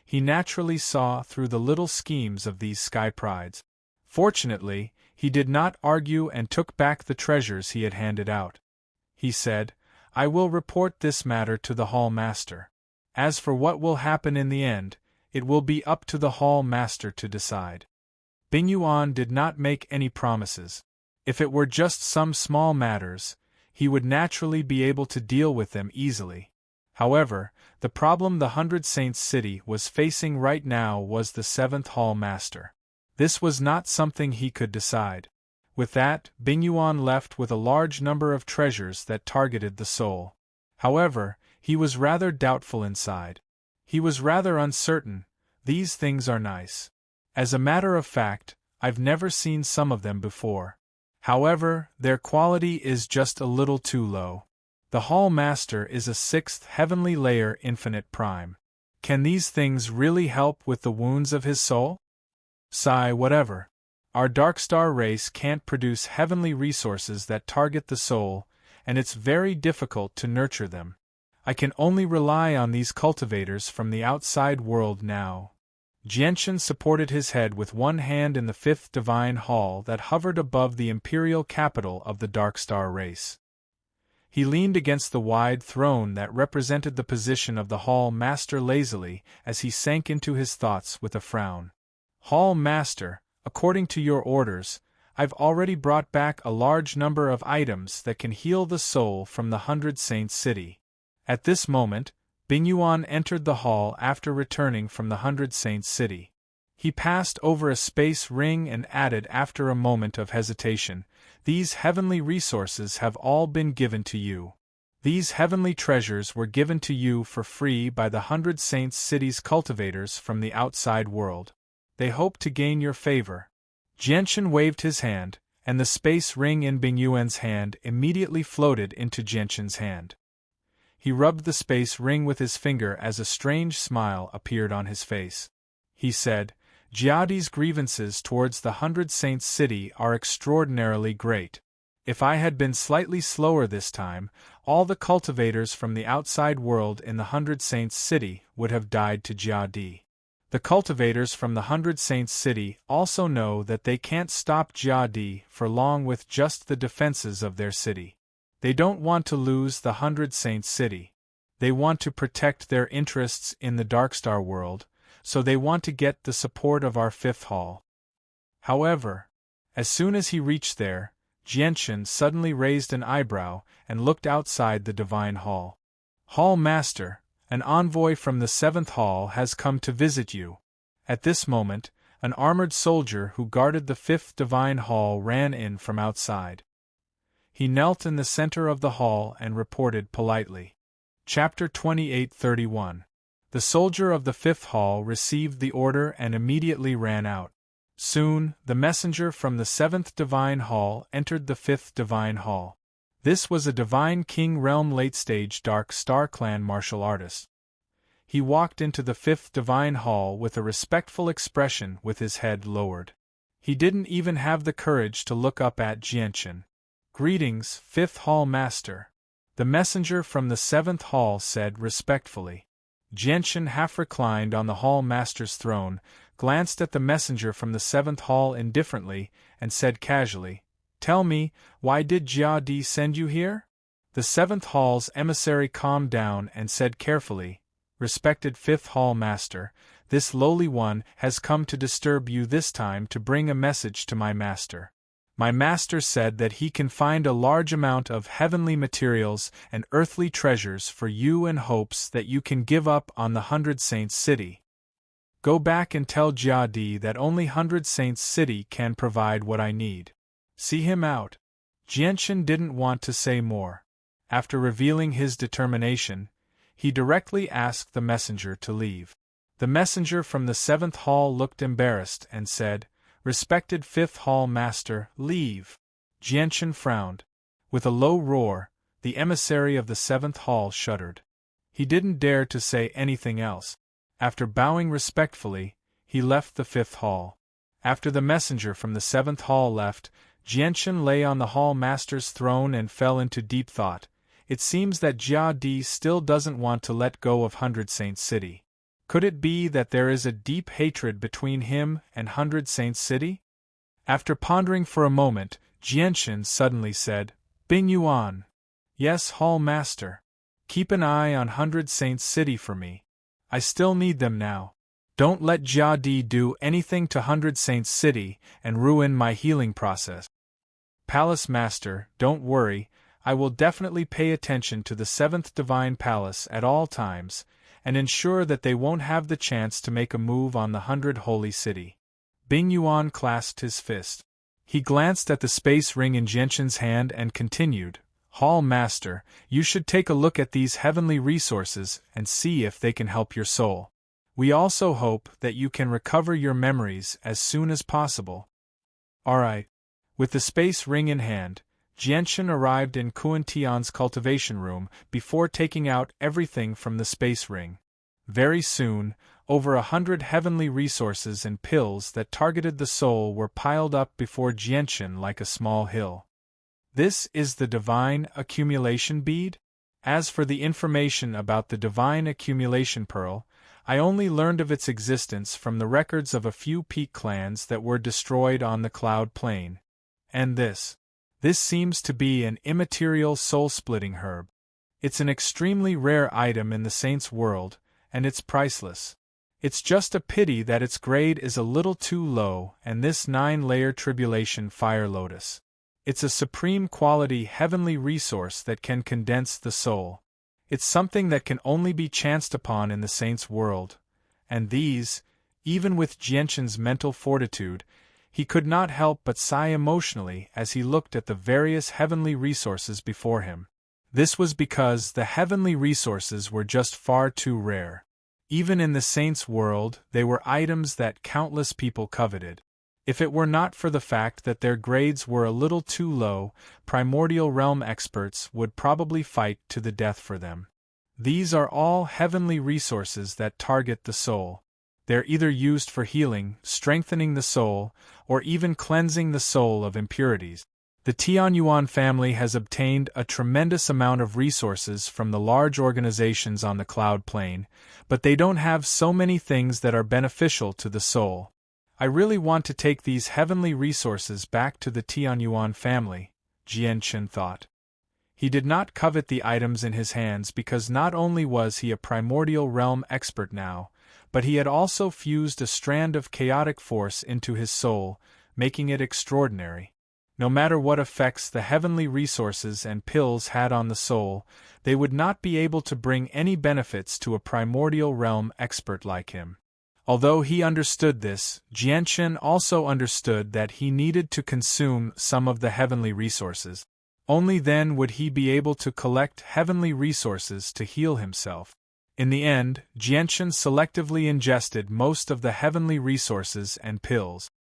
He naturally saw through the little schemes of these sky prides. Fortunately, he did not argue and took back the treasures he had handed out. He said, "I will report this matter to the Hall Master. As for what will happen in the end, it will be up to the Hall Master to decide." Bing Yuan did not make any promises. If it were just some small matters, he would naturally be able to deal with them easily. However, the problem the 100 Saints City was facing right now was the 7th Hall Master. This was not something he could decide. With that, Bing Yuan left with a large number of treasures that targeted the soul. However, he was rather doubtful inside. He was rather uncertain. These things are nice. As a matter of fact, I've never seen some of them before. However, their quality is just a little too low. The Hall Master is a 6th heavenly layer infinite prime. Can these things really help with the wounds of his soul? Sigh, whatever. Our Darkstar race can't produce heavenly resources that target the soul, and it's very difficult to nurture them. I can only rely on these cultivators from the outside world now. Jianshan supported his head with one hand in the 5th divine hall that hovered above the imperial capital of the Darkstar race. He leaned against the wide throne that represented the position of the Hall Master lazily as he sank into his thoughts with a frown. Hall Master, according to your orders, I've already brought back a large number of items that can heal the soul from the 100 Saints City. At this moment, Bing Yuan entered the hall after returning from the 100 Saints City. He passed over a space ring and added after a moment of hesitation, "These heavenly resources have all been given to you. These heavenly treasures were given to you for free by the 100 Saints City's cultivators from the outside world. They hope to gain your favor." Jianshan waved his hand, and the space ring in Bing Yuan's hand immediately floated into Jianshan's hand. He rubbed the space ring with his finger as a strange smile appeared on his face. He said, "Jiadi's grievances towards the 100 Saints City are extraordinarily great. If I had been slightly slower this time, all the cultivators from the outside world in the 100 Saints City would have died to Jiadi. The cultivators from the 100 Saints City also know that they can't stop Jiadi for long with just the defenses of their city. They don't want to lose the 100 Saints City. They want to protect their interests in the Darkstar world, so they want to get the support of our 5th hall." However, as soon as he reached there, Jianshan suddenly raised an eyebrow and looked outside the divine hall. "Hall Master, an envoy from the 7th hall has come to visit you." At this moment, an armored soldier who guarded the 5th divine hall ran in from outside. He knelt in the center of the hall and reported politely. Chapter 28:31. The soldier of the 5th hall received the order and immediately ran out. Soon, the messenger from the 7th divine hall entered the 5th divine hall. This was a divine king realm late-stage Dark Star Clan martial artist. He walked into the 5th divine hall with a respectful expression with his head lowered. He didn't even have the courage to look up at Jianshan. "Greetings, 5th hall master," the messenger from the 7th hall said respectfully. Jianshan half reclined on the hall master's throne, glanced at the messenger from the 7th hall indifferently, and said casually, "Tell me, why did Jiadi send you here?" The 7th hall's emissary calmed down and said carefully, "Respected 5th hall master, this lowly one has come to disturb you this time to bring a message to my master. My master said that he can find a large amount of heavenly materials and earthly treasures for you and hopes that you can give up on the 100 Saints City. Go back and tell Jiadi that only 100 Saints City can provide what I need. See him out." Jianshan didn't want to say more. After revealing his determination, he directly asked the messenger to leave. The messenger from the 7th hall looked embarrassed and said, "Respected 5th hall master, leave." Jianshan frowned. With a low roar, the emissary of the 7th hall shuddered. He didn't dare to say anything else. After bowing respectfully, he left the 5th hall. After the messenger from the 7th hall left, Jianshan lay on the hall master's throne and fell into deep thought. It seems that Jiadi still doesn't want to let go of 100 Saints City. Could it be that there is a deep hatred between him and 100 Saints City? After pondering for a moment, Jianshan suddenly said, "Bing Yuan." "Yes, hall master. Keep an eye on 100 Saints City for me. I still need them now. Don't let Jiadi do anything to 100 Saints City and ruin my healing process." "Palace Master, don't worry, I will definitely pay attention to the 7th Divine Palace at all times, and ensure that they won't have the chance to make a move on the 100 Holy City." Bing Yuan clasped his fist. He glanced at the space ring in Jianqin's hand and continued, Hall Master, you should take a look at these heavenly resources and see if they can help your soul. We also hope that you can recover your memories as soon as possible. Alright. With the space ring in hand, Jianqin arrived in Kuan Tian's cultivation room before taking out everything from the space ring. Very soon, over 100 heavenly resources and pills that targeted the soul were piled up before Jianqin like a small hill. This is the Divine Accumulation Bead? As for the information about the Divine Accumulation Pearl, I only learned of its existence from the records of a few peak clans that were destroyed on the Cloud Plain. And this seems to be an immaterial soul-splitting herb. It's an extremely rare item in the Saints' world, and it's priceless. It's just a pity that its grade is a little too low, and this 9-layer tribulation fire lotus. It's a supreme quality heavenly resource that can condense the soul. It's something that can only be chanced upon in the Saints' world, and these, even with Jianqin's mental fortitude, he could not help but sigh emotionally as he looked at the various heavenly resources before him. This was because the heavenly resources were just far too rare. Even in the Saints' world, they were items that countless people coveted. If it were not for the fact that their grades were a little too low, primordial realm experts would probably fight to the death for them. These are all heavenly resources that target the soul. They're either used for healing, strengthening the soul, or even cleansing the soul of impurities. The Tianyuan family has obtained a tremendous amount of resources from the large organizations on the Cloud Plain, but they don't have so many things that are beneficial to the soul. I really want to take these heavenly resources back to the Tianyuan family, Jianqin thought. He did not covet the items in his hands because not only was he a primordial realm expert now, but he had also fused a strand of chaotic force into his soul, making it extraordinary. No matter what effects the heavenly resources and pills had on the soul, they would not be able to bring any benefits to a primordial realm expert like him. Although he understood this, Jianqin also understood that he needed to consume some of the heavenly resources. Only then would he be able to collect heavenly resources to heal himself. In the end, Jianqin selectively ingested most of the heavenly resources and pills.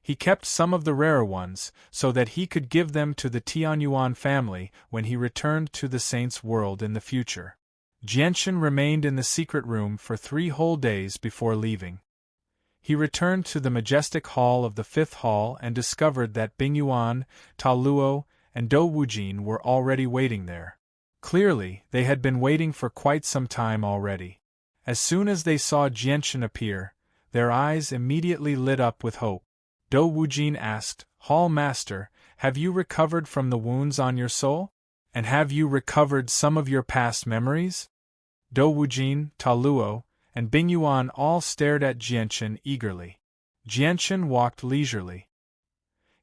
He kept some of the rarer ones, so that he could give them to the Tianyuan family when he returned to the Saints' world in the future. Jianqin remained in the secret room for 3 whole days before leaving. He returned to the majestic hall of the 5th hall and discovered that Bingyuan, Ta Luo, and Dou Wujin were already waiting there. Clearly, they had been waiting for quite some time already. As soon as they saw Jianqin appear, their eyes immediately lit up with hope. Dou Wujin asked, Hall Master, have you recovered from the wounds on your soul? And have you recovered some of your past memories? Dou Wujin, Ta Luo, and Bingyuan all stared at Jianqin eagerly. Jianqin walked leisurely.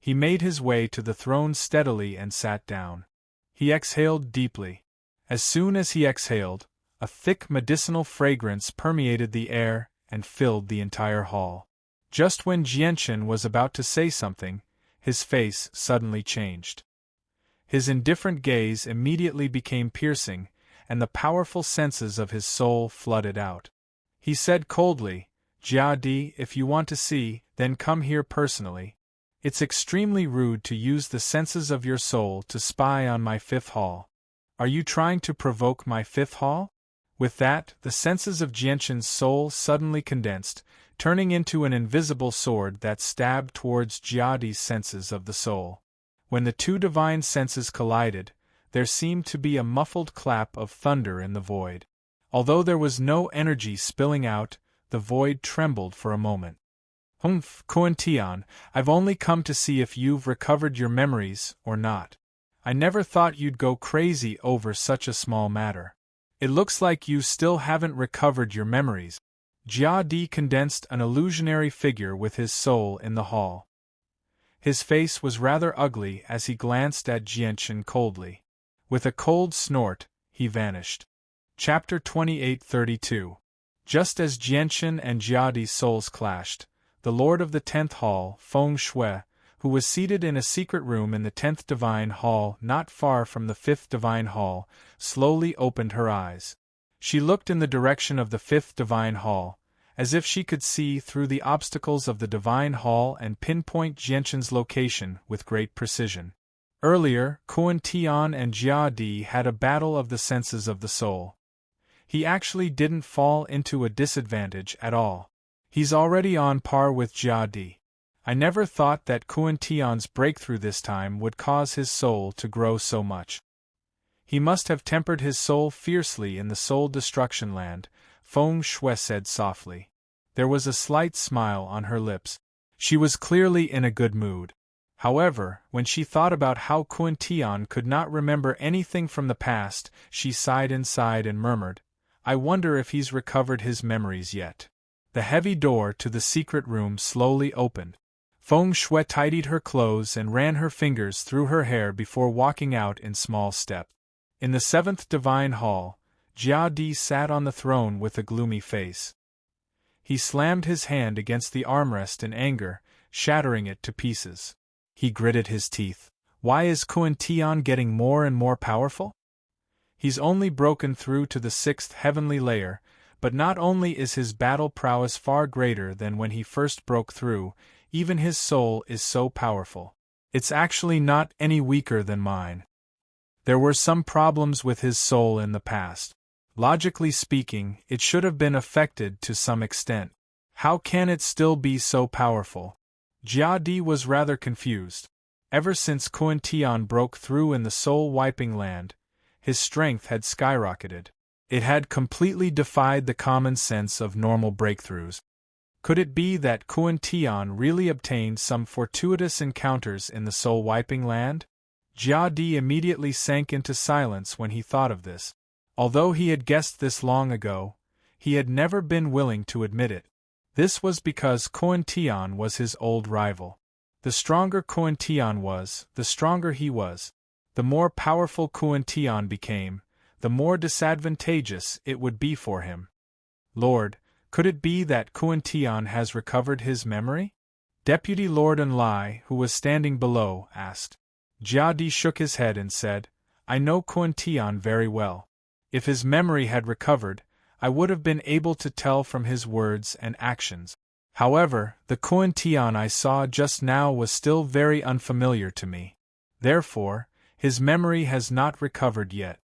He made his way to the throne steadily and sat down. He exhaled deeply. As soon as he exhaled, a thick medicinal fragrance permeated the air and filled the entire hall. Just when Jianqin was about to say something, his face suddenly changed. His indifferent gaze immediately became piercing, and the powerful senses of his soul flooded out. He said coldly, Jia Di, if you want to see, then come here personally. It's extremely rude to use the senses of your soul to spy on my 5th hall. Are you trying to provoke my 5th hall? With that, the senses of Jianqin's soul suddenly condensed, turning into an invisible sword that stabbed towards Jia Di's senses of the soul. When the two divine senses collided, there seemed to be a muffled clap of thunder in the void. Although there was no energy spilling out, the void trembled for a moment. Humph, Kuan Tian, I've only come to see if you've recovered your memories or not. I never thought you'd go crazy over such a small matter. It looks like you still haven't recovered your memories. Jia Di condensed an illusionary figure with his soul in the hall. His face was rather ugly as he glanced at Jianqin coldly. With a cold snort, he vanished. Chapter 28-32. Just as Jianqin and Jia Di's souls clashed, the lord of the 10th hall, Feng Shui, who was seated in a secret room in the 10th Divine Hall not far from the 5th Divine Hall, slowly opened her eyes. She looked in the direction of the 5th Divine Hall, as if she could see through the obstacles of the Divine Hall and pinpoint Jianshan's location with great precision. Earlier, Kuan Tian and Jia Di had a battle of the senses of the soul. He actually didn't fall into a disadvantage at all. He's already on par with Jia Di. I never thought that Kuan Tian's breakthrough this time would cause his soul to grow so much. He must have tempered his soul fiercely in the soul destruction land, Feng Shui said softly. There was a slight smile on her lips. She was clearly in a good mood. However, when she thought about how Kuan Tian could not remember anything from the past, she sighed inside and murmured, I wonder if he's recovered his memories yet. The heavy door to the secret room slowly opened. Feng Shui tidied her clothes and ran her fingers through her hair before walking out in small steps. In the 7th Divine Hall, Jia Di sat on the throne with a gloomy face. He slammed his hand against the armrest in anger, shattering it to pieces. He gritted his teeth. Why is Kuan Tian getting more and more powerful? He's only broken through to the 6th heavenly layer, but not only is his battle prowess far greater than when he first broke through, even his soul is so powerful. It's actually not any weaker than mine. There were some problems with his soul in the past. Logically speaking, it should have been affected to some extent. How can it still be so powerful? Jia Di was rather confused. Ever since Kuan Tian broke through in the soul-wiping land, his strength had skyrocketed. It had completely defied the common sense of normal breakthroughs. Could it be that Kuan Tian really obtained some fortuitous encounters in the soul-wiping land? Jia Di immediately sank into silence when he thought of this. Although he had guessed this long ago, he had never been willing to admit it. This was because Kuan Tian was his old rival. The stronger Kuan Tian was, the stronger he was. The more powerful Kuan Tian became, the more disadvantageous it would be for him. Lord, could it be that Kuan Tian has recovered his memory? Deputy Lord Enlai, who was standing below, asked. Jia Di shook his head and said, I know Kuan Tian very well. If his memory had recovered, I would have been able to tell from his words and actions. However, the Kuan Tian I saw just now was still very unfamiliar to me. Therefore, his memory has not recovered yet.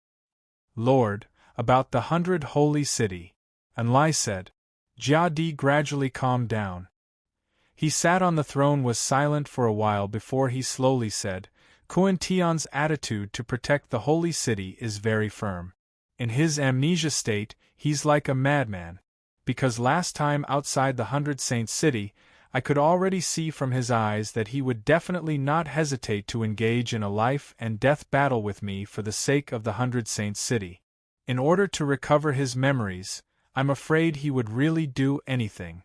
Lord, about the 100 holy city, Enlai said. Jia Di gradually calmed down. He sat on the throne, was silent for a while before he slowly said, Kuan Tian's attitude to protect the holy city is very firm. In his amnesia state, he's like a madman. Because last time outside the 100 Saints city, I could already see from his eyes that he would definitely not hesitate to engage in a life and death battle with me for the sake of the 100 Saints city. In order to recover his memories, I'm afraid he would really do anything.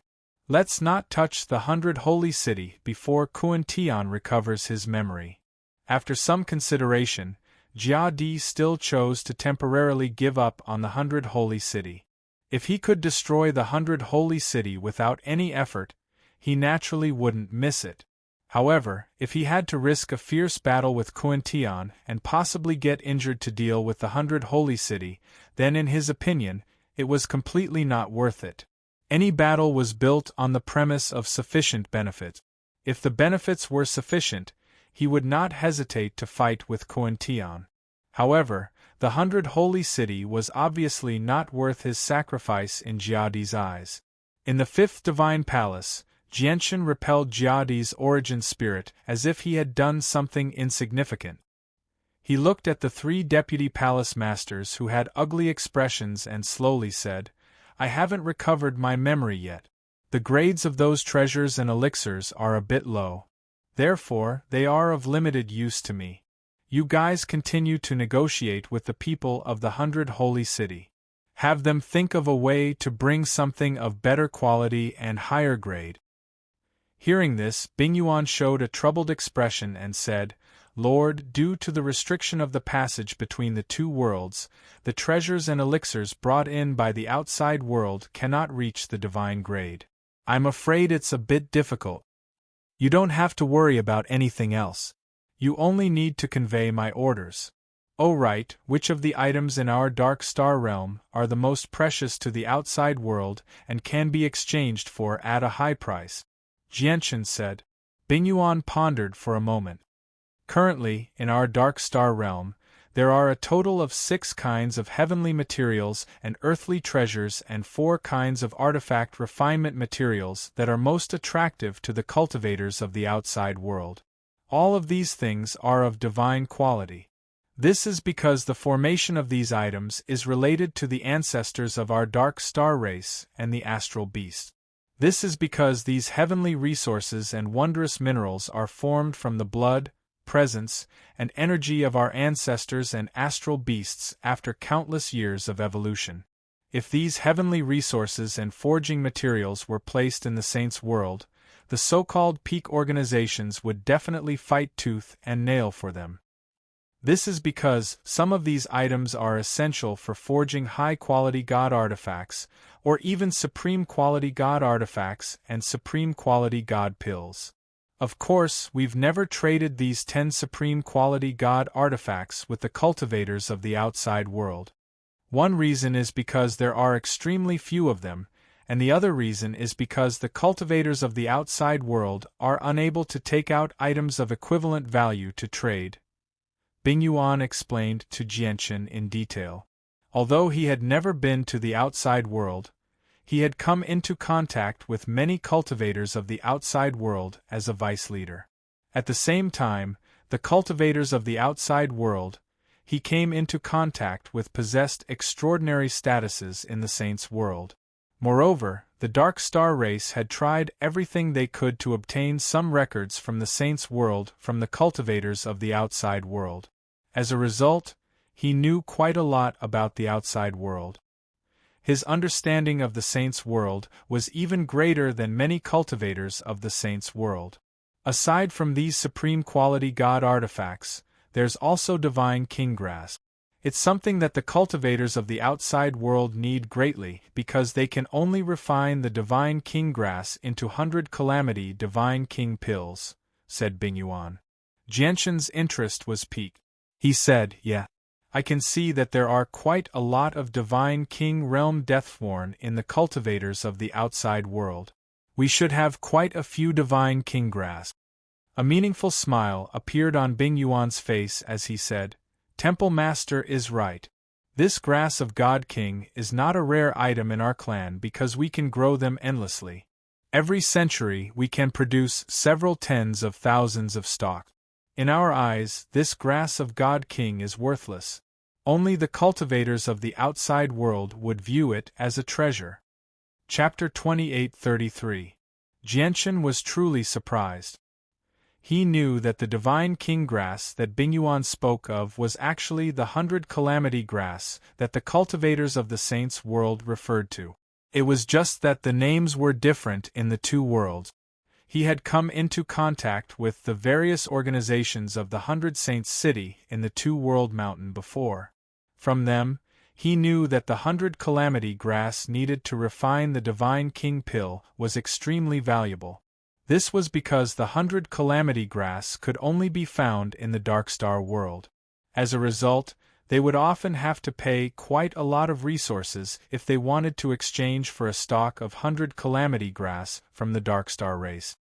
Let's not touch the 100 holy city before Kuan Tian recovers his memory. After some consideration, Jia Di still chose to temporarily give up on the 100 holy city. If he could destroy the 100 holy city without any effort, he naturally wouldn't miss it. However, if he had to risk a fierce battle with Kuan Tian and possibly get injured to deal with the 100 holy city, then in his opinion, it was completely not worth it. Any battle was built on the premise of sufficient benefit. If the benefits were sufficient, he would not hesitate to fight with Kuan Tian. However, the 100 holy city was obviously not worth his sacrifice in Jia Di's eyes. In the 5th Divine Palace, Jianshan repelled Jia Di's origin spirit as if he had done something insignificant. He looked at the 3 deputy palace masters who had ugly expressions and slowly said, I haven't recovered my memory yet. The grades of those treasures and elixirs are a bit low. Therefore, they are of limited use to me. You guys continue to negotiate with the people of the 100 holy city. Have them think of a way to bring something of better quality and higher grade. Hearing this, Bing Yuan showed a troubled expression and said, Lord, due to the restriction of the passage between the two worlds, the treasures and elixirs brought in by the outside world cannot reach the divine grade. I'm afraid it's a bit difficult. You don't have to worry about anything else. You only need to convey my orders. Oh right, which of the items in our dark star realm are the most precious to the outside world and can be exchanged for at a high price? Jianchen said. Bingyuan pondered for a moment. Currently, in our dark star realm, there are a total of 6 kinds of heavenly materials and earthly treasures and 4 kinds of artifact refinement materials that are most attractive to the cultivators of the outside world. All of these things are of divine quality. This is because the formation of these items is related to the ancestors of our dark star race and the astral beast. This is because these heavenly resources and wondrous minerals are formed from the blood, presence, and energy of our ancestors and astral beasts after countless years of evolution. If these heavenly resources and forging materials were placed in the saints' world, the so-called peak organizations would definitely fight tooth and nail for them. This is because some of these items are essential for forging high-quality God artifacts, or even supreme-quality God artifacts and supreme-quality God pills. Of course, we've never traded these 10 supreme-quality God artifacts with the cultivators of the outside world. One reason is because there are extremely few of them, and the other reason is because the cultivators of the outside world are unable to take out items of equivalent value to trade. Bingyuan explained to Jianchen in detail. Although he had never been to the outside world, he had come into contact with many cultivators of the outside world as a vice leader. At the same time, the cultivators of the outside world, he came into contact with possessed extraordinary statuses in the saints' world. Moreover, the Dark Star race had tried everything they could to obtain some records from the saints' world from the cultivators of the outside world. As a result, he knew quite a lot about the outside world. His understanding of the saints' world was even greater than many cultivators of the saints' world. Aside from these supreme quality God artifacts, there's also divine king grass. It's something that the cultivators of the outside world need greatly because they can only refine the divine king grass into 100 calamity divine king pills, said Bingyuan. Jianchen's interest was piqued. He said, yeah. I can see that there are quite a lot of divine king realm deathworn in the cultivators of the outside world. We should have quite a few divine king grass. A meaningful smile appeared on Bingyuan's face as he said, Temple Master is right. This grass of God King is not a rare item in our clan because we can grow them endlessly. Every century we can produce several tens of thousands of stalks. In our eyes, this grass of God King is worthless. Only the cultivators of the outside world would view it as a treasure. Chapter 28:33. Jianchen was truly surprised. He knew that the divine king grass that Bingyuan spoke of was actually the 100 calamity grass that the cultivators of the saints' world referred to. It was just that the names were different in the two worlds. He had come into contact with the various organizations of the 100 Saints City in the Two-World Mountain before. From them, he knew that the 100 calamity grass needed to refine the divine king pill was extremely valuable. This was because the 100 calamity grass could only be found in the Dark Star world. As a result, they would often have to pay quite a lot of resources if they wanted to exchange for a stock of 100 calamity grass from the Dark Star race.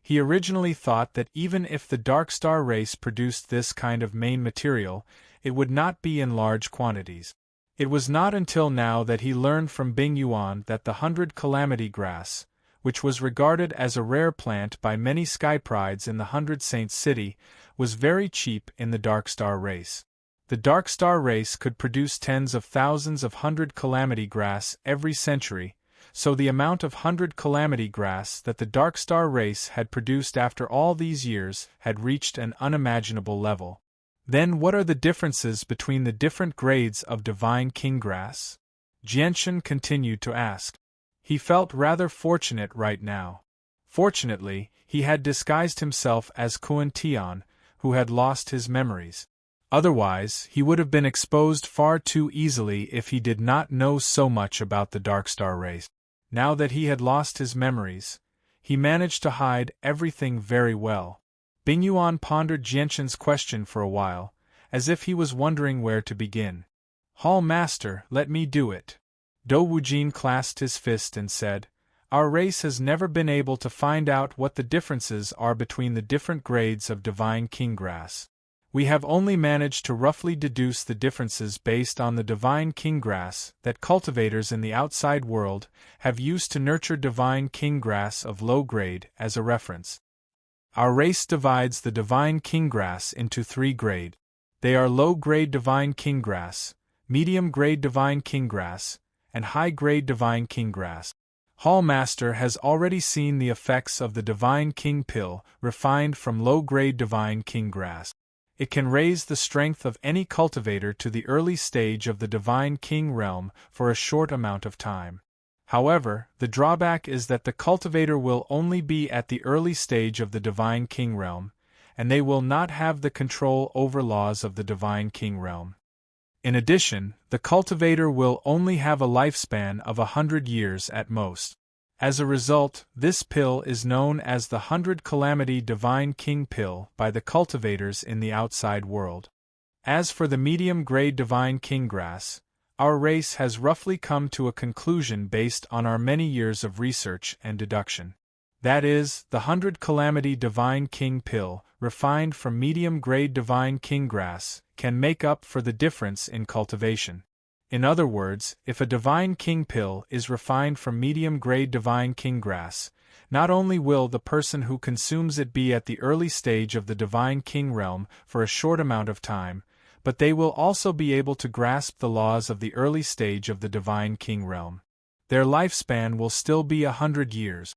He originally thought that even if the Dark Star race produced this kind of main material, it would not be in large quantities. It was not until now that he learned from Bingyuan that the 100 calamity grass, which was regarded as a rare plant by many sky prides in the 100 Saints City, was very cheap in the Dark Star race. The Dark Star race could produce tens of thousands of 100 calamity grass every century, so the amount of 100 calamity grass that the Dark Star race had produced after all these years had reached an unimaginable level. Then what are the differences between the different grades of divine king grass? Jianchen continued to ask. He felt rather fortunate right now. Fortunately, he had disguised himself as Kuan Tian, who had lost his memories. Otherwise, he would have been exposed far too easily if he did not know so much about the Dark Star race. Now that he had lost his memories, He managed to hide everything very well. Bingyuan pondered Jianshan's question for a while, as if he was wondering where to begin. Hall Master, let me do it. Dou Wujin clasped his fist and said, Our race has never been able to find out what the differences are between the different grades of divine king grass. We have only managed to roughly deduce the differences based on the divine king grass that cultivators in the outside world have used to nurture divine king grass of low grade as a reference. Our race divides the divine king grass into 3 grades. They are low-grade divine king grass, medium-grade divine king grass, and high-grade divine king grass. Hall Master has already seen the effects of the divine king pill refined from low-grade divine king grass. It can raise the strength of any cultivator to the early stage of the divine king realm for a short amount of time. However, the drawback is that the cultivator will only be at the early stage of the divine king realm, and they will not have the control over laws of the divine king realm. In addition, the cultivator will only have a lifespan of 100 years at most. As a result, this pill is known as the 100 Calamity Divine King Pill by the cultivators in the outside world. As for the medium-grade Divine King Grass, our race has roughly come to a conclusion based on our many years of research and deduction. That is, the 100 Calamity Divine King Pill, refined from medium-grade Divine King Grass, can make up for the difference in cultivation. In other words, if a Divine King Pill is refined from medium-grade Divine King Grass, not only will the person who consumes it be at the early stage of the Divine King realm for a short amount of time, but they will also be able to grasp the laws of the early stage of the Divine King realm. Their lifespan will still be 100 years.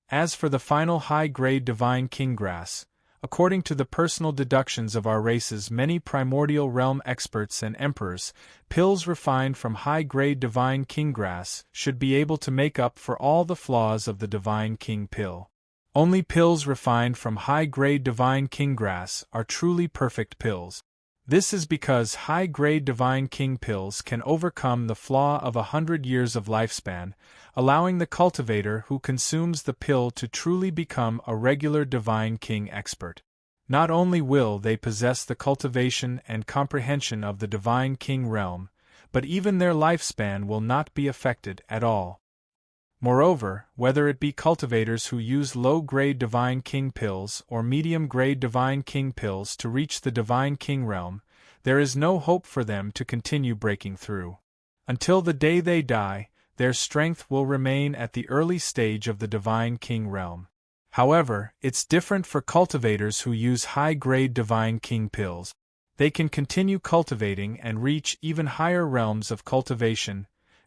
As for the final high-grade Divine King Grass, according to the personal deductions of our race's many primordial realm experts and emperors, pills refined from high-grade Divine King Grass should be able to make up for all the flaws of the Divine King Pill. Only pills refined from high-grade Divine King Grass are truly perfect pills. This is because high-grade Divine King pills can overcome the flaw of 100 years of lifespan, allowing the cultivator who consumes the pill to truly become a regular Divine King expert. Not only will they possess the cultivation and comprehension of the Divine King realm, but even their lifespan will not be affected at all. Moreover, whether it be cultivators who use low-grade Divine King pills or medium-grade Divine King pills to reach the Divine King realm, there is no hope for them to continue breaking through. Until the day they die, their strength will remain at the early stage of the Divine King realm. However, it's different for cultivators who use high-grade Divine King pills. They can continue cultivating and reach even higher realms of cultivation.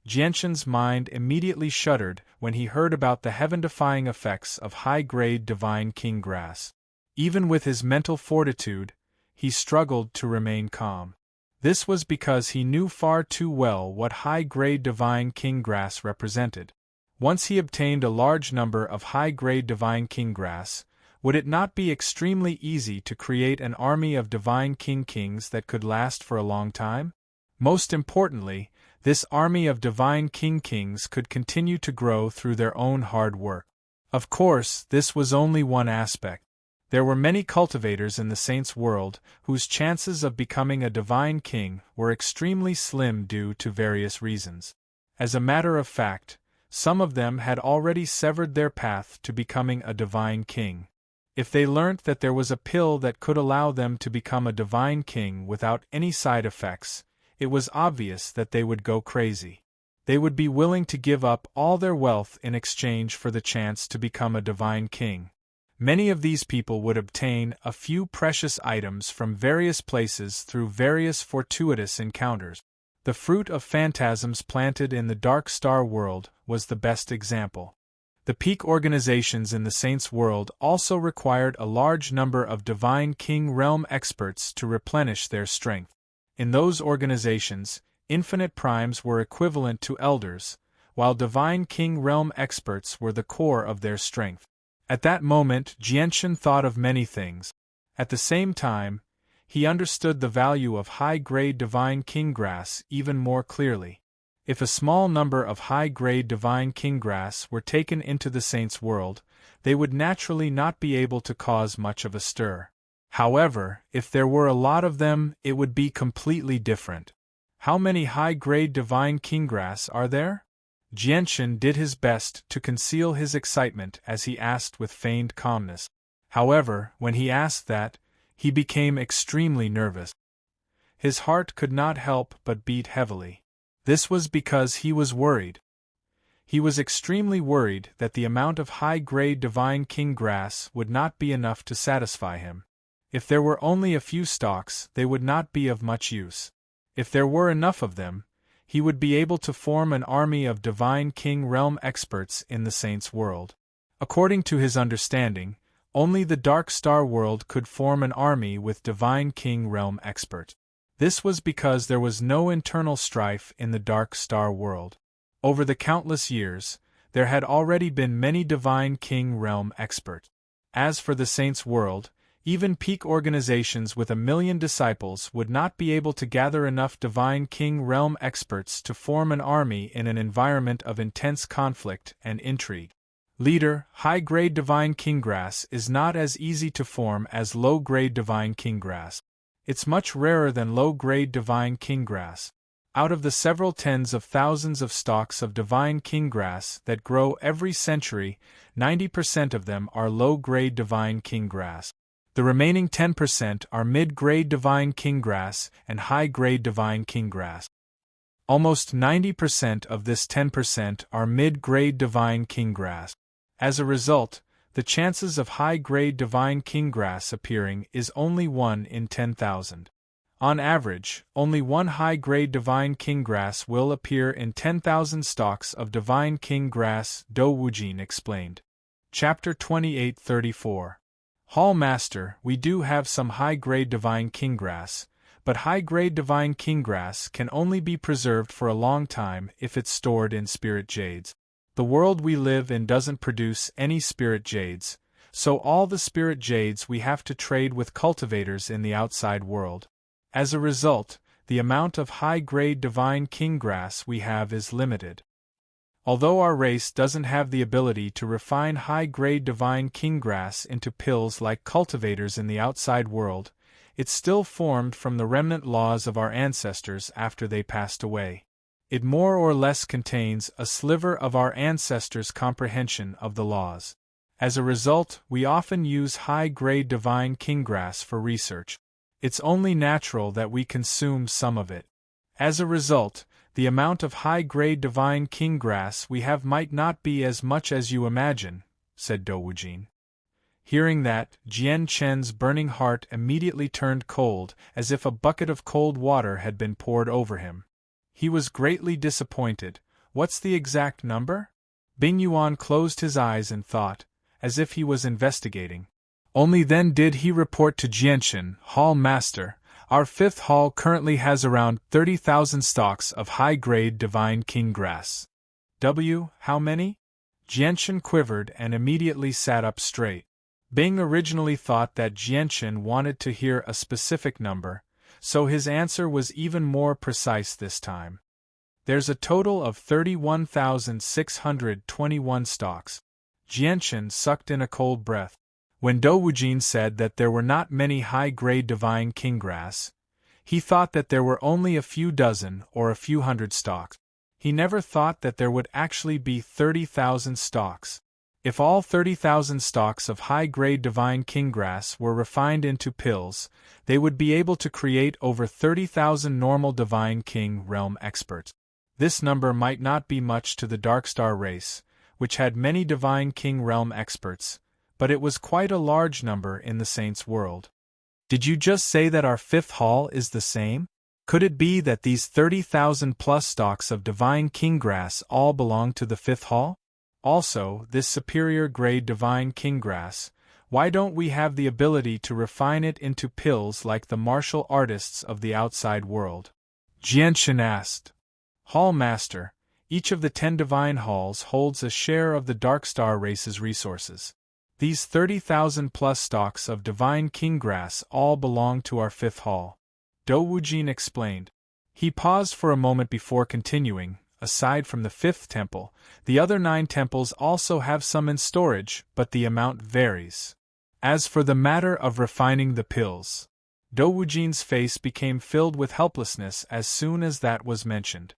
Jianshan's mind immediately shuddered when he heard about the heaven-defying effects of high-grade Divine King Grass. Even with his mental fortitude, he struggled to remain calm. This was because he knew far too well what high-grade Divine King Grass represented. Once he obtained a large number of high-grade Divine King Grass, would it not be extremely easy to create an army of Divine Kings that could last for a long time? Most importantly, this army of Divine Kings could continue to grow through their own hard work. Of course, this was only one aspect. There were many cultivators in the Saints' world whose chances of becoming a Divine King were extremely slim due to various reasons. As a matter of fact, some of them had already severed their path to becoming a Divine King. If they learnt that there was a pill that could allow them to become a Divine King without any side effects, it was obvious that they would go crazy. They would be willing to give up all their wealth in exchange for the chance to become a Divine King. Many of these people would obtain a few precious items from various places through various fortuitous encounters. The fruit of phantasms planted in the Dark Star world was the best example. The peak organizations in the Saints' world also required a large number of Divine King realm experts to replenish their strength. In those organizations, infinite primes were equivalent to elders, while Divine King realm experts were the core of their strength. At that moment, Jianshan thought of many things. At the same time, he understood the value of high-grade Divine King Grass even more clearly. If a small number of high-grade Divine King Grass were taken into the Saints' world, they would naturally not be able to cause much of a stir. However, if there were a lot of them, it would be completely different. How many high-grade divine kinggrass are there? Jianshan did his best to conceal his excitement as he asked with feigned calmness. However, when he asked that, he became extremely nervous. His heart could not help but beat heavily. This was because he was worried. He was extremely worried that the amount of high-grade divine kinggrass would not be enough to satisfy him. If there were only a few stalks, they would not be of much use. If there were enough of them, he would be able to form an army of divine king realm experts in the saints' world. According to his understanding, only the Dark Star world could form an army with divine king realm expert. This was because there was no internal strife in the Dark Star world. Over the countless years, there had already been many divine king realm experts. As for the saints' world, even peak organizations with 1 million disciples would not be able to gather enough divine king realm experts to form an army in an environment of intense conflict and intrigue. Leader, high-grade divine kinggrass is not as easy to form as low-grade divine kinggrass. It's much rarer than low-grade divine kinggrass. Out of the several tens of thousands of stalks of divine kinggrass that grow every century, 90% of them are low-grade divine kinggrass. The remaining 10% are mid-grade divine kinggrass and high-grade divine kinggrass. Almost 90% of this 10% are mid-grade divine kinggrass. As a result, the chances of high-grade divine kinggrass appearing is only 1 in 10,000. On average, only one high-grade divine kinggrass will appear in 10,000 stalks of divine kinggrass, Do Wujin explained. Chapter 28-34. Hall Master, we do have some high-grade divine kinggrass, but high-grade divine kinggrass can only be preserved for a long time if it's stored in spirit jades. The world we live in doesn't produce any spirit jades, so all the spirit jades we have to trade with cultivators in the outside world. As a result, the amount of high-grade divine kinggrass we have is limited. Although our race doesn't have the ability to refine high-grade divine kinggrass into pills like cultivators in the outside world, it's still formed from the remnant laws of our ancestors after they passed away. It more or less contains a sliver of our ancestors' comprehension of the laws. As a result, we often use high-grade divine kinggrass for research. It's only natural that we consume some of it. As a result, the amount of high-grade divine kinggrass we have might not be as much as you imagine, said Do Wujin. Hearing that, Jian Chen's burning heart immediately turned cold, as if a bucket of cold water had been poured over him. He was greatly disappointed. What's the exact number? Bing Yuan closed his eyes and thought, as if he was investigating. Only then did he report to Jianshan, Hall Master, our 5th hall currently has around 30,000 stalks of high-grade divine kinggrass. How many? Jianshan quivered and immediately sat up straight. Bing originally thought that Jianshan wanted to hear a specific number, so his answer was even more precise this time. There's a total of 31,621 stalks. Jianshan sucked in a cold breath. When Do Wujin said that there were not many high-grade divine kinggrass, he thought that there were only a few dozen or a few hundred stalks. He never thought that there would actually be 30,000 stalks. If all 30,000 stalks of high-grade divine kinggrass were refined into pills, they would be able to create over 30,000 normal divine king realm experts. This number might not be much to the Darkstar race, which had many divine king realm experts, but it was quite a large number in the saints' world. Did you just say that our 5th hall is the same? Could it be that these 30,000 plus stalks of divine kinggrass all belong to the 5th hall? Also, this superior grade divine kinggrass, why don't we have the ability to refine it into pills like the martial artists of the outside world? Jianshan asked. Hall Master, each of the 10 divine halls holds a share of the Darkstar race's resources. These 30,000 plus stalks of divine kinggrass all belong to our 5th hall. Do Wujin explained. He paused for a moment before continuing, aside from the fifth temple, the other 9 temples also have some in storage, but the amount varies. As for the matter of refining the pills, Dowujin's face became filled with helplessness as soon as that was mentioned.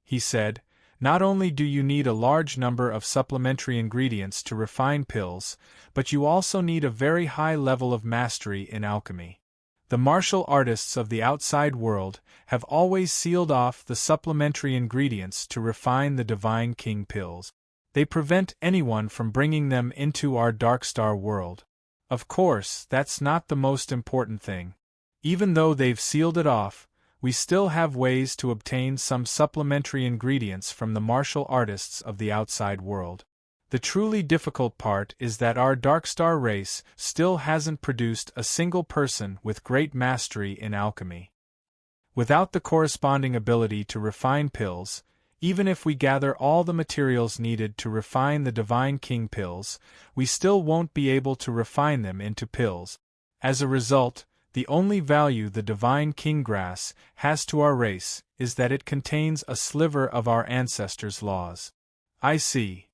He said, "Not only do you need a large number of supplementary ingredients to refine pills, but you also need a very high level of mastery in alchemy. The martial artists of the outside world have always sealed off the supplementary ingredients to refine the Divine King pills. They prevent anyone from bringing them into our Darkstar world. Of course, that's not the most important thing. Even though they've sealed it off, we still have ways to obtain some supplementary ingredients from the martial artists of the outside world. The truly difficult part is that our Darkstar race still hasn't produced a single person with great mastery in alchemy. Without the corresponding ability to refine pills, even if we gather all the materials needed to refine the Divine King pills, we still won't be able to refine them into pills. As a result, the only value the Divine King grass has to our race is that it contains a sliver of our ancestors' laws." "I see."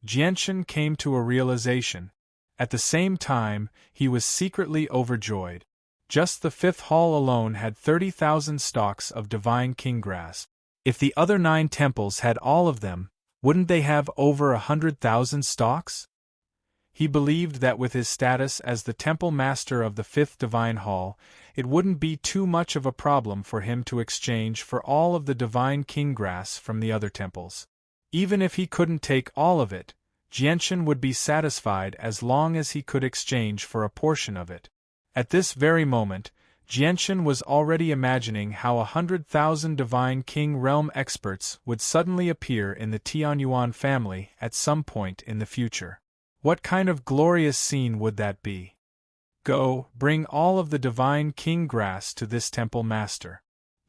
Jianshan came to a realization. At the same time, he was secretly overjoyed. Just the 5th hall alone had 30,000 stalks of Divine King grass. If the other 9 temples had all of them, wouldn't they have over 100,000 stalks? He believed that with his status as the temple master of the 5th Divine Hall, it wouldn't be too much of a problem for him to exchange for all of the Divine King grass from the other temples. Even if he couldn't take all of it, Jianshan would be satisfied as long as he could exchange for a portion of it. At this very moment, Jianshan was already imagining how 100,000 Divine King realm experts would suddenly appear in the Tianyuan family at some point in the future. What kind of glorious scene would that be? "Go, bring all of the Divine King grass to this temple master."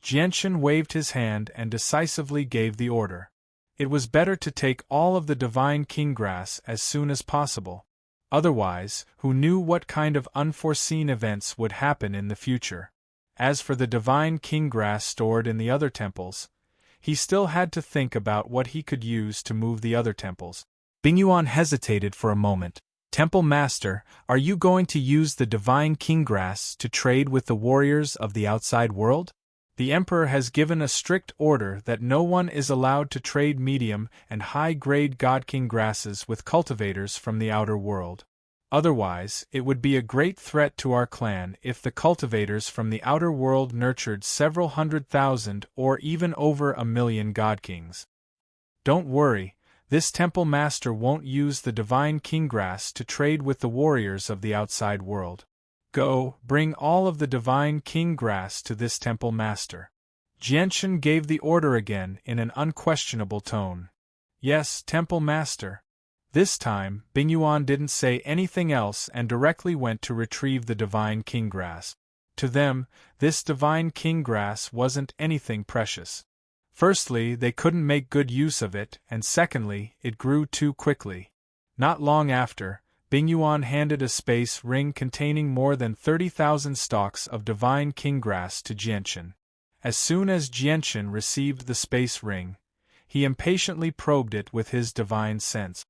Jianshan waved his hand and decisively gave the order. It was better to take all of the Divine King grass as soon as possible. Otherwise, who knew what kind of unforeseen events would happen in the future? As for the Divine King grass stored in the other temples, he still had to think about what he could use to move the other temples. Bingyuan hesitated for a moment. "Temple Master, are you going to use the Divine King grass to trade with the warriors of the outside world? The Emperor has given a strict order that no one is allowed to trade medium and high-grade God King grasses with cultivators from the outer world. Otherwise, it would be a great threat to our clan if the cultivators from the outer world nurtured several 100,000 or even over 1,000,000 God Kings. Don't worry. This temple master won't use the Divine King grass to trade with the warriors of the outside world. Go, bring all of the Divine King grass to this temple master." Jianshan gave the order again in an unquestionable tone. "Yes, temple master." This time, Bingyuan didn't say anything else and directly went to retrieve the Divine King grass. To them, this Divine King grass wasn't anything precious. Firstly, they couldn't make good use of it, and secondly, it grew too quickly. Not long after, Bingyuan handed a space ring containing more than 30,000 stalks of Divine King grass to Jianshan. As soon as Jianshan received the space ring, he impatiently probed it with his divine sense.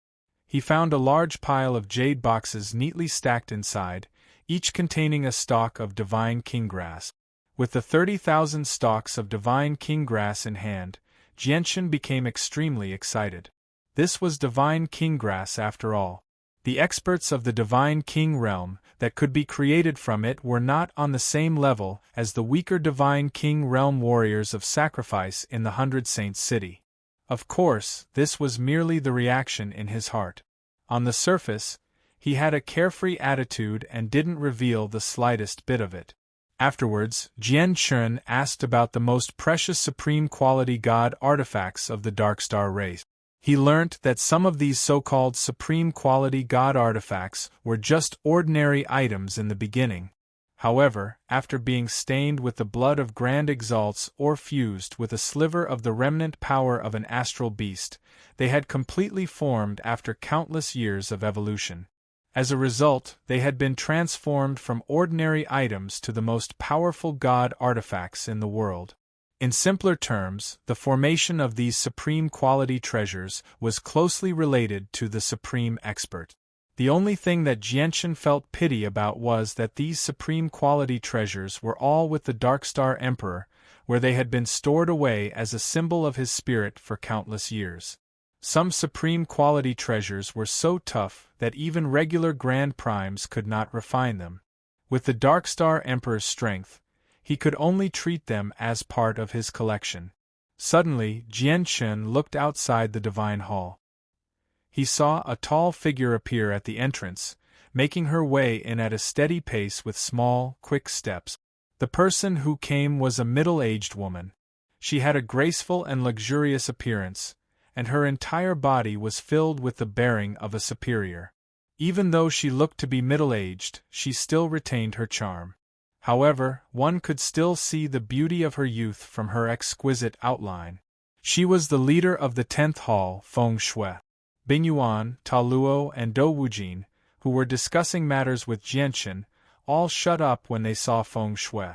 He found a large pile of jade boxes neatly stacked inside, each containing a stalk of Divine King grass. With the 30,000 stalks of Divine King grass in hand, Jianshan became extremely excited. This was Divine King grass after all. The experts of the Divine King realm that could be created from it were not on the same level as the weaker Divine King realm warriors of sacrifice in the 100 Saints city. Of course, this was merely the reaction in his heart. On the surface, he had a carefree attitude and didn't reveal the slightest bit of it. Afterwards, Jianshan asked about the most precious supreme quality god artifacts of the Darkstar race. He learnt that some of these so-called supreme quality god artifacts were just ordinary items in the beginning. However, after being stained with the blood of grand exalts or fused with a sliver of the remnant power of an astral beast, they had completely formed after countless years of evolution. As a result, they had been transformed from ordinary items to the most powerful god artifacts in the world. In simpler terms, the formation of these supreme quality treasures was closely related to the supreme expert. The only thing that Jianchen felt pity about was that these supreme quality treasures were all with the Darkstar Emperor, where they had been stored away as a symbol of his spirit for countless years. Some supreme quality treasures were so tough that even regular Grand Primes could not refine them. With the Darkstar Emperor's strength, he could only treat them as part of his collection. Suddenly, Jianchen looked outside the Divine Hall. He saw a tall figure appear at the entrance, making her way in at a steady pace with small, quick steps. The person who came was a middle-aged woman. She had a graceful and luxurious appearance, and her entire body was filled with the bearing of a superior. Even though she looked to be middle-aged, she still retained her charm. However, one could still see the beauty of her youth from her exquisite outline. She was the leader of the 10th Hall, Feng Shui. Bingyuan, Ta Luo, and Dou Wujin, who were discussing matters with Jianchen, all shut up when they saw Feng Shui.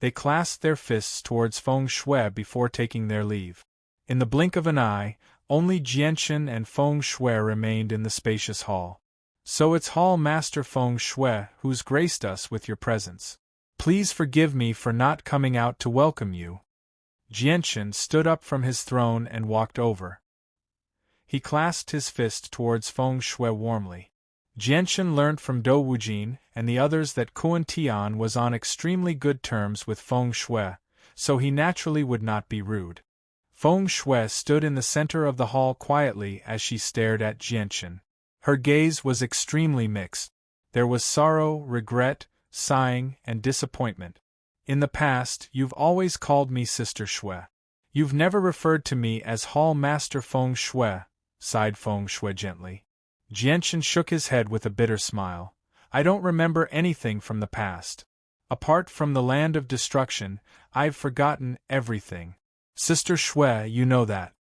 They clasped their fists towards Feng Shui before taking their leave. In the blink of an eye, only Jianchen and Feng Shui remained in the spacious hall. "So it's Hall Master Feng Shui who's graced us with your presence. Please forgive me for not coming out to welcome you." Jianchen stood up from his throne and walked over. He clasped his fist towards Feng Shui warmly. Jianchen learnt from Dou Wujin and the others that Kuan Tian was on extremely good terms with Feng Shui, so he naturally would not be rude. Feng Shui stood in the center of the hall quietly as she stared at Jianchen. Her gaze was extremely mixed. There was sorrow, regret, sighing, and disappointment. "In the past, you've always called me Sister Shui. You've never referred to me as Hall Master Feng Shui," sighed Feng Shui gently. Jianchen shook his head with a bitter smile. "I don't remember anything from the past. Apart from the land of destruction, I've forgotten everything. Sister Shui, you know that."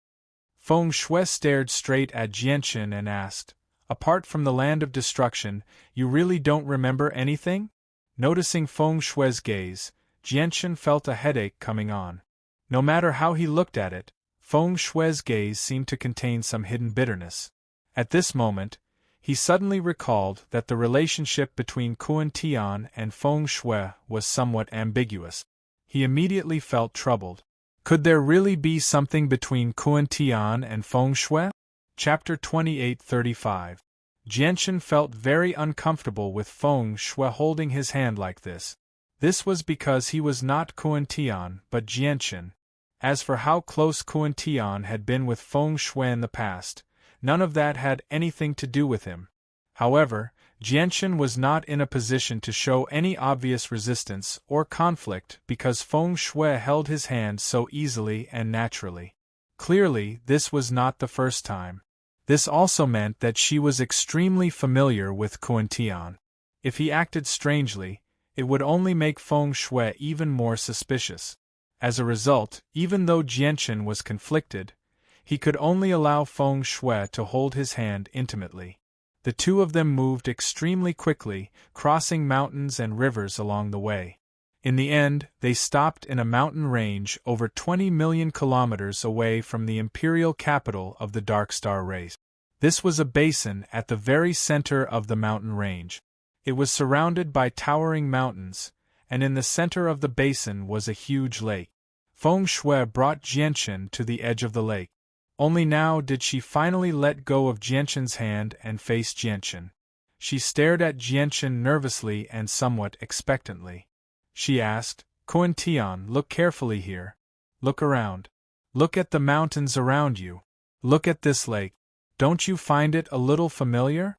Feng Shui stared straight at Jianchen and asked, "Apart from the land of destruction, you really don't remember anything?" Noticing Feng Shui's gaze, Jianchen felt a headache coming on. No matter how he looked at it, Feng Shui's gaze seemed to contain some hidden bitterness. At this moment, he suddenly recalled that the relationship between Kuan Tian and Feng Shui was somewhat ambiguous. He immediately felt troubled. Could there really be something between Kuan Tian and Feng Shui? Chapter 28-35. Jianchen felt very uncomfortable with Feng Shui holding his hand like this. This was because he was not Kuan Tian but Jianchen. As for how close Kuan Tian had been with Feng Shui in the past, none of that had anything to do with him. However, Jianchen was not in a position to show any obvious resistance or conflict because Feng Shui held his hand so easily and naturally. Clearly, this was not the first time. This also meant that she was extremely familiar with Kuan Tian. If he acted strangely, it would only make Feng Shui even more suspicious. As a result, even though Jianchen was conflicted, he could only allow Feng Shui to hold his hand intimately. The two of them moved extremely quickly, crossing mountains and rivers along the way. In the end, they stopped in a mountain range over 20 million kilometers away from the imperial capital of the Darkstar race. This was a basin at the very center of the mountain range. It was surrounded by towering mountains, and in the center of the basin was a huge lake. Feng Shui brought Jianchen to the edge of the lake. Only now did she finally let go of Jianchen's hand and face Jianchen. She stared at Jianchen nervously and somewhat expectantly. She asked, "Kuan Tian, look carefully here. Look around. Look at the mountains around you. Look at this lake. Don't you find it a little familiar?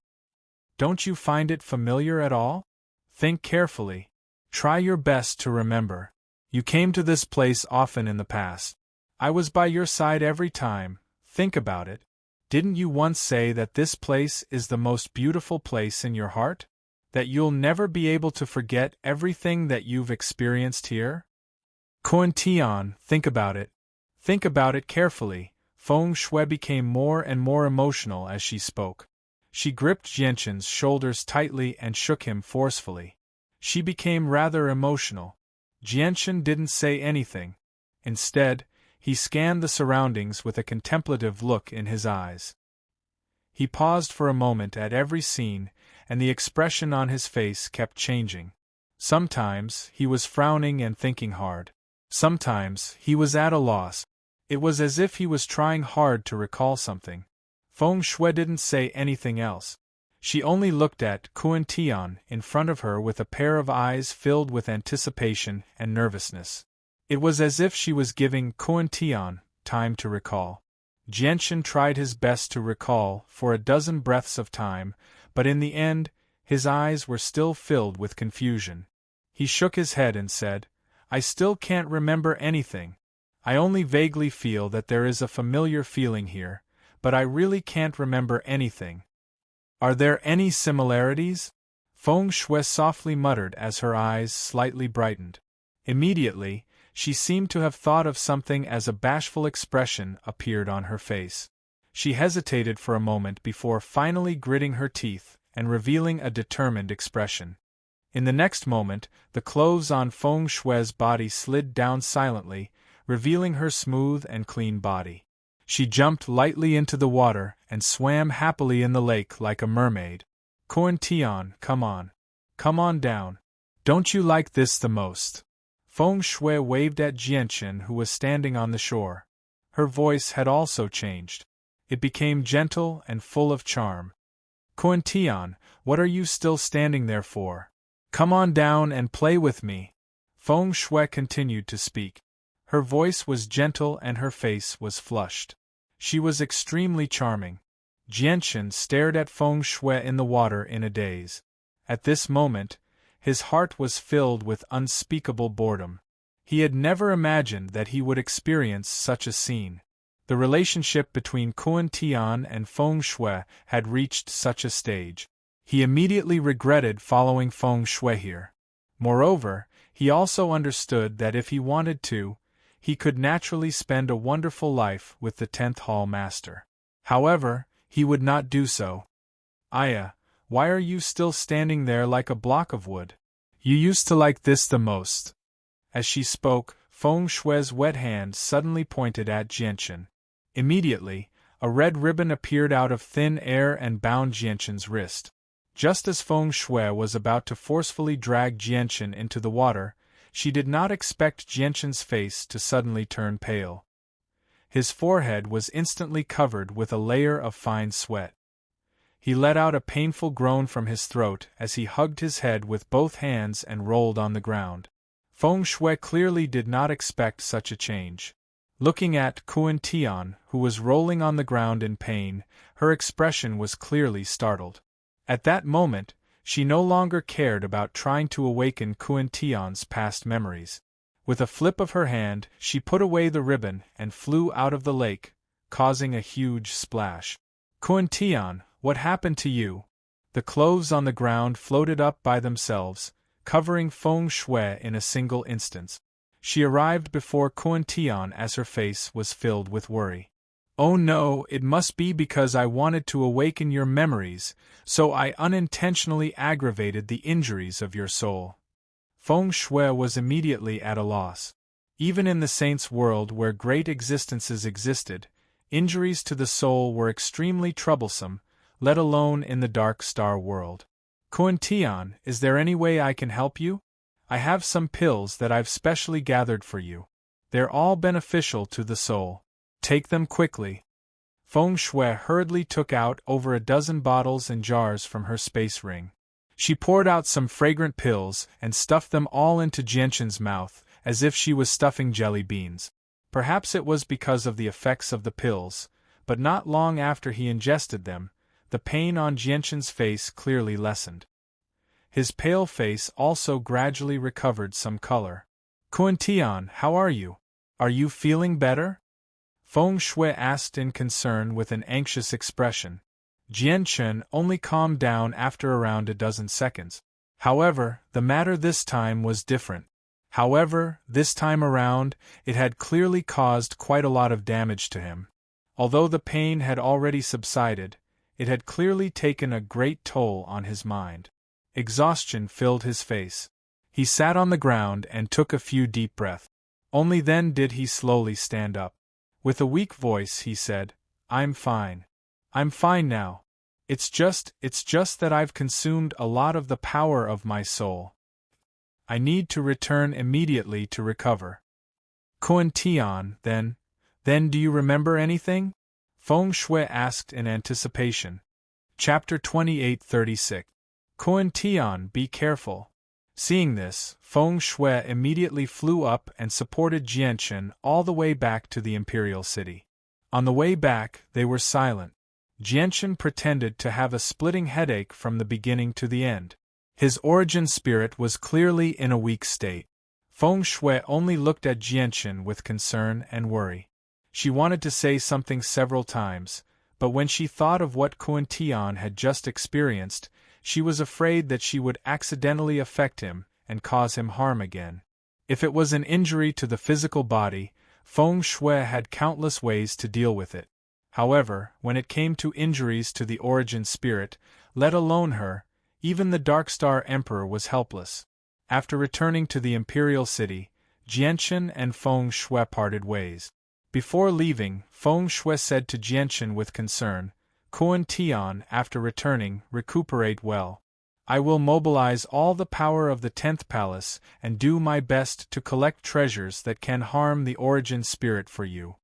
Don't you find it familiar at all? Think carefully. Try your best to remember. You came to this place often in the past. I was by your side every time. Think about it. Didn't you once say that this place is the most beautiful place in your heart? That you'll never be able to forget everything that you've experienced here? Kuan Tian, think about it. Think about it carefully." Feng Shui became more and more emotional as she spoke. She gripped Jianchen's shoulders tightly and shook him forcefully. She became rather emotional. Jianchen didn't say anything. Instead, he scanned the surroundings with a contemplative look in his eyes. He paused for a moment at every scene, and the expression on his face kept changing. Sometimes he was frowning and thinking hard. Sometimes he was at a loss. It was as if he was trying hard to recall something. Feng Shui didn't say anything else. She only looked at Kuan Tian in front of her with a pair of eyes filled with anticipation and nervousness. It was as if she was giving Kuan Tian time to recall. Jianshan tried his best to recall for a dozen breaths of time, but in the end, his eyes were still filled with confusion. He shook his head and said, "I still can't remember anything. I only vaguely feel that there is a familiar feeling here, but I really can't remember anything." "Are there any similarities?" Feng Shui softly muttered as her eyes slightly brightened. Immediately, she seemed to have thought of something as a bashful expression appeared on her face. She hesitated for a moment before finally gritting her teeth and revealing a determined expression. In the next moment, the clothes on Feng Shui's body slid down silently, revealing her smooth and clean body. She jumped lightly into the water and swam happily in the lake like a mermaid. "Kuan Tian, come on. Come on down. Don't you like this the most?" Feng Shui waved at Jianshan, who was standing on the shore. Her voice had also changed. It became gentle and full of charm. "Kuan Tian, what are you still standing there for? Come on down and play with me." Feng Shui continued to speak. Her voice was gentle and her face was flushed. She was extremely charming. Jianshan stared at Feng Shui in the water in a daze. At this moment, his heart was filled with unspeakable boredom. He had never imagined that he would experience such a scene. The relationship between Kuan Tian and Feng Shui had reached such a stage. He immediately regretted following Feng Shui here. Moreover, he also understood that if he wanted to, he could naturally spend a wonderful life with the 10th Hall Master. However, he would not do so. "Aya, why are you still standing there like a block of wood? You used to like this the most." As she spoke, Feng Shui's wet hand suddenly pointed at Jianshan. Immediately, a red ribbon appeared out of thin air and bound Jianshan's wrist. Just as Feng Shui was about to forcefully drag Jianshan into the water, she did not expect Jianshan's face to suddenly turn pale. His forehead was instantly covered with a layer of fine sweat. He let out a painful groan from his throat as he hugged his head with both hands and rolled on the ground. Feng Shui clearly did not expect such a change. Looking at Kuan Tian, who was rolling on the ground in pain, her expression was clearly startled. At that moment, she no longer cared about trying to awaken Kuan Tian's past memories. With a flip of her hand, she put away the ribbon and flew out of the lake, causing a huge splash. "Kuan Tian, what happened to you?" The clothes on the ground floated up by themselves, covering Feng Shui in a single instant. She arrived before Kuan Tian as her face was filled with worry. "Oh no, it must be because I wanted to awaken your memories, so I unintentionally aggravated the injuries of your soul." Feng Shui was immediately at a loss. Even in the saints' world where great existences existed, injuries to the soul were extremely troublesome, let alone in the dark star world. "Kuan Tian, is there any way I can help you? I have some pills that I've specially gathered for you. They're all beneficial to the soul. Take them quickly." Feng Shui hurriedly took out over a dozen bottles and jars from her space ring. She poured out some fragrant pills and stuffed them all into Jianshan's mouth, as if she was stuffing jelly beans. Perhaps it was because of the effects of the pills, but not long after he ingested them, the pain on Jianshan's face clearly lessened. His pale face also gradually recovered some color. "Kuan Tian, how are you? Are you feeling better?" Feng Shui asked in concern with an anxious expression. Jianshan only calmed down after around a dozen seconds. However, the matter this time was different. This time around, it had clearly caused quite a lot of damage to him. Although the pain had already subsided, it had clearly taken a great toll on his mind. Exhaustion filled his face. He sat on the ground and took a few deep breaths. Only then did he slowly stand up. With a weak voice he said, "I'm fine. I'm fine now. It's just that I've consumed a lot of the power of my soul. I need to return immediately to recover." Kuan Tian, then do you remember anything? Feng Shui asked in anticipation. Chapter 28:36. Kuan Tian, be careful. Seeing this, Feng Shui immediately flew up and supported Jianchen all the way back to the imperial city. On the way back, they were silent. Jianchen pretended to have a splitting headache from the beginning to the end. His origin spirit was clearly in a weak state. Feng Shui only looked at Jianchen with concern and worry. She wanted to say something several times, but when she thought of what Kuan Tian had just experienced, she was afraid that she would accidentally affect him and cause him harm again. If it was an injury to the physical body, Feng Shui had countless ways to deal with it. However, when it came to injuries to the origin spirit, let alone her, even the Darkstar Emperor was helpless. After returning to the imperial city, Jianchen and Feng Shui parted ways. Before leaving, Feng Shui said to Jianchen with concern, "Kuan Tian, after returning, recuperate well. I will mobilize all the power of the 10th palace and do my best to collect treasures that can harm the origin spirit for you."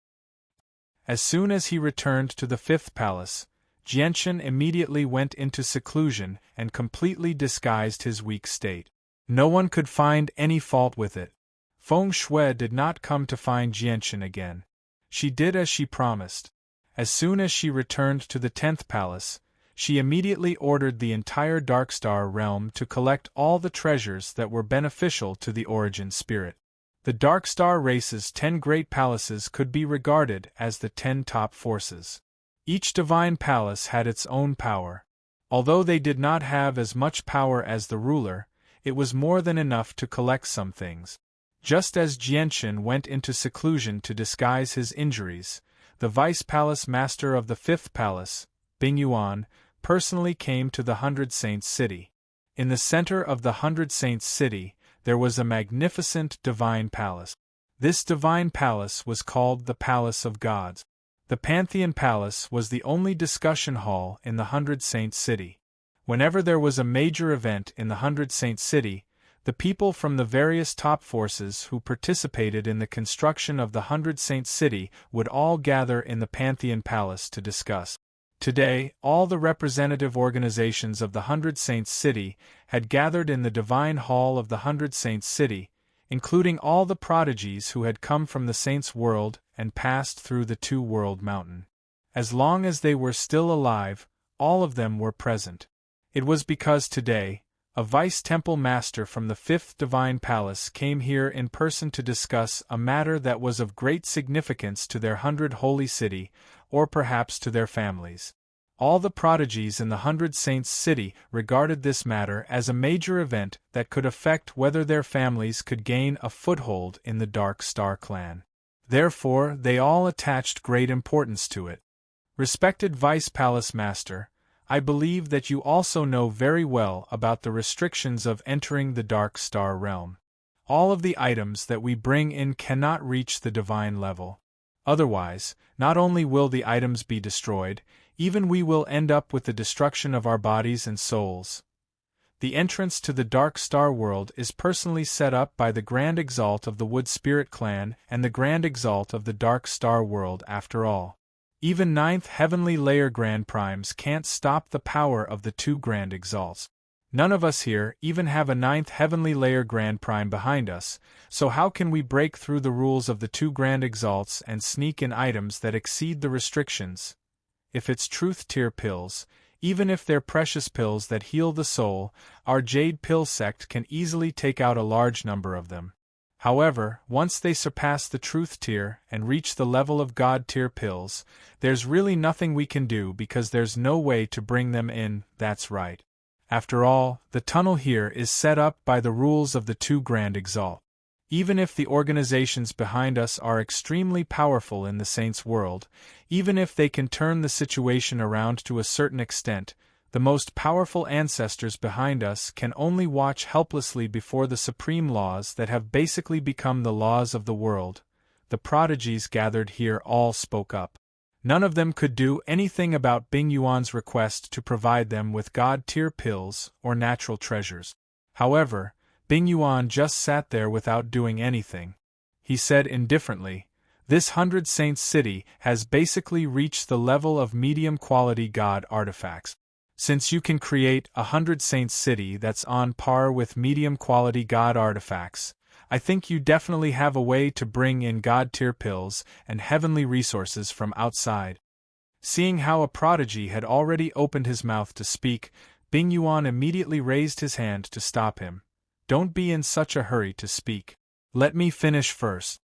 As soon as he returned to the 5th palace, Jianchen immediately went into seclusion and completely disguised his weak state. No one could find any fault with it. Feng Shui did not come to find Jianchen again. She did as she promised. As soon as she returned to the 10th palace, she immediately ordered the entire Darkstar realm to collect all the treasures that were beneficial to the origin spirit. The Darkstar race's 10 great palaces could be regarded as the 10 top forces. Each divine palace had its own power. Although they did not have as much power as the ruler, it was more than enough to collect some things. Just as Jianchen went into seclusion to disguise his injuries, the vice palace master of the 5th palace, Bing Yuan, personally came to the 100 Saints city. In the center of the 100 Saints city, there was a magnificent divine palace. This divine palace was called the Palace of Gods. The Pantheon Palace was the only discussion hall in the 100 Saints city. Whenever there was a major event in the 100 Saints city, the people from the various top forces who participated in the construction of the 100 Saints city would all gather in the Pantheon Palace to discuss. Today, all the representative organizations of the 100 Saints city had gathered in the Divine Hall of the 100 Saints city, including all the prodigies who had come from the Saints' world and passed through the Two-World Mountain. As long as they were still alive, all of them were present. It was because today, a vice-temple master from the 5th Divine Palace came here in person to discuss a matter that was of great significance to their 100 holy city, or perhaps to their families. All the prodigies in the 100 Saints city regarded this matter as a major event that could affect whether their families could gain a foothold in the Dark Star clan. Therefore, they all attached great importance to it. Respected Vice Palace Master, I believe that you also know very well about the restrictions of entering the Dark Star realm. All of the items that we bring in cannot reach the divine level. Otherwise, not only will the items be destroyed, even we will end up with the destruction of our bodies and souls. The entrance to the Dark Star world is personally set up by the Grand Exalt of the Wood Spirit clan and the Grand Exalt of the Dark Star world after all. Even 9th Heavenly Layer Grand Primes can't stop the power of the 2 Grand Exalts. None of us here even have a 9th Heavenly Layer Grand Prime behind us, so how can we break through the rules of the 2 Grand Exalts and sneak in items that exceed the restrictions? If it's Truth Tier pills, even if they're precious pills that heal the soul, our Jade Pill sect can easily take out a large number of them. However, once they surpass the Truth Tier and reach the level of God Tier pills, there's really nothing we can do because there's no way to bring them in. That's right. After all, the tunnel here is set up by the rules of the 2 Grand Exalt. Even if the organizations behind us are extremely powerful in the Saints' world, even if they can turn the situation around to a certain extent, The most powerful ancestors behind us can only watch helplessly before the supreme laws that have basically become the laws of the world. The prodigies gathered here all spoke up. None of them could do anything about Bing Yuan's request to provide them with god-tier pills or natural treasures. However, Bing Yuan just sat there without doing anything. He said indifferently, "This 100 Saints city has basically reached the level of medium-quality god artifacts. Since you can create a 100 Saints city that's on par with medium-quality god artifacts, I think you definitely have a way to bring in god-tier pills and heavenly resources from outside." Seeing how a prodigy had already opened his mouth to speak, Bing Yuan immediately raised his hand to stop him. "Don't be in such a hurry to speak. Let me finish first.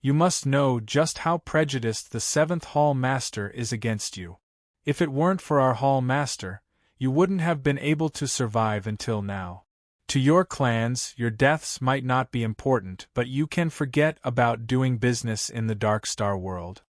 You must know just how prejudiced the 7th Hall Master is against you. If it weren't for our Hall Master, you wouldn't have been able to survive until now. To your clans, your deaths might not be important, but you can forget about doing business in the Dark Star world.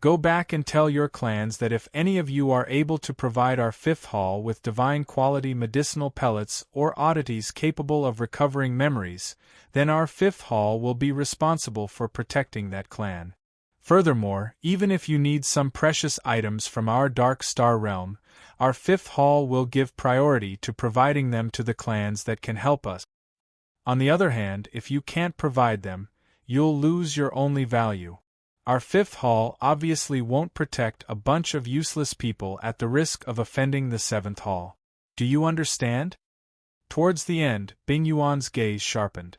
Go back and tell your clans that if any of you are able to provide our 5th Hall with divine quality medicinal pellets or oddities capable of recovering memories, then our 5th Hall will be responsible for protecting that clan. Furthermore, even if you need some precious items from our Dark Star realm, our 5th Hall will give priority to providing them to the clans that can help us. On the other hand, if you can't provide them, you'll lose your only value. Our 5th Hall obviously won't protect a bunch of useless people at the risk of offending the 7th Hall. Do you understand?" Towards the end, Bing Yuan's gaze sharpened.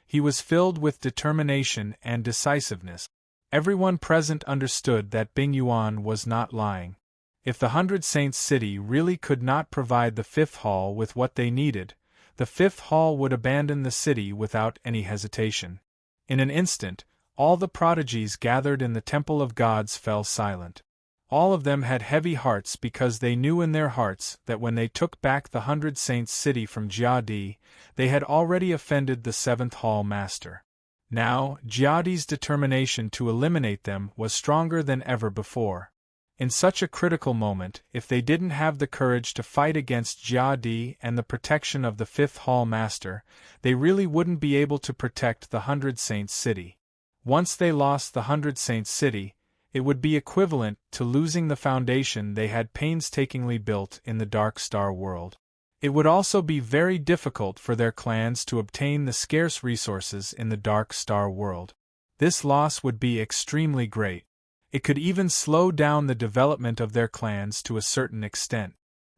He was filled with determination and decisiveness. Everyone present understood that Bing Yuan was not lying. If the 100 Saints city really could not provide the 5th Hall with what they needed, the 5th Hall would abandon the city without any hesitation. In an instant, all the prodigies gathered in the Temple of Gods fell silent. All of them had heavy hearts because they knew in their hearts that when they took back the 100 Saints city from Jiadi, they had already offended the 7th Hall Master. Now, Jiadi's determination to eliminate them was stronger than ever before. In such a critical moment, if they didn't have the courage to fight against Jiadi and the protection of the 5th Hall Master, they really wouldn't be able to protect the 100 Saints city. Once they lost the 100 Saints city, it would be equivalent to losing the foundation they had painstakingly built in the Dark Star world. It would also be very difficult for their clans to obtain the scarce resources in the Dark Star world. This loss would be extremely great. It could even slow down the development of their clans to a certain extent.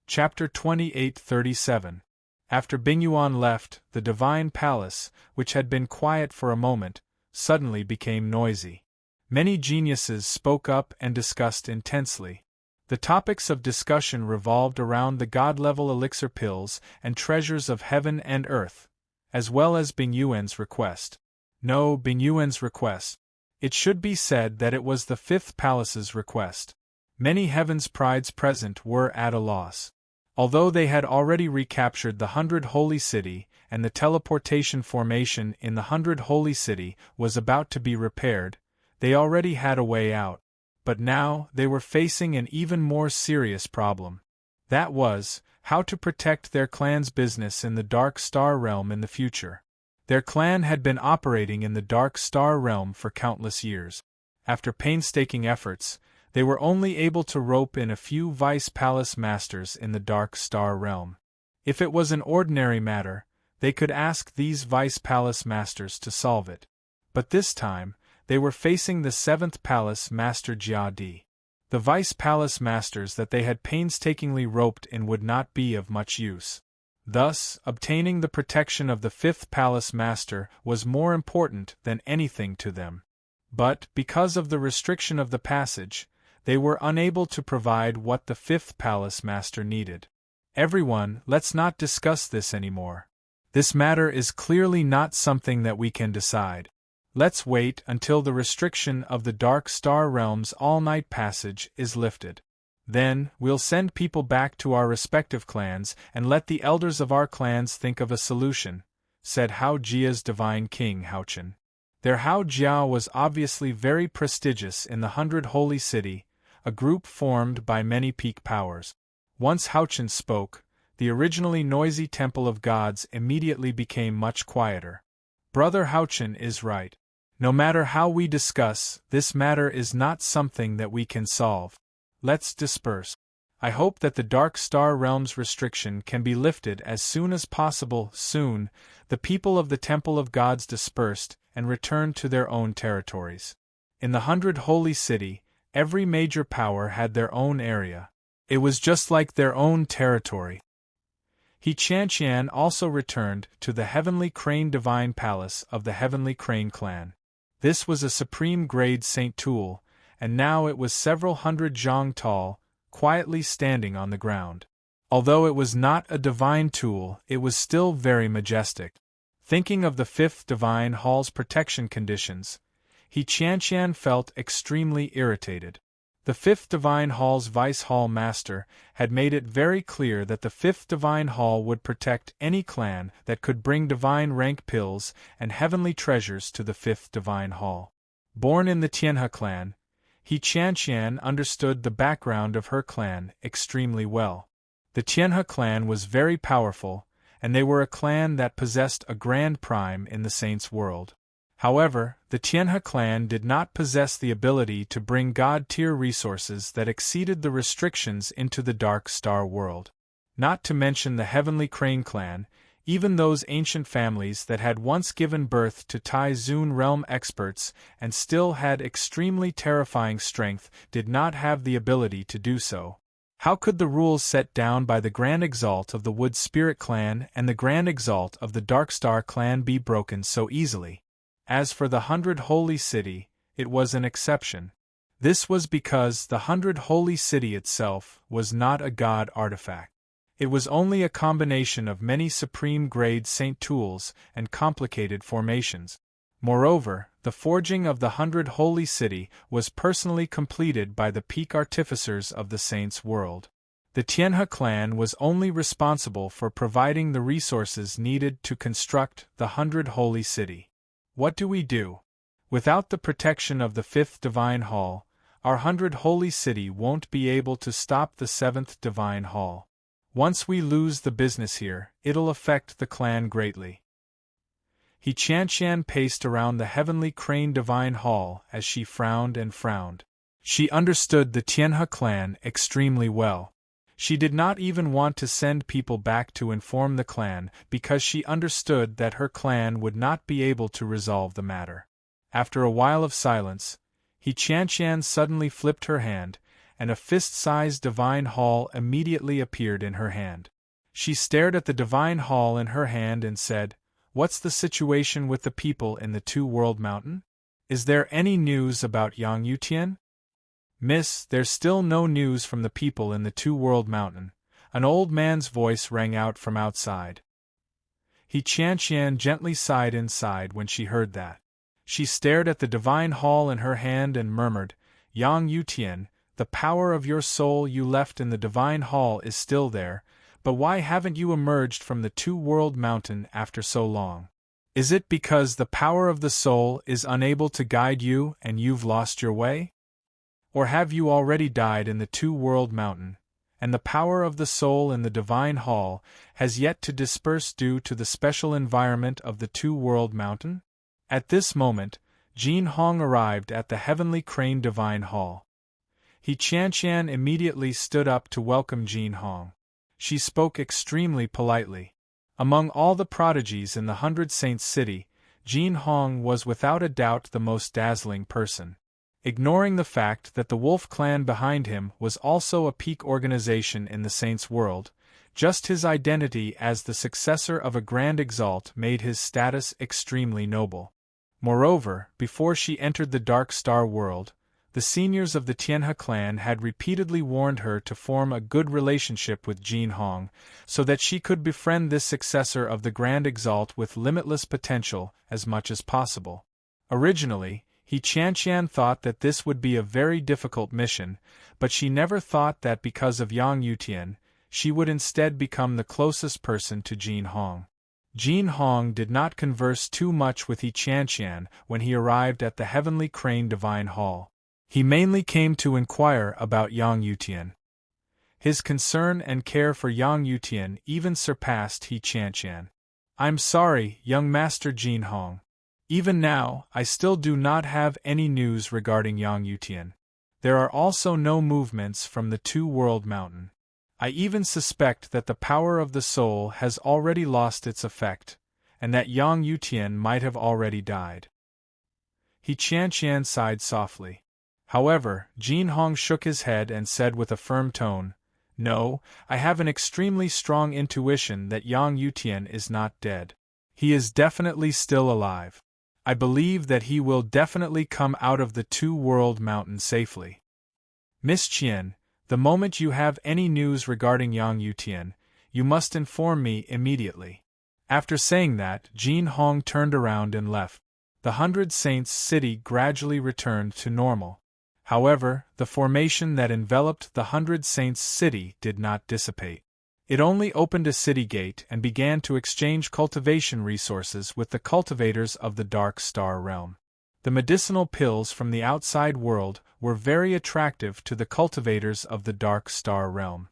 Chapter 2837. After Bing Yuan left, the Divine Palace, which had been quiet for a moment, suddenly became noisy. Many geniuses spoke up and discussed intensely. The topics of discussion revolved around the god-level elixir pills and treasures of heaven and earth, as well as Bing Yuan's request. No, Bing Yuan's request. It should be said that it was the 5th Palace's request. Many Heaven's Prides present were at a loss. Although they had already recaptured the 100 Holy City, and the teleportation formation in the 100 Holy City was about to be repaired, they already had a way out. But now, they were facing an even more serious problem. That was, how to protect their clan's business in the Dark Star realm in the future. Their clan had been operating in the Dark Star realm for countless years. After painstaking efforts, they were only able to rope in a few Vice Palace Masters in the Dark Star realm. If it was an ordinary matter, they could ask these Vice Palace Masters to solve it. But this time, they were facing the 7th Palace Master Jiadi. The Vice Palace Masters that they had painstakingly roped in would not be of much use. Thus, obtaining the protection of the 5th Palace Master was more important than anything to them. But, because of the restriction of the passage, they were unable to provide what the 5th Palace Master needed. Everyone, let's not discuss this anymore. This matter is clearly not something that we can decide. Let's wait until the restriction of the Dark Star Realm's all-night passage is lifted. Then, we'll send people back to our respective clans and let the elders of our clans think of a solution, said Hao Jia's divine king Haochen. Their Hao Jia was obviously very prestigious in the 100 Holy City, a group formed by many peak powers. Once Haochen spoke, the originally noisy temple of gods immediately became much quieter. Brother Haochen is right. No matter how we discuss, this matter is not something that we can solve. Let's disperse. I hope that the Dark Star Realm's restriction can be lifted as soon as possible. Soon, the people of the Temple of Gods dispersed and returned to their own territories. In the 100 Holy City, every major power had their own area. It was just like their own territory. He Qianqian also returned to the Heavenly Crane Divine Palace of the Heavenly Crane clan. This was a supreme grade Saint Tool, and now it was several hundred zhang tall, quietly standing on the ground. Although it was not a divine tool, it was still very majestic. Thinking of the 5th Divine Hall's protection conditions, He Qianqian felt extremely irritated. The 5th Divine Hall's Vice Hall Master had made it very clear that the 5th Divine Hall would protect any clan that could bring divine rank pills and heavenly treasures to the 5th Divine Hall. Born in the Tianhe clan, He Qianqian understood the background of her clan extremely well. The Tianhe clan was very powerful, and they were a clan that possessed a grand prime in the Saints' world. However, the Tianhe clan did not possess the ability to bring god-tier resources that exceeded the restrictions into the Dark Star world. Not to mention the Heavenly Crane clan, even those ancient families that had once given birth to Tai Zun realm experts and still had extremely terrifying strength did not have the ability to do so. How could the rules set down by the Grand Exalt of the Wood Spirit clan and the Grand Exalt of the Dark Star clan be broken so easily? As for the 100 Holy City, it was an exception. This was because the 100 Holy City itself was not a god artifact. It was only a combination of many supreme-grade Saint tools and complicated formations. Moreover, the forging of the 100 Holy City was personally completed by the peak artificers of the Saints' world. The Tianhe clan was only responsible for providing the resources needed to construct the 100 Holy City. What do we do? Without the protection of the 5th Divine Hall, our 100 Holy City won't be able to stop the 7th Divine Hall. Once we lose the business here, it'll affect the clan greatly. He Qianqian paced around the Heavenly Crane Divine Hall as she frowned and frowned. She understood the Tianhe clan extremely well. She did not even want to send people back to inform the clan because she understood that her clan would not be able to resolve the matter. After a while of silence, He Qianqian suddenly flipped her hand, and a fist-sized divine hall immediately appeared in her hand. She stared at the divine hall in her hand and said, "What's the situation with the people in the Two-World Mountain? Is there any news about Yang Yutian?" "Miss, there's still no news from the people in the Two-World Mountain," an old man's voice rang out from outside. He Qianqian gently sighed inside when she heard that. She stared at the divine hall in her hand and murmured, "Yang Yutian, the power of your soul you left in the divine hall is still there, but why haven't you emerged from the Two-World Mountain after so long? Is it because the power of the soul is unable to guide you and you've lost your way? Or have you already died in the Two-World Mountain, and the power of the soul in the Divine Hall has yet to disperse due to the special environment of the Two-World Mountain?" At this moment, Jin Hong arrived at the Heavenly Crane Divine Hall. He Qianqian immediately stood up to welcome Jin Hong. She spoke extremely politely. Among all the prodigies in the 100 Saints City, Jin Hong was without a doubt the most dazzling person. Ignoring the fact that the Wolf clan behind him was also a peak organization in the Saints' world, just his identity as the successor of a Grand Exalt made his status extremely noble. Moreover, before she entered the Dark Star world, the seniors of the Tianhe clan had repeatedly warned her to form a good relationship with Jin Hong, so that she could befriend this successor of the Grand Exalt with limitless potential as much as possible. Originally, He Qianqian thought that this would be a very difficult mission, but she never thought that because of Yang Yutian, she would instead become the closest person to Jin Hong. Jin Hong did not converse too much with He Qianqian when he arrived at the Heavenly Crane Divine Hall. He mainly came to inquire about Yang Yutian. His concern and care for Yang Yutian even surpassed He Qianqian. I'm sorry, young Master Jin Hong. Even now, I still do not have any news regarding Yang Yutian. There are also no movements from the Two-World Mountain. I even suspect that the power of the soul has already lost its effect, and that Yang Yutian might have already died. He Qianqian sighed softly. However, Jin Hong shook his head and said with a firm tone, "No, I have an extremely strong intuition that Yang Yutian is not dead. He is definitely still alive. I believe that he will definitely come out of the Two-World Mountain safely. Miss Qian, the moment you have any news regarding Yang Yutian, you must inform me immediately." After saying that, Jin Hong turned around and left. The 100 Saints city gradually returned to normal. However, the formation that enveloped the 100 Saints city did not dissipate. It only opened a city gate and began to exchange cultivation resources with the cultivators of the Dark Star Realm. The medicinal pills from the outside world were very attractive to the cultivators of the Dark Star Realm.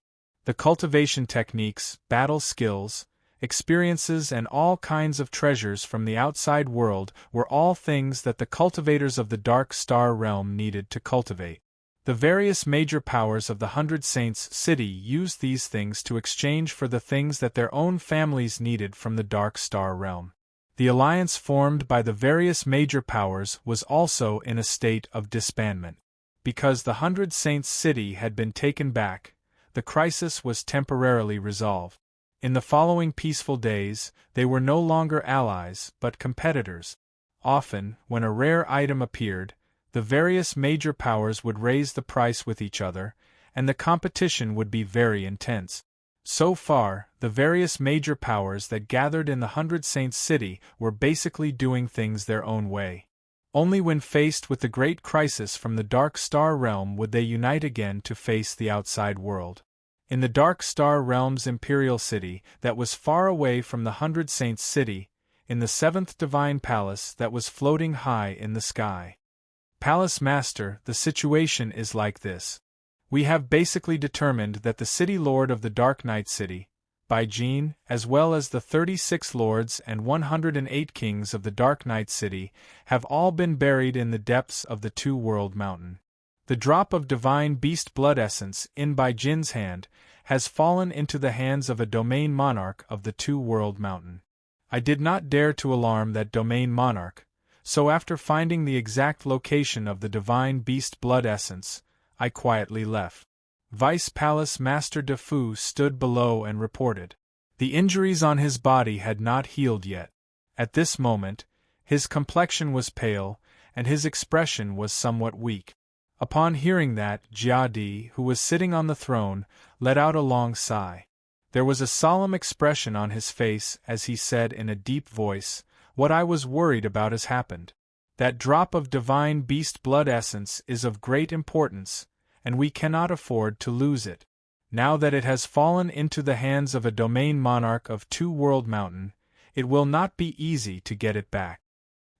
The cultivation techniques, battle skills, experiences and all kinds of treasures from the outside world were all things that the cultivators of the Dark Star Realm needed to cultivate. The various major powers of the 100 Saints city used these things to exchange for the things that their own families needed from the Dark Star Realm. The alliance formed by the various major powers was also in a state of disbandment. Because the 100 Saints city had been taken back, the crisis was temporarily resolved. In the following peaceful days, they were no longer allies but competitors. Often, when a rare item appeared, the various major powers would raise the price with each other, and the competition would be very intense. So far, the various major powers that gathered in the 100 Saints city were basically doing things their own way. Only when faced with the great crisis from the Dark Star Realm would they unite again to face the outside world. In the Dark Star Realm's imperial city that was far away from the 100 Saints city, in the 7th Divine Palace that was floating high in the sky. Palace Master, the situation is like this. We have basically determined that the City Lord of the Dark Knight City, Bai Jin, as well as the 36 lords and 108 kings of the Dark Knight City, have all been buried in the depths of the Two-World Mountain. The drop of divine beast blood essence in Bai Jin's hand has fallen into the hands of a domain monarch of the Two-World Mountain. I did not dare to alarm that domain monarch, so after finding the exact location of the divine beast blood essence, I quietly left. Vice Palace Master De Fu stood below and reported. The injuries on his body had not healed yet. At this moment, his complexion was pale, and his expression was somewhat weak. Upon hearing that, Jia Di, who was sitting on the throne, let out a long sigh. There was a solemn expression on his face as he said in a deep voice, "What I was worried about has happened. That drop of divine beast blood essence is of great importance, and we cannot afford to lose it. Now that it has fallen into the hands of a domain monarch of Two-World Mountain, it will not be easy to get it back."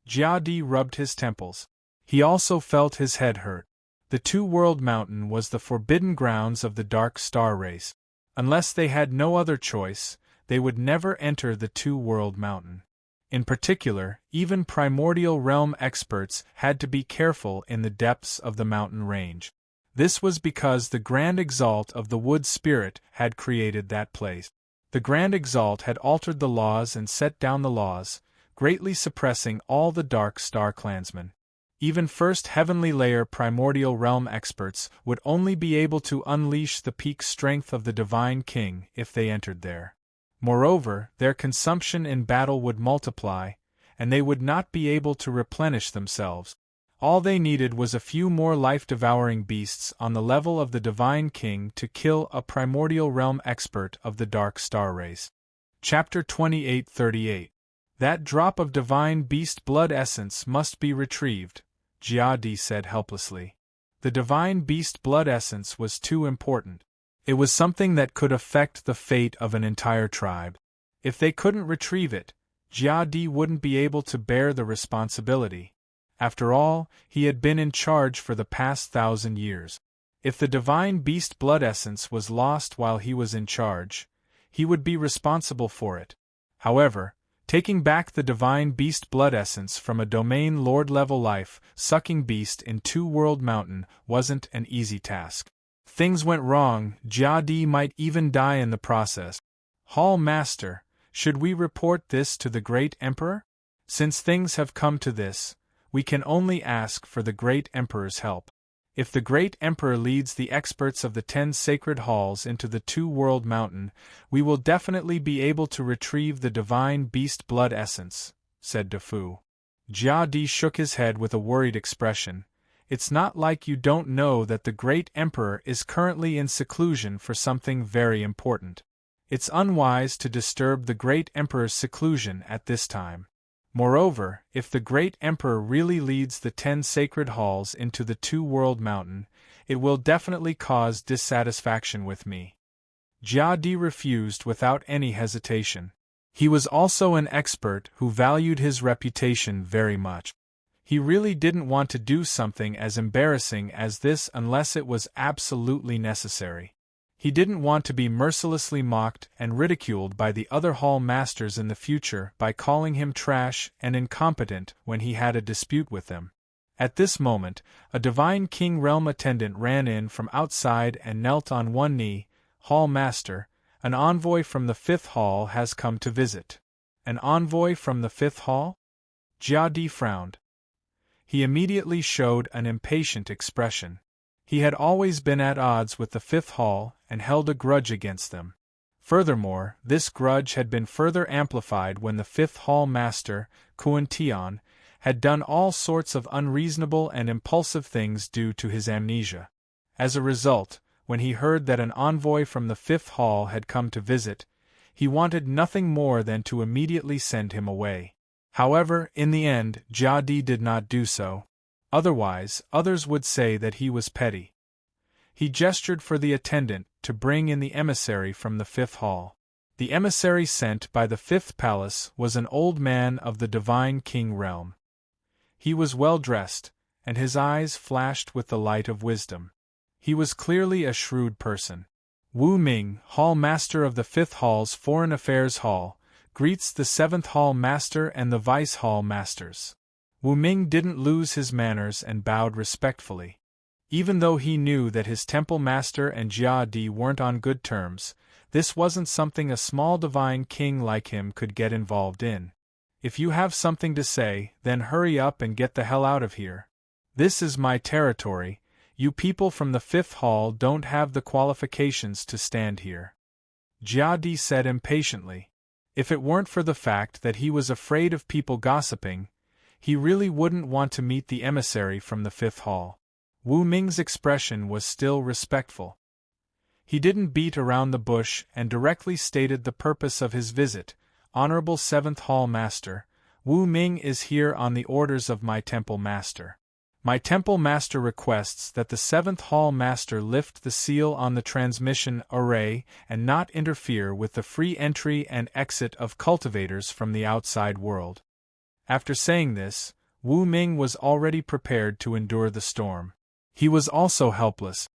Jia Di rubbed his temples. He also felt his head hurt. The Two-World Mountain was the forbidden grounds of the Dark Star race. Unless they had no other choice, they would never enter the Two-World Mountain. In particular, even primordial realm experts had to be careful in the depths of the mountain range. This was because the Grand Exalt of the Wood Spirit had created that place. The Grand Exalt had altered the laws and set down the laws, greatly suppressing all the Dark Star clansmen. Even first heavenly layer primordial realm experts would only be able to unleash the peak strength of the Divine King if they entered there. Moreover, their consumption in battle would multiply, and they would not be able to replenish themselves. All they needed was a few more life-devouring beasts on the level of the Divine King to kill a primordial realm expert of the Dark Star race. Chapter 28:38. That drop of divine beast blood essence must be retrieved, Jia Di said helplessly. The divine beast blood essence was too important. It was something that could affect the fate of an entire tribe. If they couldn't retrieve it, Jia Di wouldn't be able to bear the responsibility. After all, he had been in charge for the past 1,000 years. If the divine beast blood essence was lost while he was in charge, he would be responsible for it. However, taking back the divine beast blood essence from a domain lord-level life-sucking beast in Two-World Mountain wasn't an easy task. Things went wrong, Jia Di might even die in the process. Hall Master, should we report this to the Great Emperor? Since things have come to this, we can only ask for the Great Emperor's help. If the Great Emperor leads the experts of the 10 sacred halls into the Two-World Mountain, we will definitely be able to retrieve the divine beast blood essence, said Du Fu. Jia Di shook his head with a worried expression. It's not like you don't know that the Great Emperor is currently in seclusion for something very important. It's unwise to disturb the Great Emperor's seclusion at this time. Moreover, if the Great Emperor really leads the 10 sacred halls into the Two-World Mountain, it will definitely cause dissatisfaction with me. Jia Di refused without any hesitation. He was also an expert who valued his reputation very much. He really didn't want to do something as embarrassing as this unless it was absolutely necessary. He didn't want to be mercilessly mocked and ridiculed by the other hall masters in the future by calling him trash and incompetent when he had a dispute with them. At this moment, a divine king realm attendant ran in from outside and knelt on one knee. Hall Master, an envoy from the 5th hall has come to visit. An envoy from the 5th hall? Jia Di frowned. He immediately showed an impatient expression. He had always been at odds with the 5th hall and held a grudge against them. Furthermore, this grudge had been further amplified when the 5th hall master, Kuan Tian, had done all sorts of unreasonable and impulsive things due to his amnesia. As a result, when he heard that an envoy from the 5th hall had come to visit, he wanted nothing more than to immediately send him away. However, in the end, Jia Di did not do so. Otherwise, others would say that he was petty. He gestured for the attendant to bring in the emissary from the 5th hall. The emissary sent by the 5th palace was an old man of the divine king realm. He was well dressed, and his eyes flashed with the light of wisdom. He was clearly a shrewd person. Wu Ming, hall master of the 5th hall's Foreign Affairs Hall, greets the 7th hall master and the vice hall masters. Wu Ming didn't lose his manners and bowed respectfully. Even though he knew that his temple master and Jia Di weren't on good terms, this wasn't something a small divine king like him could get involved in. If you have something to say, then hurry up and get the hell out of here. This is my territory. You people from the 5th hall don't have the qualifications to stand here. Jia Di said impatiently. If it weren't for the fact that he was afraid of people gossiping, he really wouldn't want to meet the emissary from the 5th hall. Wu Ming's expression was still respectful. He didn't beat around the bush and directly stated the purpose of his visit. Honorable 7th hall master, Wu Ming is here on the orders of my temple master. My temple master requests that the 7th hall master lift the seal on the transmission array and not interfere with the free entry and exit of cultivators from the outside world. After saying this, Wu Ming was already prepared to endure the storm. He was also helpless.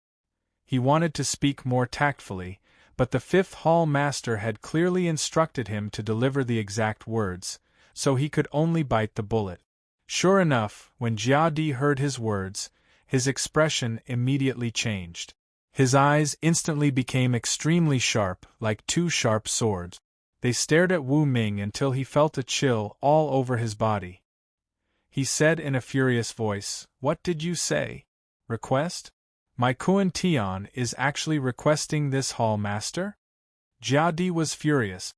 He wanted to speak more tactfully, but the 5th hall master had clearly instructed him to deliver the exact words, so he could only bite the bullet. Sure enough, when Jia Di heard his words, his expression immediately changed. His eyes instantly became extremely sharp, like two sharp swords. They stared at Wu Ming until he felt a chill all over his body. He said in a furious voice, "What did you say? Request? My Kuan Tian is actually requesting this hall master?" Jia Di was furious.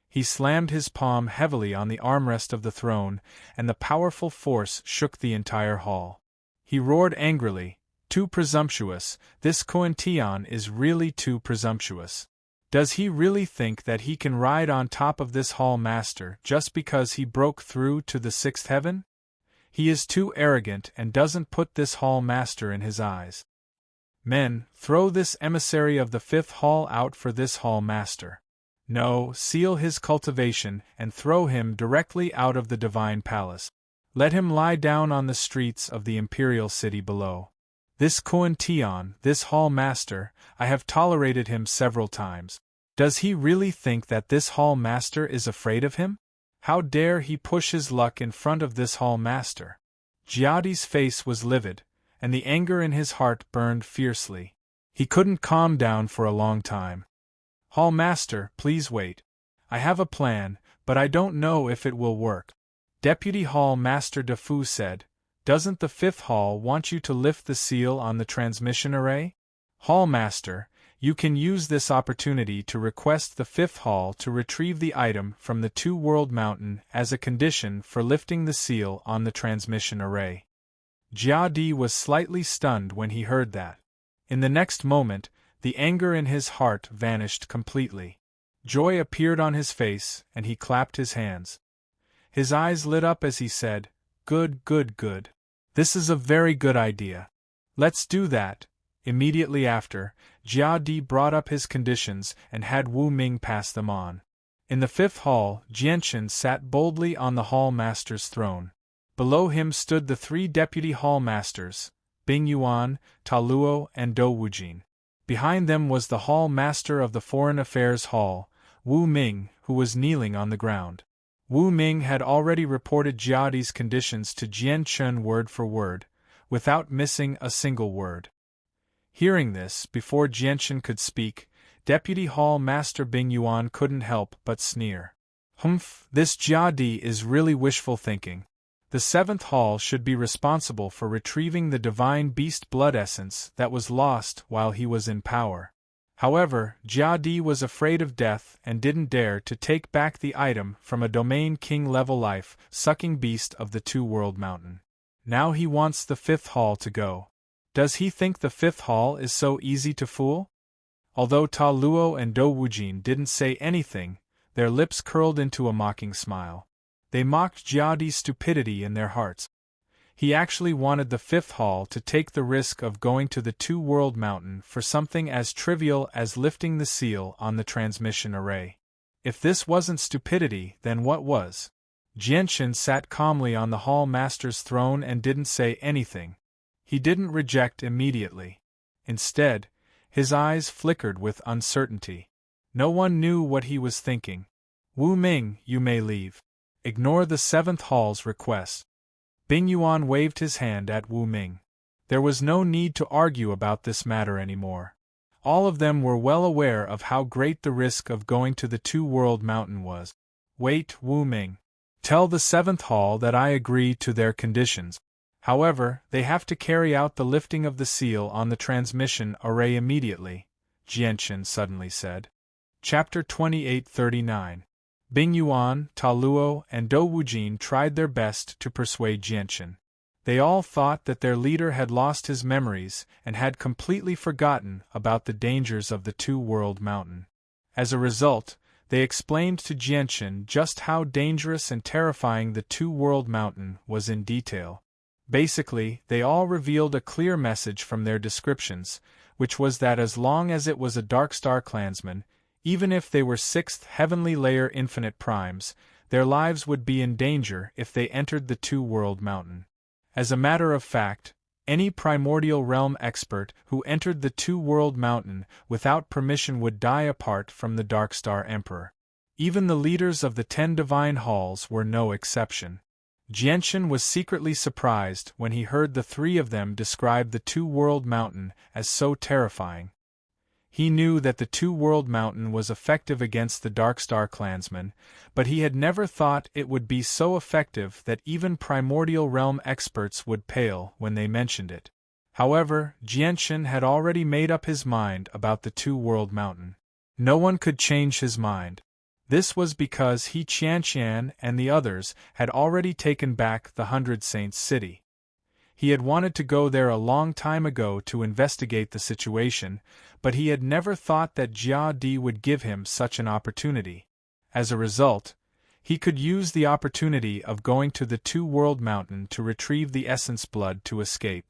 He slammed his palm heavily on the armrest of the throne, and the powerful force shook the entire hall. He roared angrily, "Too presumptuous, this Kuan Tian is really too presumptuous. Does he really think that he can ride on top of this hall master just because he broke through to the 6th heaven? He is too arrogant and doesn't put this hall master in his eyes. Men, throw this emissary of the 5th hall out for this hall master. No, seal his cultivation and throw him directly out of the divine palace. Let him lie down on the streets of the imperial city below. This Koan Tion, this hall master, I have tolerated him several times. Does he really think that this hall master is afraid of him? How dare he push his luck in front of this hall master? Jiadi's face was livid, and the anger in his heart burned fiercely. He couldn't calm down for a long time. Hall master, please wait. I have a plan, but I don't know if it will work. Deputy Hall Master Defu said, doesn't the fifth hall want you to lift the seal on the transmission array? Hall Master, you can use this opportunity to request the fifth hall to retrieve the item from the two-world mountain as a condition for lifting the seal on the transmission array. Jiadi was slightly stunned when he heard that. In the next moment, the anger in his heart vanished completely. Joy appeared on his face, and he clapped his hands. His eyes lit up as he said, Good, good, good. This is a very good idea. Let's do that. Immediately after, Jiadi brought up his conditions and had Wu Ming pass them on. In the fifth hall, Jianchen sat boldly on the hall master's throne. Below him stood the three deputy hall masters, Bing Yuan, Ta Luo, and Dou Wujin. Behind them was the hall master of the Foreign Affairs Hall, Wu Ming, who was kneeling on the ground. Wu Ming had already reported Jiadi's conditions to Jianchen word for word, without missing a single word. Hearing this, before Jianchen could speak, Deputy Hall Master Bing Yuan couldn't help but sneer. Humph, this Jiadi is really wishful thinking. The seventh hall should be responsible for retrieving the divine beast blood essence that was lost while he was in power. However, Jiadi was afraid of death and didn't dare to take back the item from a domain king-level life-sucking beast of the two-world mountain. Now he wants the fifth hall to go. Does he think the fifth hall is so easy to fool? Although Ta Luo and Dou Wujin didn't say anything, their lips curled into a mocking smile. They mocked Jiadi's stupidity in their hearts. He actually wanted the fifth hall to take the risk of going to the two-world mountain for something as trivial as lifting the seal on the transmission array. If this wasn't stupidity, then what was? Jianchen sat calmly on the hall master's throne and didn't say anything. He didn't reject immediately. Instead, his eyes flickered with uncertainty. No one knew what he was thinking. Wu Ming, you may leave. Ignore the seventh hall's request. Bing Yuan waved his hand at Wu Ming. There was no need to argue about this matter anymore. All of them were well aware of how great the risk of going to the two-world mountain was. Wait, Wu Ming. Tell the seventh hall that I agree to their conditions. However, they have to carry out the lifting of the seal on the transmission array immediately, Jianchen suddenly said. Chapter 2839. Bing Yuan, Ta Luo, and Dou Wujin tried their best to persuade Jianchen. They all thought that their leader had lost his memories and had completely forgotten about the dangers of the two-world mountain. As a result, they explained to Jianchen just how dangerous and terrifying the two-world mountain was in detail. Basically, they all revealed a clear message from their descriptions, which was that as long as it was a Darkstar clansman, even if they were sixth heavenly layer infinite primes, their lives would be in danger if they entered the two-world mountain. As a matter of fact, any primordial realm expert who entered the two-world mountain without permission would die apart from the Darkstar Emperor. Even the leaders of the 10 divine halls were no exception. Jianchen was secretly surprised when he heard the three of them describe the two-world mountain as so terrifying. He knew that the two-world mountain was effective against the Darkstar clansmen, but he had never thought it would be so effective that even primordial realm experts would pale when they mentioned it. However, Jianchen had already made up his mind about the two-world mountain. No one could change his mind. This was because he Qianqian and the others had already taken back the 100 Saints city. He had wanted to go there a long time ago to investigate the situation, but he had never thought that Jia Di would give him such an opportunity. As a result, he could use the opportunity of going to the two-world mountain to retrieve the essence blood to escape.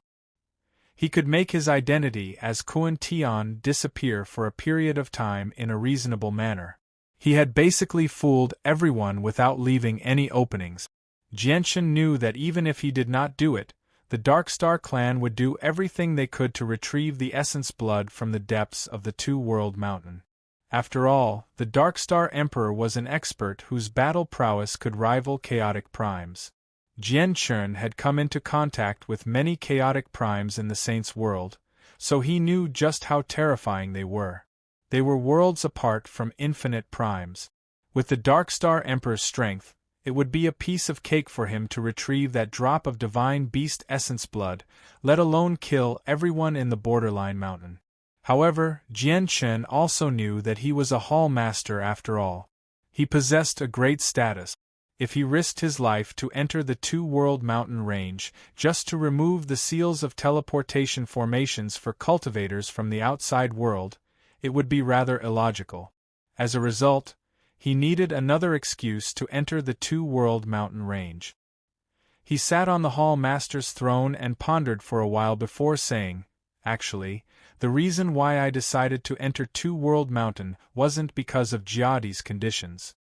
He could make his identity as Kuan Tian disappear for a period of time in a reasonable manner. He had basically fooled everyone without leaving any openings. Jianchen knew that even if he did not do it, the Dark Star clan would do everything they could to retrieve the essence blood from the depths of the Two-World Mountain. After all, the Dark Star Emperor was an expert whose battle prowess could rival chaotic primes. Jian Chun had come into contact with many chaotic primes in the Saints' world, so he knew just how terrifying they were. They were worlds apart from infinite primes. With the Dark Star Emperor's strength, it would be a piece of cake for him to retrieve that drop of divine beast essence blood, let alone kill everyone in the borderline mountain. However, Jian Chun also knew that he was a Hall Master after all. He possessed a great status. If he risked his life to enter the Two-World Mountain range just to remove the seals of teleportation formations for cultivators from the outside world, it would be rather illogical. As a result, he needed another excuse to enter the Two-World Mountain range. He sat on the Hall Master's throne and pondered for a while before saying, "Actually, the reason why I decided to enter Two-World Mountain wasn't because of Jiadi's conditions.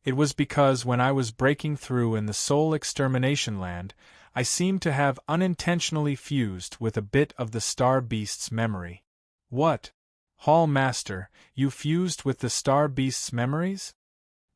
It was because when I was breaking through in the Soul Extermination Land, I seemed to have unintentionally fused with a bit of the Star Beast's memory." "What? Hall Master, you fused with the Star Beast's memories?"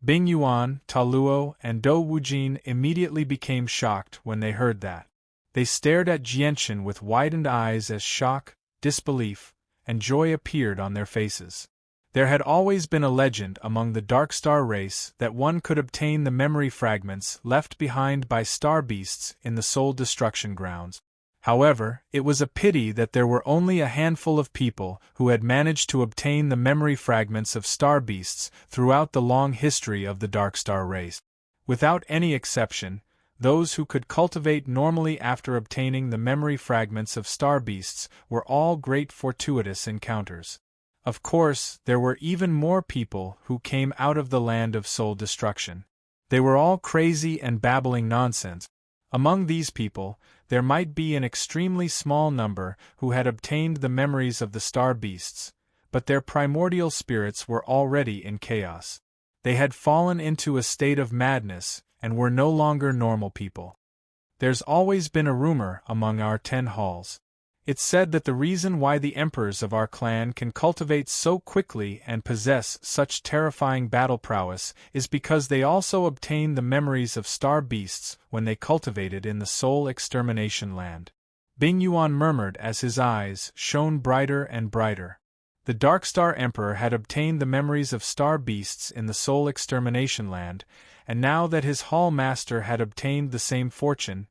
Bing Yuan, Ta Luo, and Dou Wujin immediately became shocked when they heard that. They stared at Jianchen with widened eyes as shock, disbelief, and joy appeared on their faces. There had always been a legend among the Dark Star race that one could obtain the memory fragments left behind by star beasts in the soul destruction grounds. However, it was a pity that there were only a handful of people who had managed to obtain the memory fragments of star beasts throughout the long history of the Dark Star race. Without any exception, those who could cultivate normally after obtaining the memory fragments of star beasts were all great fortuitous encounters. Of course, there were even more people who came out of the land of soul destruction. They were all crazy and babbling nonsense. Among these people, there might be an extremely small number who had obtained the memories of the star beasts, but their primordial spirits were already in chaos. They had fallen into a state of madness and were no longer normal people. There's always been a rumor among our 10 halls. It's said that the reason why the emperors of our clan can cultivate so quickly and possess such terrifying battle prowess is because they also obtain the memories of star beasts when they cultivated in the Soul Extermination Land. Bing Yuan murmured as his eyes shone brighter and brighter. The Dark Star Emperor had obtained the memories of star beasts in the Soul Extermination Land, and now that his Hall Master had obtained the same fortune,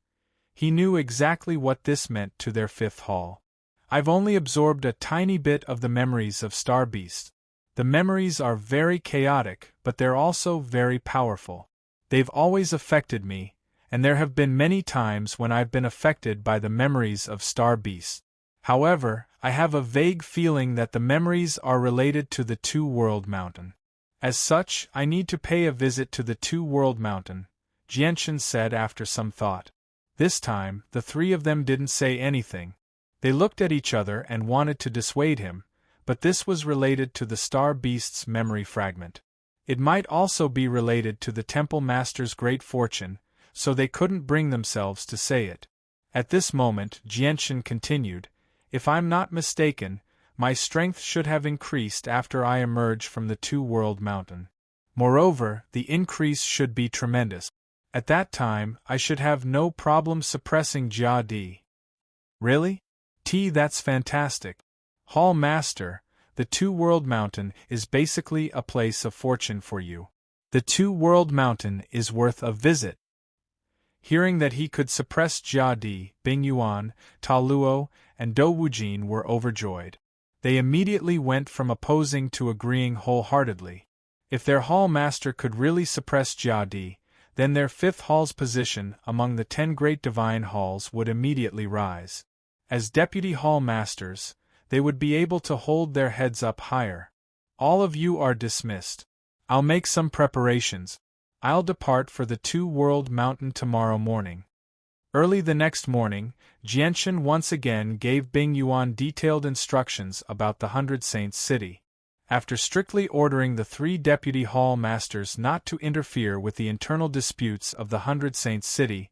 he knew exactly what this meant to their 5th hall. "I've only absorbed a tiny bit of the memories of star beasts. The memories are very chaotic, but they're also very powerful. They've always affected me, and there have been many times when I've been affected by the memories of star beasts. However, I have a vague feeling that the memories are related to the Two-World Mountain. As such, I need to pay a visit to the Two-World Mountain," Jianchen said after some thought. This time, the 3 of them didn't say anything. They looked at each other and wanted to dissuade him, but this was related to the Star Beast's memory fragment. It might also be related to the Temple Master's great fortune, so they couldn't bring themselves to say it. At this moment, Jianchen continued, "If I'm not mistaken, my strength should have increased after I emerge from the Two-World Mountain. Moreover, the increase should be tremendous. At that time, I should have no problem suppressing Jia Di." "Really? That's fantastic. Hall Master, the Two-World Mountain is basically a place of fortune for you. The Two-World Mountain is worth a visit." Hearing that he could suppress Jia Di, Bing Yuan, Ta Luo, and Dou Wujin were overjoyed. They immediately went from opposing to agreeing wholeheartedly. If their Hall Master could really suppress Jia Di, then their 5th hall's position among the 10 great divine halls would immediately rise. As deputy hall masters, they would be able to hold their heads up higher. "All of you are dismissed. I'll make some preparations. I'll depart for the Two-World Mountain tomorrow morning." Early the next morning, Jianchen once again gave Bing Yuan detailed instructions about the 100 Saints city. After strictly ordering the 3 deputy hall masters not to interfere with the internal disputes of the 100 Saints city,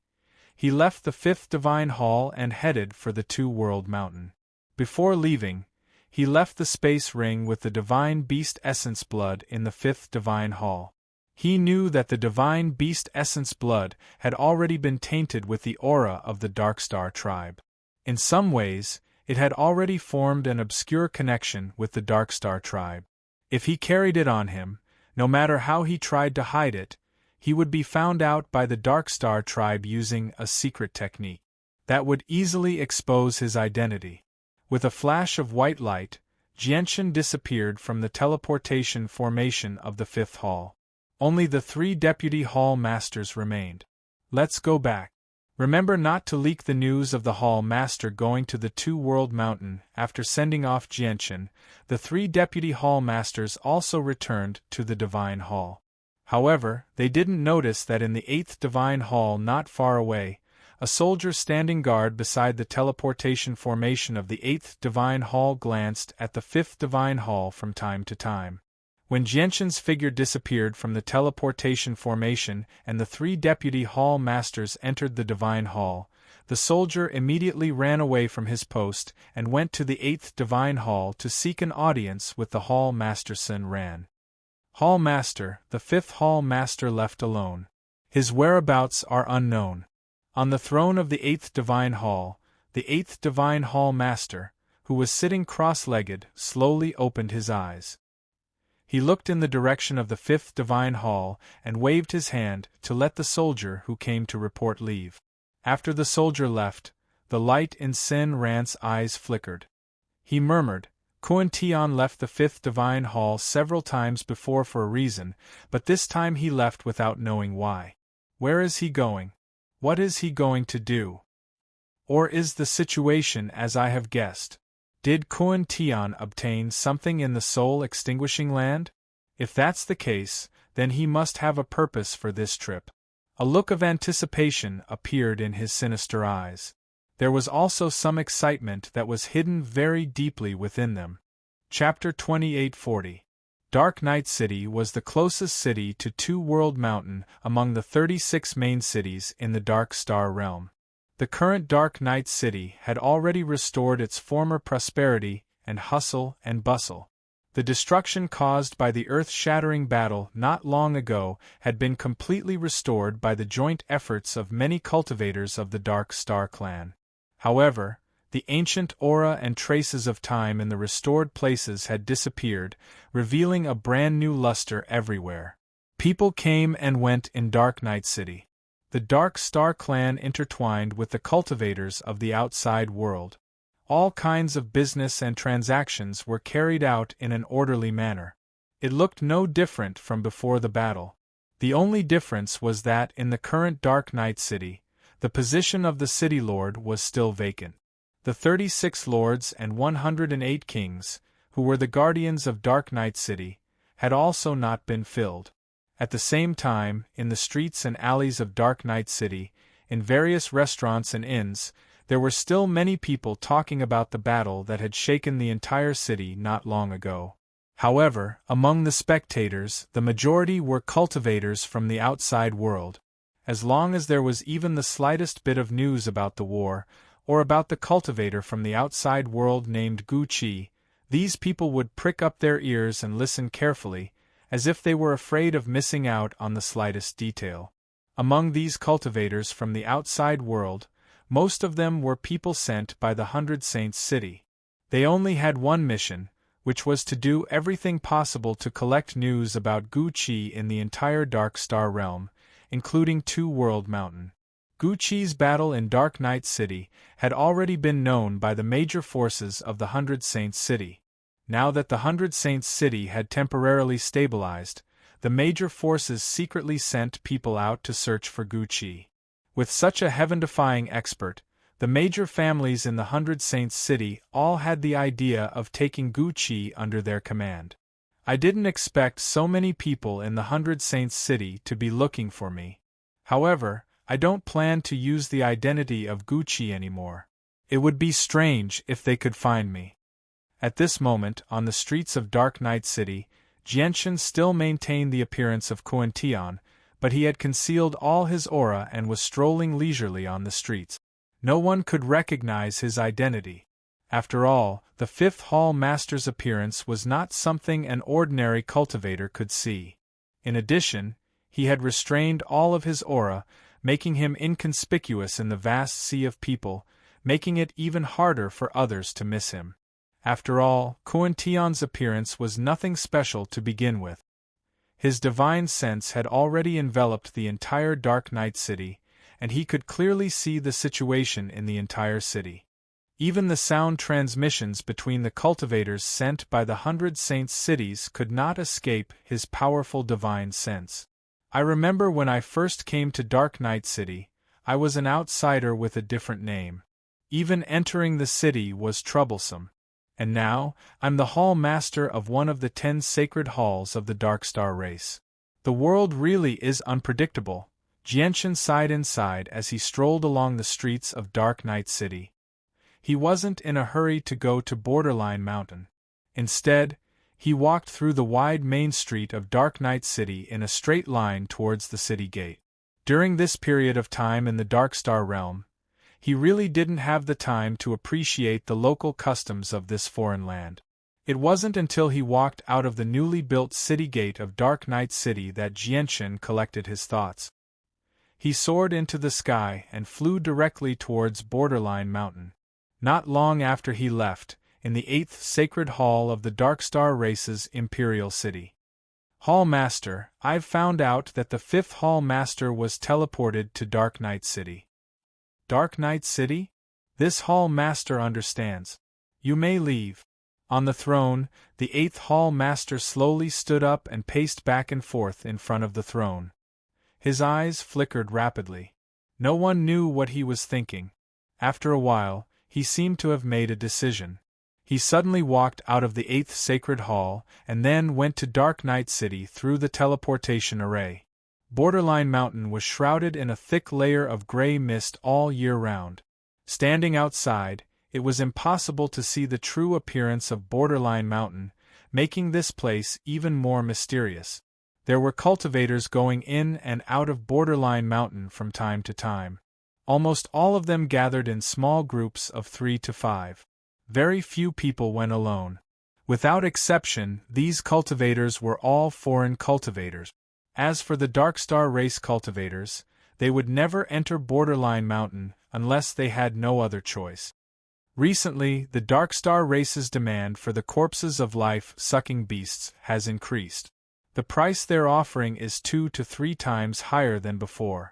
he left the fifth divine hall and headed for the two-world mountain. Before leaving, he left the space ring with the divine beast essence blood in the fifth divine hall. He knew that the divine beast essence blood had already been tainted with the aura of the Darkstar tribe. In some ways, it had already formed an obscure connection with the Darkstar tribe. If he carried it on him, no matter how he tried to hide it, he would be found out by the Darkstar tribe using a secret technique that would easily expose his identity. With a flash of white light, Jianshan disappeared from the teleportation formation of the fifth hall. Only the 3 deputy hall masters remained. Let's go back. Remember not to leak the news of the hall master going to the two-world mountain. After sending off Jianshan, the 3 deputy hall masters also returned to the divine hall. However, they didn't notice that in the 8th divine hall not far away, a soldier standing guard beside the teleportation formation of the 8th divine hall glanced at the 5th divine hall from time to time. When Jianshan's figure disappeared from the teleportation formation and the 3 deputy hall masters entered the divine hall, the soldier immediately ran away from his post and went to the 8th divine hall to seek an audience with the hall master Sun Ran. Hall master, the 5th hall master left alone. His whereabouts are unknown. On the throne of the 8th divine hall, the 8th divine hall master, who was sitting cross-legged, slowly opened his eyes. He looked in the direction of the 5th divine hall and waved his hand to let the soldier who came to report leave. After the soldier left, the light in Sun Ran's eyes flickered. He murmured, Kuan Tian left the 5th divine hall several times before for a reason, but this time he left without knowing why. Where is he going? What is he going to do? Or is the situation as I have guessed? Did Kuan Tian obtain something in the soul-extinguishing land? If that's the case, then he must have a purpose for this trip. A look of anticipation appeared in his sinister eyes. There was also some excitement that was hidden very deeply within them. Chapter 2840. Dark Night City was the closest city to Two-World Mountain among the 36 main cities in the Dark Star Realm. The current Dark Night City had already restored its former prosperity and hustle and bustle. The destruction caused by the earth-shattering battle not long ago had been completely restored by the joint efforts of many cultivators of the Dark Star clan. However, the ancient aura and traces of time in the restored places had disappeared, revealing a brand new luster everywhere. People came and went in Dark Night City. The Dark Star clan intertwined with the cultivators of the outside world. All kinds of business and transactions were carried out in an orderly manner. It looked no different from before the battle. The only difference was that in the current Dark Night City, the position of the City Lord was still vacant. The 36 lords and 108 kings, who were the guardians of Dark Night City, had also not been filled. At the same time, in the streets and alleys of Dark Night City, in various restaurants and inns, there were still many people talking about the battle that had shaken the entire city not long ago. However, among the spectators, the majority were cultivators from the outside world. As long as there was even the slightest bit of news about the war, or about the cultivator from the outside world named Gu Qi, these people would prick up their ears and listen carefully, as if they were afraid of missing out on the slightest detail. Among these cultivators from the outside world, most of them were people sent by the 100 Saints City. They only had one mission, which was to do everything possible to collect news about Gu Qi in the entire Dark Star Realm, including Two-World Mountain. Gu Qi's battle in Dark Night City had already been known by the major forces of the 100 Saints City. Now that the 100 Saints City had temporarily stabilized, the major forces secretly sent people out to search for Gu Qi. With such a heaven-defying expert, the major families in the 100 Saints City all had the idea of taking Gu Qi under their command. I didn't expect so many people in the 100 Saints City to be looking for me. However, I don't plan to use the identity of Gu Qi anymore. It would be strange if they could find me. At this moment, on the streets of Dark Night City, Jianshan still maintained the appearance of Kuan Tian, but he had concealed all his aura and was strolling leisurely on the streets. No one could recognize his identity. After all, the Fifth Hall Master's appearance was not something an ordinary cultivator could see. In addition, he had restrained all of his aura, making him inconspicuous in the vast sea of people, making it even harder for others to miss him. After all, Kuan-Tian's appearance was nothing special to begin with. His divine sense had already enveloped the entire Dark Night City, and he could clearly see the situation in the entire city. Even the sound transmissions between the cultivators sent by the 100 Saints' cities could not escape his powerful divine sense. I remember when I first came to Dark Night City, I was an outsider with a different name. Even entering the city was troublesome. And now, I'm the Hall Master of one of the 10 sacred halls of the Darkstar race. The world really is unpredictable, Jianshan sighed inside as he strolled along the streets of Dark Night City. He wasn't in a hurry to go to Borderline Mountain. Instead, he walked through the wide main street of Dark Night City in a straight line towards the city gate. During this period of time in the Darkstar realm, he really didn't have the time to appreciate the local customs of this foreign land. It wasn't until he walked out of the newly built city gate of Dark Night City that Jianshan collected his thoughts. He soared into the sky and flew directly towards Borderline Mountain. Not long after he left, in the 8th Sacred Hall of the Darkstar Race's Imperial City. Hall Master, I've found out that the 5th Hall Master was teleported to Dark Night City. Dark Night City? This Hall Master understands. You may leave. On the throne, the 8th Hall Master slowly stood up and paced back and forth in front of the throne. His eyes flickered rapidly. No one knew what he was thinking. After a while, he seemed to have made a decision. He suddenly walked out of the 8th Sacred Hall and then went to Dark Night City through the teleportation array. Borderline Mountain was shrouded in a thick layer of gray mist all year round. Standing outside, it was impossible to see the true appearance of Borderline Mountain, making this place even more mysterious. There were cultivators going in and out of Borderline Mountain from time to time. Almost all of them gathered in small groups of 3 to 5. Very few people went alone. Without exception, these cultivators were all foreign cultivators. As for the Darkstar race cultivators, they would never enter Borderline Mountain unless they had no other choice. Recently, the Darkstar race's demand for the corpses of life-sucking beasts has increased. The price they're offering is 2 to 3 times higher than before.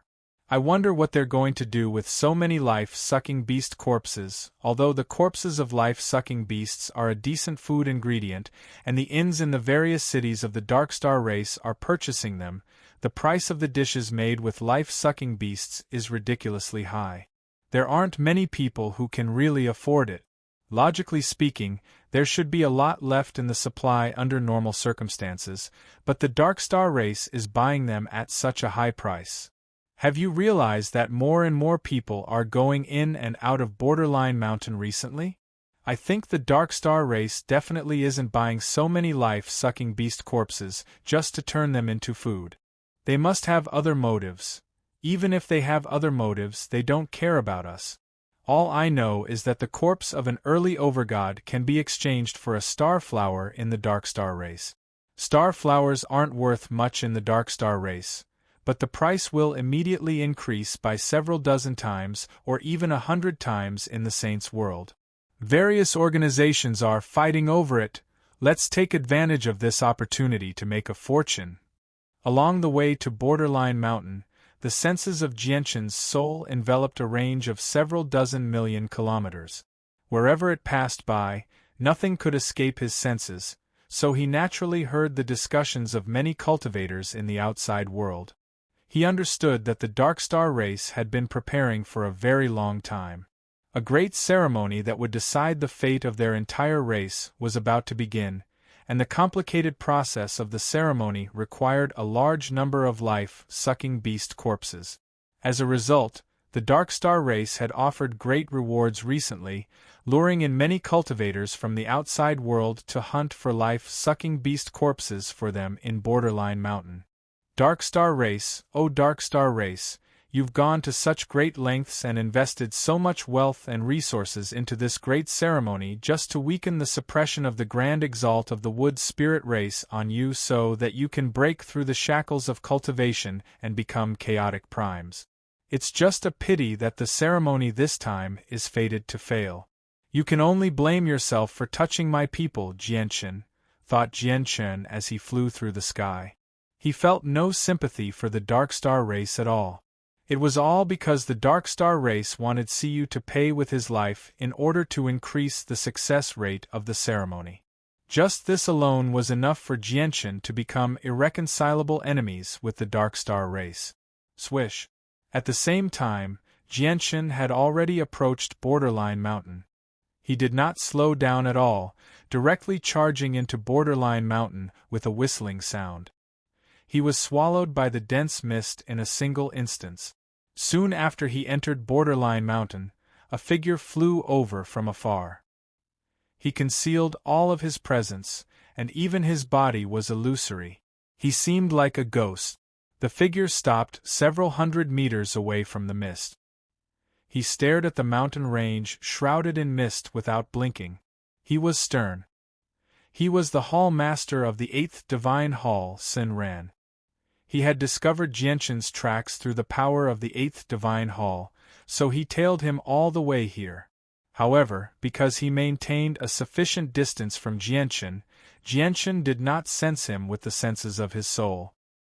I wonder what they're going to do with so many life-sucking beast corpses. Although the corpses of life-sucking beasts are a decent food ingredient, and the inns in the various cities of the Darkstar race are purchasing them, the price of the dishes made with life-sucking beasts is ridiculously high. There aren't many people who can really afford it. Logically speaking, there should be a lot left in the supply under normal circumstances, but the Darkstar race is buying them at such a high price. Have you realized that more and more people are going in and out of Borderline Mountain recently? I think the Darkstar race definitely isn't buying so many life-sucking beast corpses just to turn them into food. They must have other motives. Even if they have other motives, they don't care about us. All I know is that the corpse of an early overgod can be exchanged for a star flower in the Darkstar race. Star flowers aren't worth much in the Darkstar race, but the price will immediately increase by several dozen times or even 100 times in the Saints' world. Various organizations are fighting over it. Let's take advantage of this opportunity to make a fortune. Along the way to Borderline Mountain, the senses of Jianshan's soul enveloped a range of several dozen million kilometers. Wherever it passed by, nothing could escape his senses, so he naturally heard the discussions of many cultivators in the outside world. He understood that the Darkstar race had been preparing for a very long time. A great ceremony that would decide the fate of their entire race was about to begin, and the complicated process of the ceremony required a large number of life-sucking beast corpses. As a result, the Darkstar race had offered great rewards recently, luring in many cultivators from the outside world to hunt for life-sucking beast corpses for them in Borderline Mountain. Dark Star Race, oh Dark Star Race, you've gone to such great lengths and invested so much wealth and resources into this great ceremony just to weaken the suppression of the grand exalt of the wood spirit race on you so that you can break through the shackles of cultivation and become chaotic primes. It's just a pity that the ceremony this time is fated to fail. You can only blame yourself for touching my people, Jianchen, thought Jianchen as he flew through the sky. He felt no sympathy for the Dark Star Race at all. It was all because the Dark Star Race wanted Siyu to pay with his life in order to increase the success rate of the ceremony. Just this alone was enough for Jianchen to become irreconcilable enemies with the Dark Star Race. Swish. At the same time, Jianchen had already approached Borderline Mountain. He did not slow down at all, directly charging into Borderline Mountain with a whistling sound. He was swallowed by the dense mist in a single instance. Soon after he entered Borderline Mountain, a figure flew over from afar. He concealed all of his presence, and even his body was illusory. He seemed like a ghost. The figure stopped several hundred meters away from the mist. He stared at the mountain range shrouded in mist without blinking. He was stern. He was the hall master of the 8th Divine Hall, Serene. He had discovered Jianchen's tracks through the power of the 8th Divine Hall, so he tailed him all the way here. However, because he maintained a sufficient distance from Jianchen, Jianchen did not sense him with the senses of his soul.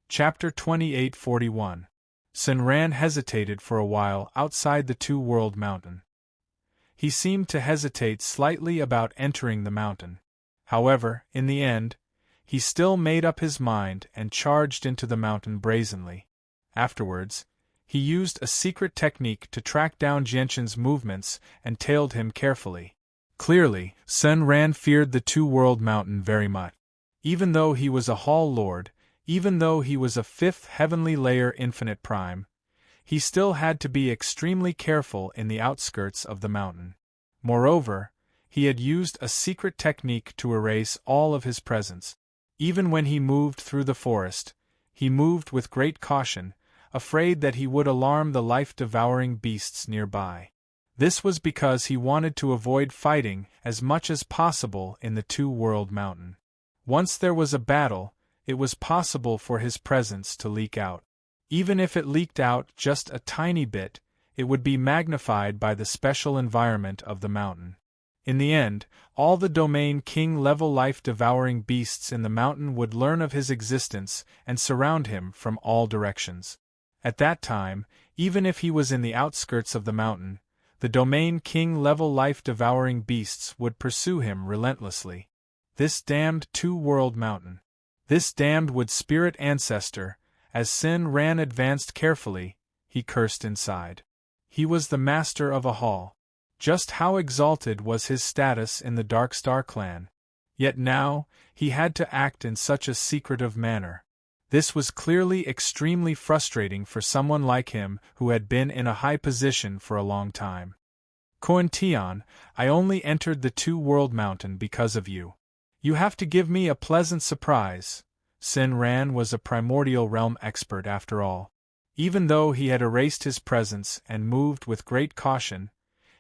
Chapter 2841. Serene hesitated for a while outside the Two-World Mountain. He seemed to hesitate slightly about entering the mountain. However, in the end, he still made up his mind and charged into the mountain brazenly. Afterwards, he used a secret technique to track down Jianchen's movements and tailed him carefully. Clearly, Serene feared the Two-World Mountain very much. Even though he was a Hall Lord, even though he was a 5th Heavenly Layer Infinite Prime, he still had to be extremely careful in the outskirts of the mountain. Moreover, he had used a secret technique to erase all of his presence. Even when he moved through the forest, he moved with great caution, afraid that he would alarm the life-devouring beasts nearby. This was because he wanted to avoid fighting as much as possible in the Two-World Mountain. Once there was a battle, it was possible for his presence to leak out. Even if it leaked out just a tiny bit, it would be magnified by the special environment of the mountain. In the end, all the Domain King-level life-devouring beasts in the mountain would learn of his existence and surround him from all directions. At that time, even if he was in the outskirts of the mountain, the Domain King-level life-devouring beasts would pursue him relentlessly. This damned Two-World Mountain. This damned wood spirit ancestor, as Serene advanced carefully, he cursed inside. He was the master of a hall. Just how exalted was his status in the Dark Star clan. Yet now, he had to act in such a secretive manner. This was clearly extremely frustrating for someone like him who had been in a high position for a long time. Cointian, I only entered the Two-World Mountain because of you. You have to give me a pleasant surprise. Serene was a primordial realm expert after all. Even though he had erased his presence and moved with great caution,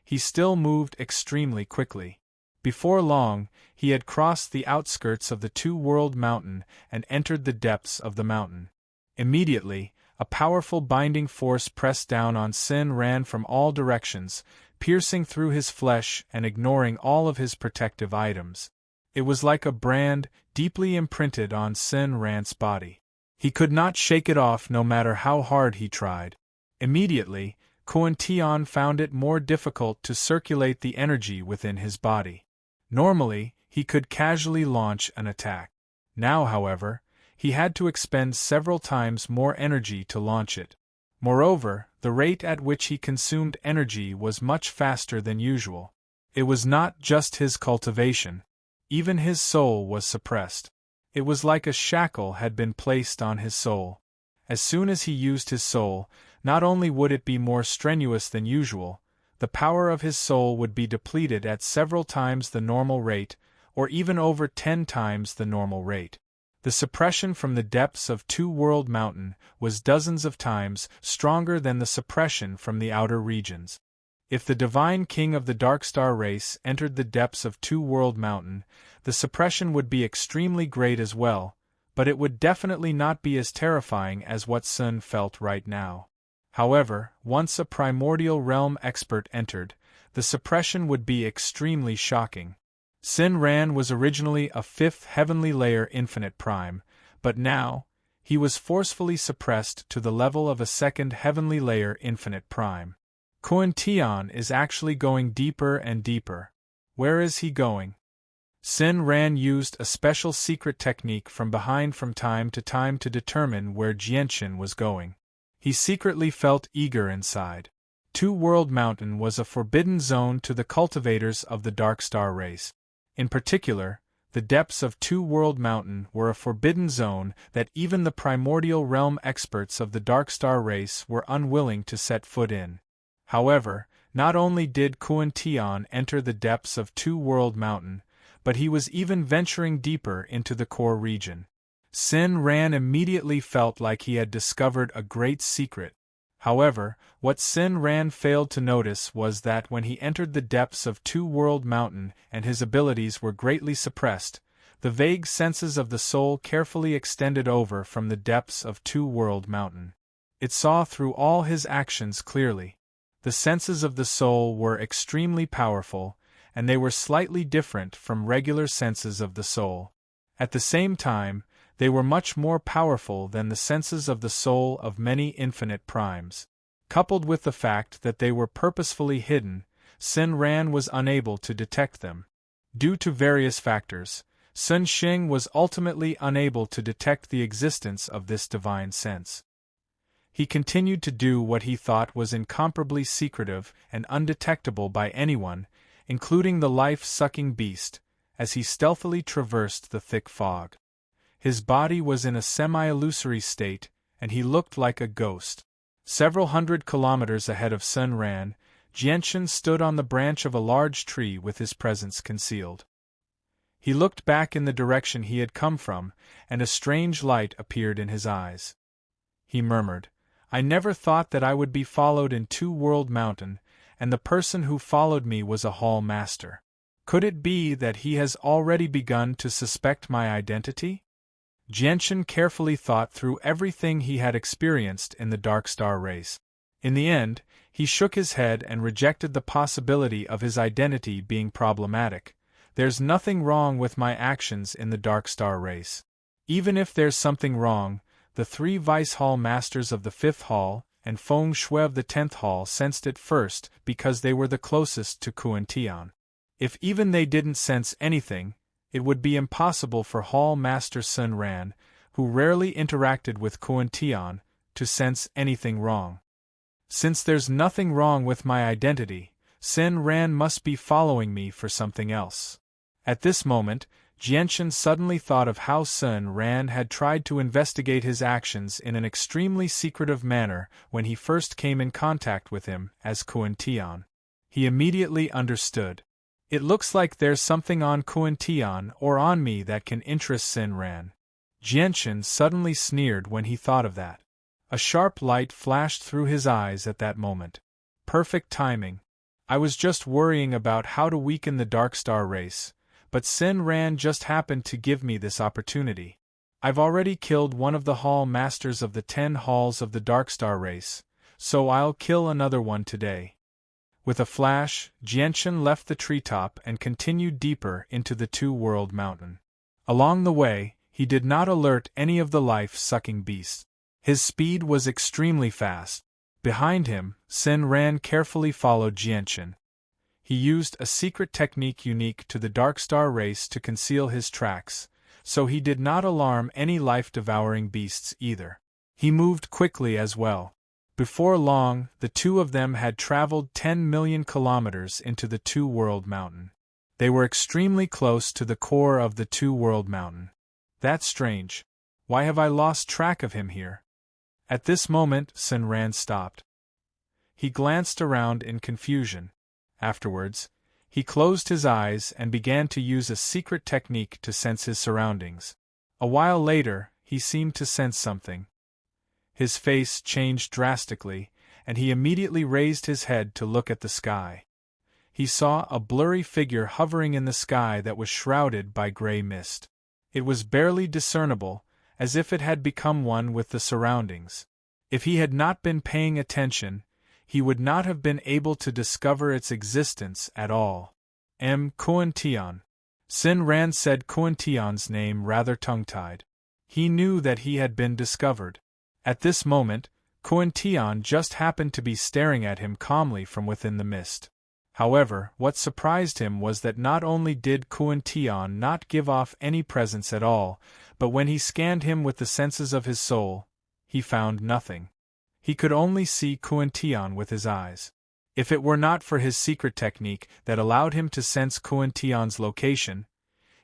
he still moved extremely quickly. Before long, he had crossed the outskirts of the Two-World Mountain and entered the depths of the mountain. Immediately, a powerful binding force pressed down on Serene from all directions, piercing through his flesh and ignoring all of his protective items. It was like a brand, deeply imprinted on Serene's body. He could not shake it off no matter how hard he tried. Immediately, Cointian found it more difficult to circulate the energy within his body. Normally, he could casually launch an attack. Now, however, he had to expend several times more energy to launch it. Moreover, the rate at which he consumed energy was much faster than usual. It was not just his cultivation. Even his soul was suppressed. It was like a shackle had been placed on his soul. As soon as he used his soul, not only would it be more strenuous than usual, the power of his soul would be depleted at several times the normal rate, or even over 10 times the normal rate. The suppression from the depths of Two-World Mountain was dozens of times stronger than the suppression from the outer regions. If the Divine King of the Dark Star race entered the depths of Two-World Mountain, the suppression would be extremely great as well, but it would definitely not be as terrifying as what Sun felt right now. However, once a primordial realm expert entered, the suppression would be extremely shocking. Sin Ran was originally a 5th heavenly layer infinite prime, but now, he was forcefully suppressed to the level of a 2nd heavenly layer infinite prime. Kuan Tian is actually going deeper and deeper. Where is he going? Sin Ran used a special secret technique from behind from time to determine where Jianchen was going. He secretly felt eager inside. Two-World Mountain was a forbidden zone to the cultivators of the Dark Star race. In particular, the depths of Two-World Mountain were a forbidden zone that even the primordial realm experts of the Dark Star race were unwilling to set foot in. However, not only did Kuan Tian enter the depths of Two-World Mountain, but he was even venturing deeper into the core region. Sin Ran immediately felt like he had discovered a great secret. However, what Sin Ran failed to notice was that when he entered the depths of Two-World Mountain and his abilities were greatly suppressed, the vague senses of the soul carefully extended over from the depths of Two-World Mountain. It saw through all his actions clearly. The senses of the soul were extremely powerful, and they were slightly different from regular senses of the soul. At the same time, they were much more powerful than the senses of the soul of many infinite primes. Coupled with the fact that they were purposefully hidden, Sin Ran was unable to detect them. Due to various factors, Sun Xing was ultimately unable to detect the existence of this divine sense. He continued to do what he thought was incomparably secretive and undetectable by anyone, including the life-sucking beast, as he stealthily traversed the thick fog. His body was in a semi-illusory state, and he looked like a ghost. Several hundred kilometers ahead of Sun Ran, Jianchen stood on the branch of a large tree with his presence concealed. He looked back in the direction he had come from, and a strange light appeared in his eyes. He murmured, "I never thought that I would be followed in Two-World Mountain, and the person who followed me was a hall master. Could it be that he has already begun to suspect my identity?" Jianchen carefully thought through everything he had experienced in the Dark Star race. In the end, he shook his head and rejected the possibility of his identity being problematic. There's nothing wrong with my actions in the Dark Star race. Even if there's something wrong, the 3 Vice Hall Masters of the 5th Hall and Feng Shui of the 10th Hall sensed it first because they were the closest to Kuan Tian. If even they didn't sense anything, it would be impossible for Hall Master Sun Ran, who rarely interacted with Kuan Tian, to sense anything wrong. Since there's nothing wrong with my identity, Sun Ran must be following me for something else. At this moment, Jianchen suddenly thought of how Sun Ran had tried to investigate his actions in an extremely secretive manner when he first came in contact with him as Kuan Tian. He immediately understood. It looks like there's something on Kuan Tian or on me that can interest Sun Ran. Jianchen suddenly sneered when he thought of that. A sharp light flashed through his eyes at that moment. Perfect timing. I was just worrying about how to weaken the Dark Star race, but Sun Ran just happened to give me this opportunity. I've already killed one of the Hall Masters of the 10 Halls of the Dark Star race, so I'll kill another one today. With a flash, Jianchen left the treetop and continued deeper into the Two-World Mountain. Along the way, he did not alert any of the life-sucking beasts. His speed was extremely fast. Behind him, Sun Ran carefully followed Jianchen. He used a secret technique unique to the Dark Star race to conceal his tracks, so he did not alarm any life-devouring beasts either. He moved quickly as well. Before long, the two of them had traveled 10 million kilometers into the Two-World Mountain. They were extremely close to the core of the Two-World Mountain. That's strange. Why have I lost track of him here? At this moment, Sun Ran stopped. He glanced around in confusion. Afterwards, he closed his eyes and began to use a secret technique to sense his surroundings. A while later, he seemed to sense something. His face changed drastically, and he immediately raised his head to look at the sky. He saw a blurry figure hovering in the sky that was shrouded by gray mist. It was barely discernible, as if it had become one with the surroundings. If he had not been paying attention, he would not have been able to discover its existence at all. Kuan-Tian. Sin Ran said Kuan-Tian's name rather tongue-tied. He knew that he had been discovered. At this moment, Kuan-Tian just happened to be staring at him calmly from within the mist. However, what surprised him was that not only did Kuan-Tian not give off any presence at all, but when he scanned him with the senses of his soul, he found nothing. He could only see Kuan-Tian with his eyes. If it were not for his secret technique that allowed him to sense Kuan-Tian's location,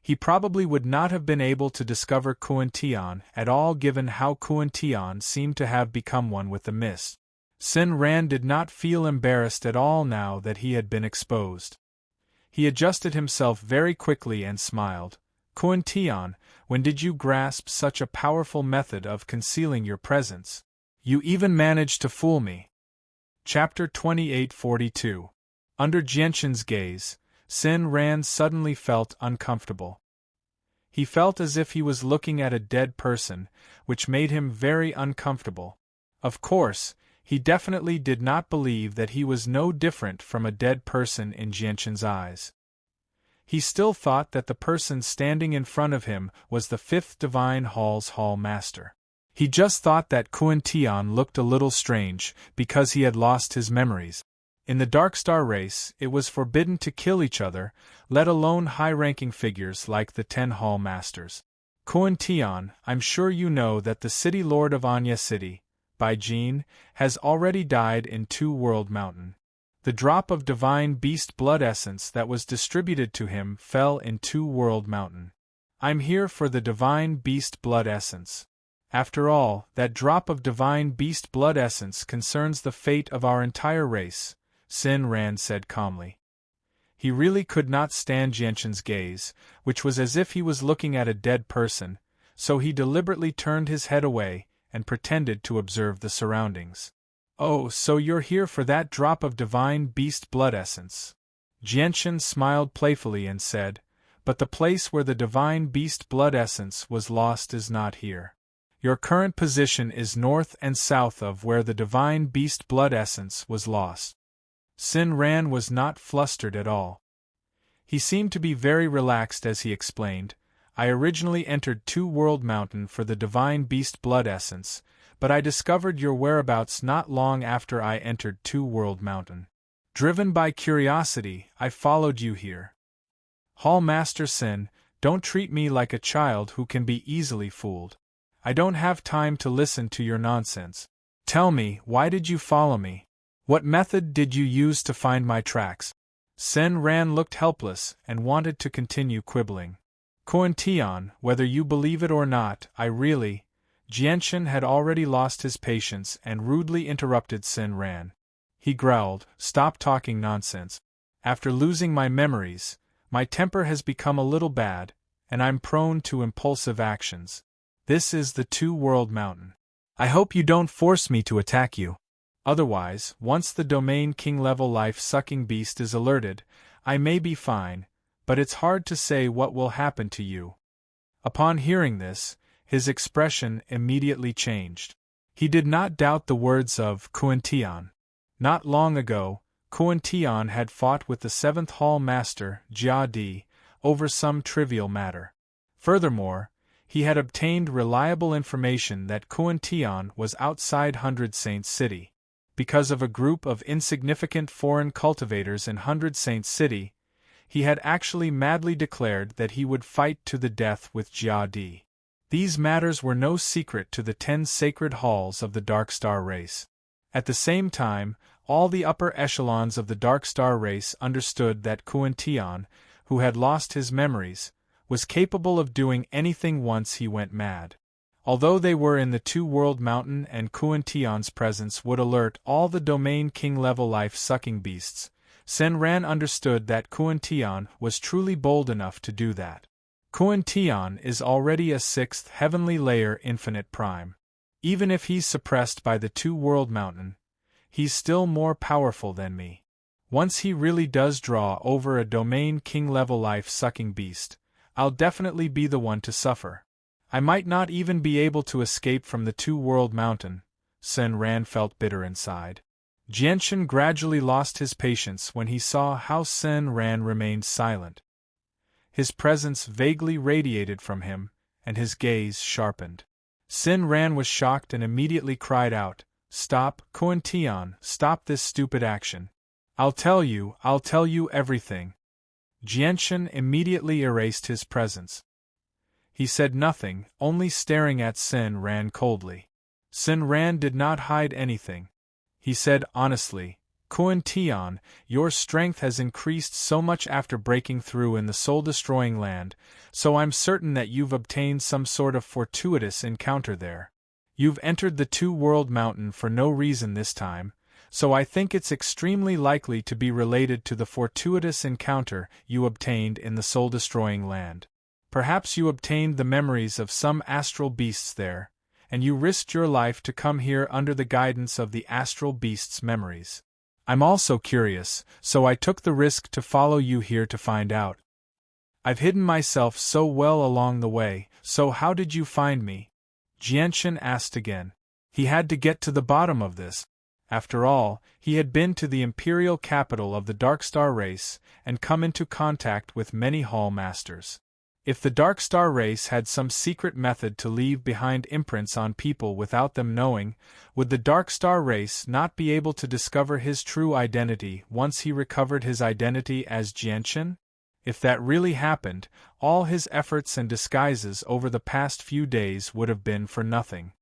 he probably would not have been able to discover Kuan-Tian at all, given how Kuan-Tian seemed to have become one with the mist. Sin Ran did not feel embarrassed at all now that he had been exposed. He adjusted himself very quickly and smiled. Kuan-Tian, when did you grasp such a powerful method of concealing your presence? You even managed to fool me. Chapter 2842. Under Jianshan's gaze, Sin Ran suddenly felt uncomfortable. He felt as if he was looking at a dead person, which made him very uncomfortable. Of course, he definitely did not believe that he was no different from a dead person in Jianshan's eyes. He still thought that the person standing in front of him was the fifth Divine Hall's Hall Master. He just thought that Kuan-Tian looked a little strange because he had lost his memories. In the Dark Star race, it was forbidden to kill each other, let alone high-ranking figures like the 10 Hall Masters. Kuan-Tian, I'm sure you know that the City Lord of Anya City, Bai Jin, has already died in Two World Mountain. The drop of divine beast blood essence that was distributed to him fell in Two World Mountain. I'm here for the divine beast blood essence. After all, that drop of divine beast blood essence concerns the fate of our entire race, Sin Ran said calmly. He really could not stand Jianshan's gaze, which was as if he was looking at a dead person, so he deliberately turned his head away and pretended to observe the surroundings. Oh, so you're here for that drop of divine beast blood essence. Jianshan smiled playfully and said, but the place where the divine beast blood essence was lost is not here. Your current position is north and south of where the divine beast blood essence was lost. Sin Ran was not flustered at all. He seemed to be very relaxed as he explained, I originally entered Two World Mountain for the divine beast blood essence, but I discovered your whereabouts not long after I entered Two World Mountain. Driven by curiosity, I followed you here. Hall Master Sin, don't treat me like a child who can be easily fooled. I don't have time to listen to your nonsense. Tell me, why did you follow me? What method did you use to find my tracks? Sin Ran looked helpless and wanted to continue quibbling. Kuan-Tian, whether you believe it or not, I really... Jianshan had already lost his patience and rudely interrupted Sin Ran. He growled, stop talking nonsense. After losing my memories, my temper has become a little bad, and I'm prone to impulsive actions. This is the Two World Mountain. I hope you don't force me to attack you. Otherwise, once the Domain King level life-sucking beast is alerted, I may be fine, but it's hard to say what will happen to you. Upon hearing this, his expression immediately changed. He did not doubt the words of Kuan-Tian. Not long ago, Kuan-Tian had fought with the 7th Hall Master, Jia Di, over some trivial matter. Furthermore, he had obtained reliable information that Kuan-Tian was outside Hundred Saints City. Because of a group of insignificant foreign cultivators in Hundred Saints City, he had actually madly declared that he would fight to the death with Jia Di. These matters were no secret to the 10 sacred halls of the Dark Star race. At the same time, all the upper echelons of the Dark Star race understood that Kuan-Tian, who had lost his memories, was capable of doing anything once he went mad. Although they were in the Two World Mountain and Kuan-Tian's presence would alert all the Domain King level life-sucking beasts, Sin Ran understood that Kuan-Tian was truly bold enough to do that. Kuan-Tian is already a 6th heavenly layer infinite prime. Even if he's suppressed by the two-world mountain, he's still more powerful than me. Once he really does draw over a domain king-level life-sucking beast, I'll definitely be the one to suffer. I might not even be able to escape from the two-world mountain. Sen Ran felt bitter inside. Jianshan gradually lost his patience when he saw how Sen Ran remained silent. His presence vaguely radiated from him, and his gaze sharpened. Sen Ran was shocked and immediately cried out, "Stop, Kuan-Tian, stop this stupid action. I'll tell you everything." Jianshan immediately erased his presence. He said nothing, only staring at Sen Ran coldly. Sen Ran did not hide anything. He said honestly, "Kuan-Tian, your strength has increased so much after breaking through in the soul-destroying land, so I'm certain that you've obtained some sort of fortuitous encounter there. You've entered the two-world mountain for no reason this time, so I think it's extremely likely to be related to the fortuitous encounter you obtained in the soul-destroying land. Perhaps you obtained the memories of some astral beasts there, and you risked your life to come here under the guidance of the astral beasts' memories. I'm also curious, so I took the risk to follow you here to find out. I've hidden myself so well along the way, so how did you find me?" Jianshan asked again. He had to get to the bottom of this. After all, he had been to the imperial capital of the Darkstar race and come into contact with many Hall Masters. If the Darkstar race had some secret method to leave behind imprints on people without them knowing, would the Darkstar race not be able to discover his true identity once he recovered his identity as Jianshan? If that really happened, all his efforts and disguises over the past few days would have been for nothing.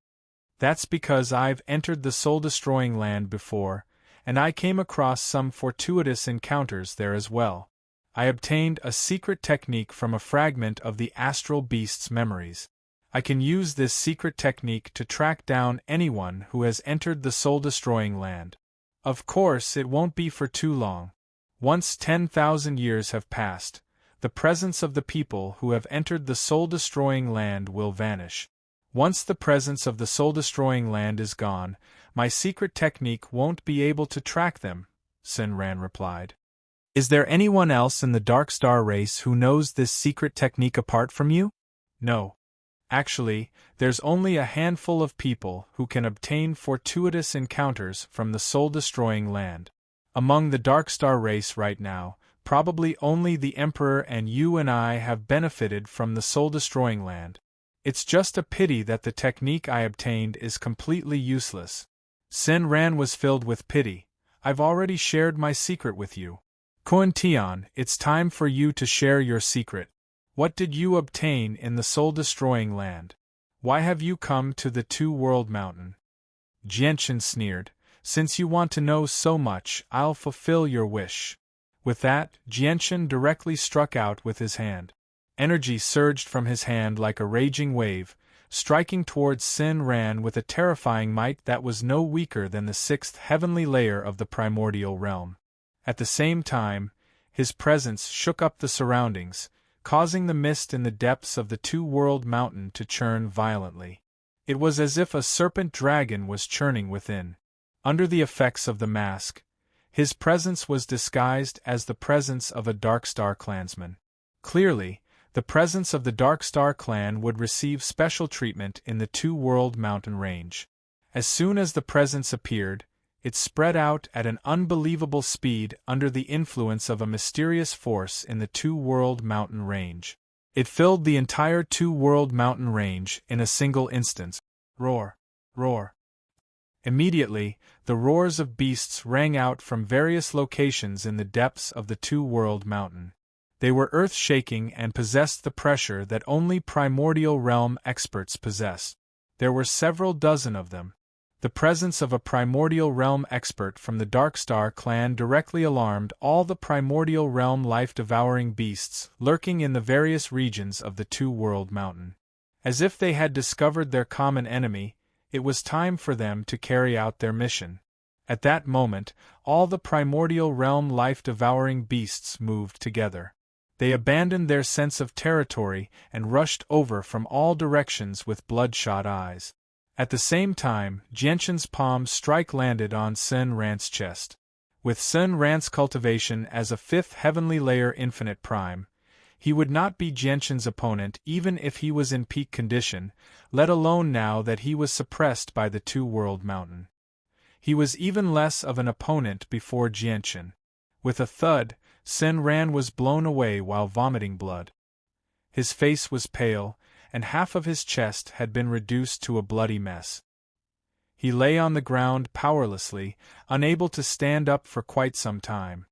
That's because I've entered the soul-destroying land before, and I came across some fortuitous encounters there as well. I obtained a secret technique from a fragment of the astral beast's memories. I can use this secret technique to track down anyone who has entered the soul-destroying land. Of course, it won't be for too long. Once 10,000 years have passed, the presence of the people who have entered the soul-destroying land will vanish. Once the presence of the soul-destroying land is gone, my secret technique won't be able to track them," Sen Ran replied. "Is there anyone else in the Darkstar race who knows this secret technique apart from you?" "No. Actually, there's only a handful of people who can obtain fortuitous encounters from the soul-destroying land. Among the Darkstar race right now, probably only the Emperor and you and I have benefited from the soul-destroying land. It's just a pity that the technique I obtained is completely useless." Sen Ran was filled with pity. "I've already shared my secret with you. Kuan-Tian, it's time for you to share your secret. What did you obtain in the soul-destroying land? Why have you come to the two-world mountain?" Jianshan sneered. "Since you want to know so much, I'll fulfill your wish." With that, Jianshan directly struck out with his hand. Energy surged from his hand like a raging wave, striking towards Sen Ran with a terrifying might that was no weaker than the 6th heavenly layer of the primordial realm. At the same time, his presence shook up the surroundings, causing the mist in the depths of the two-world mountain to churn violently. It was as if a serpent dragon was churning within. Under the effects of the mask, his presence was disguised as the presence of a Darkstar clansman. Clearly, the presence of the Darkstar clan would receive special treatment in the two-world mountain range. As soon as the presence appeared, it spread out at an unbelievable speed under the influence of a mysterious force in the two-world mountain range. It filled the entire two-world mountain range in a single instant. Roar! Roar! Immediately, the roars of beasts rang out from various locations in the depths of the two-world mountain. They were earth-shaking and possessed the pressure that only primordial realm experts possess. There were several dozen of them. The presence of a primordial realm expert from the Darkstar clan directly alarmed all the primordial realm life-devouring beasts lurking in the various regions of the two-world mountain. As if they had discovered their common enemy, it was time for them to carry out their mission. At that moment, all the primordial realm life-devouring beasts moved together. They abandoned their sense of territory and rushed over from all directions with bloodshot eyes. At the same time, Jianshan's palm strike landed on Sun Ran's chest. With Sun Ran's cultivation as a fifth heavenly layer infinite prime, he would not be Jianshan's opponent even if he was in peak condition, let alone now that he was suppressed by the two-world mountain. He was even less of an opponent before Jianshan. With a thud, Sun Ran was blown away while vomiting blood. His face was pale, and half of his chest had been reduced to a bloody mess. He lay on the ground powerlessly, unable to stand up for quite some time.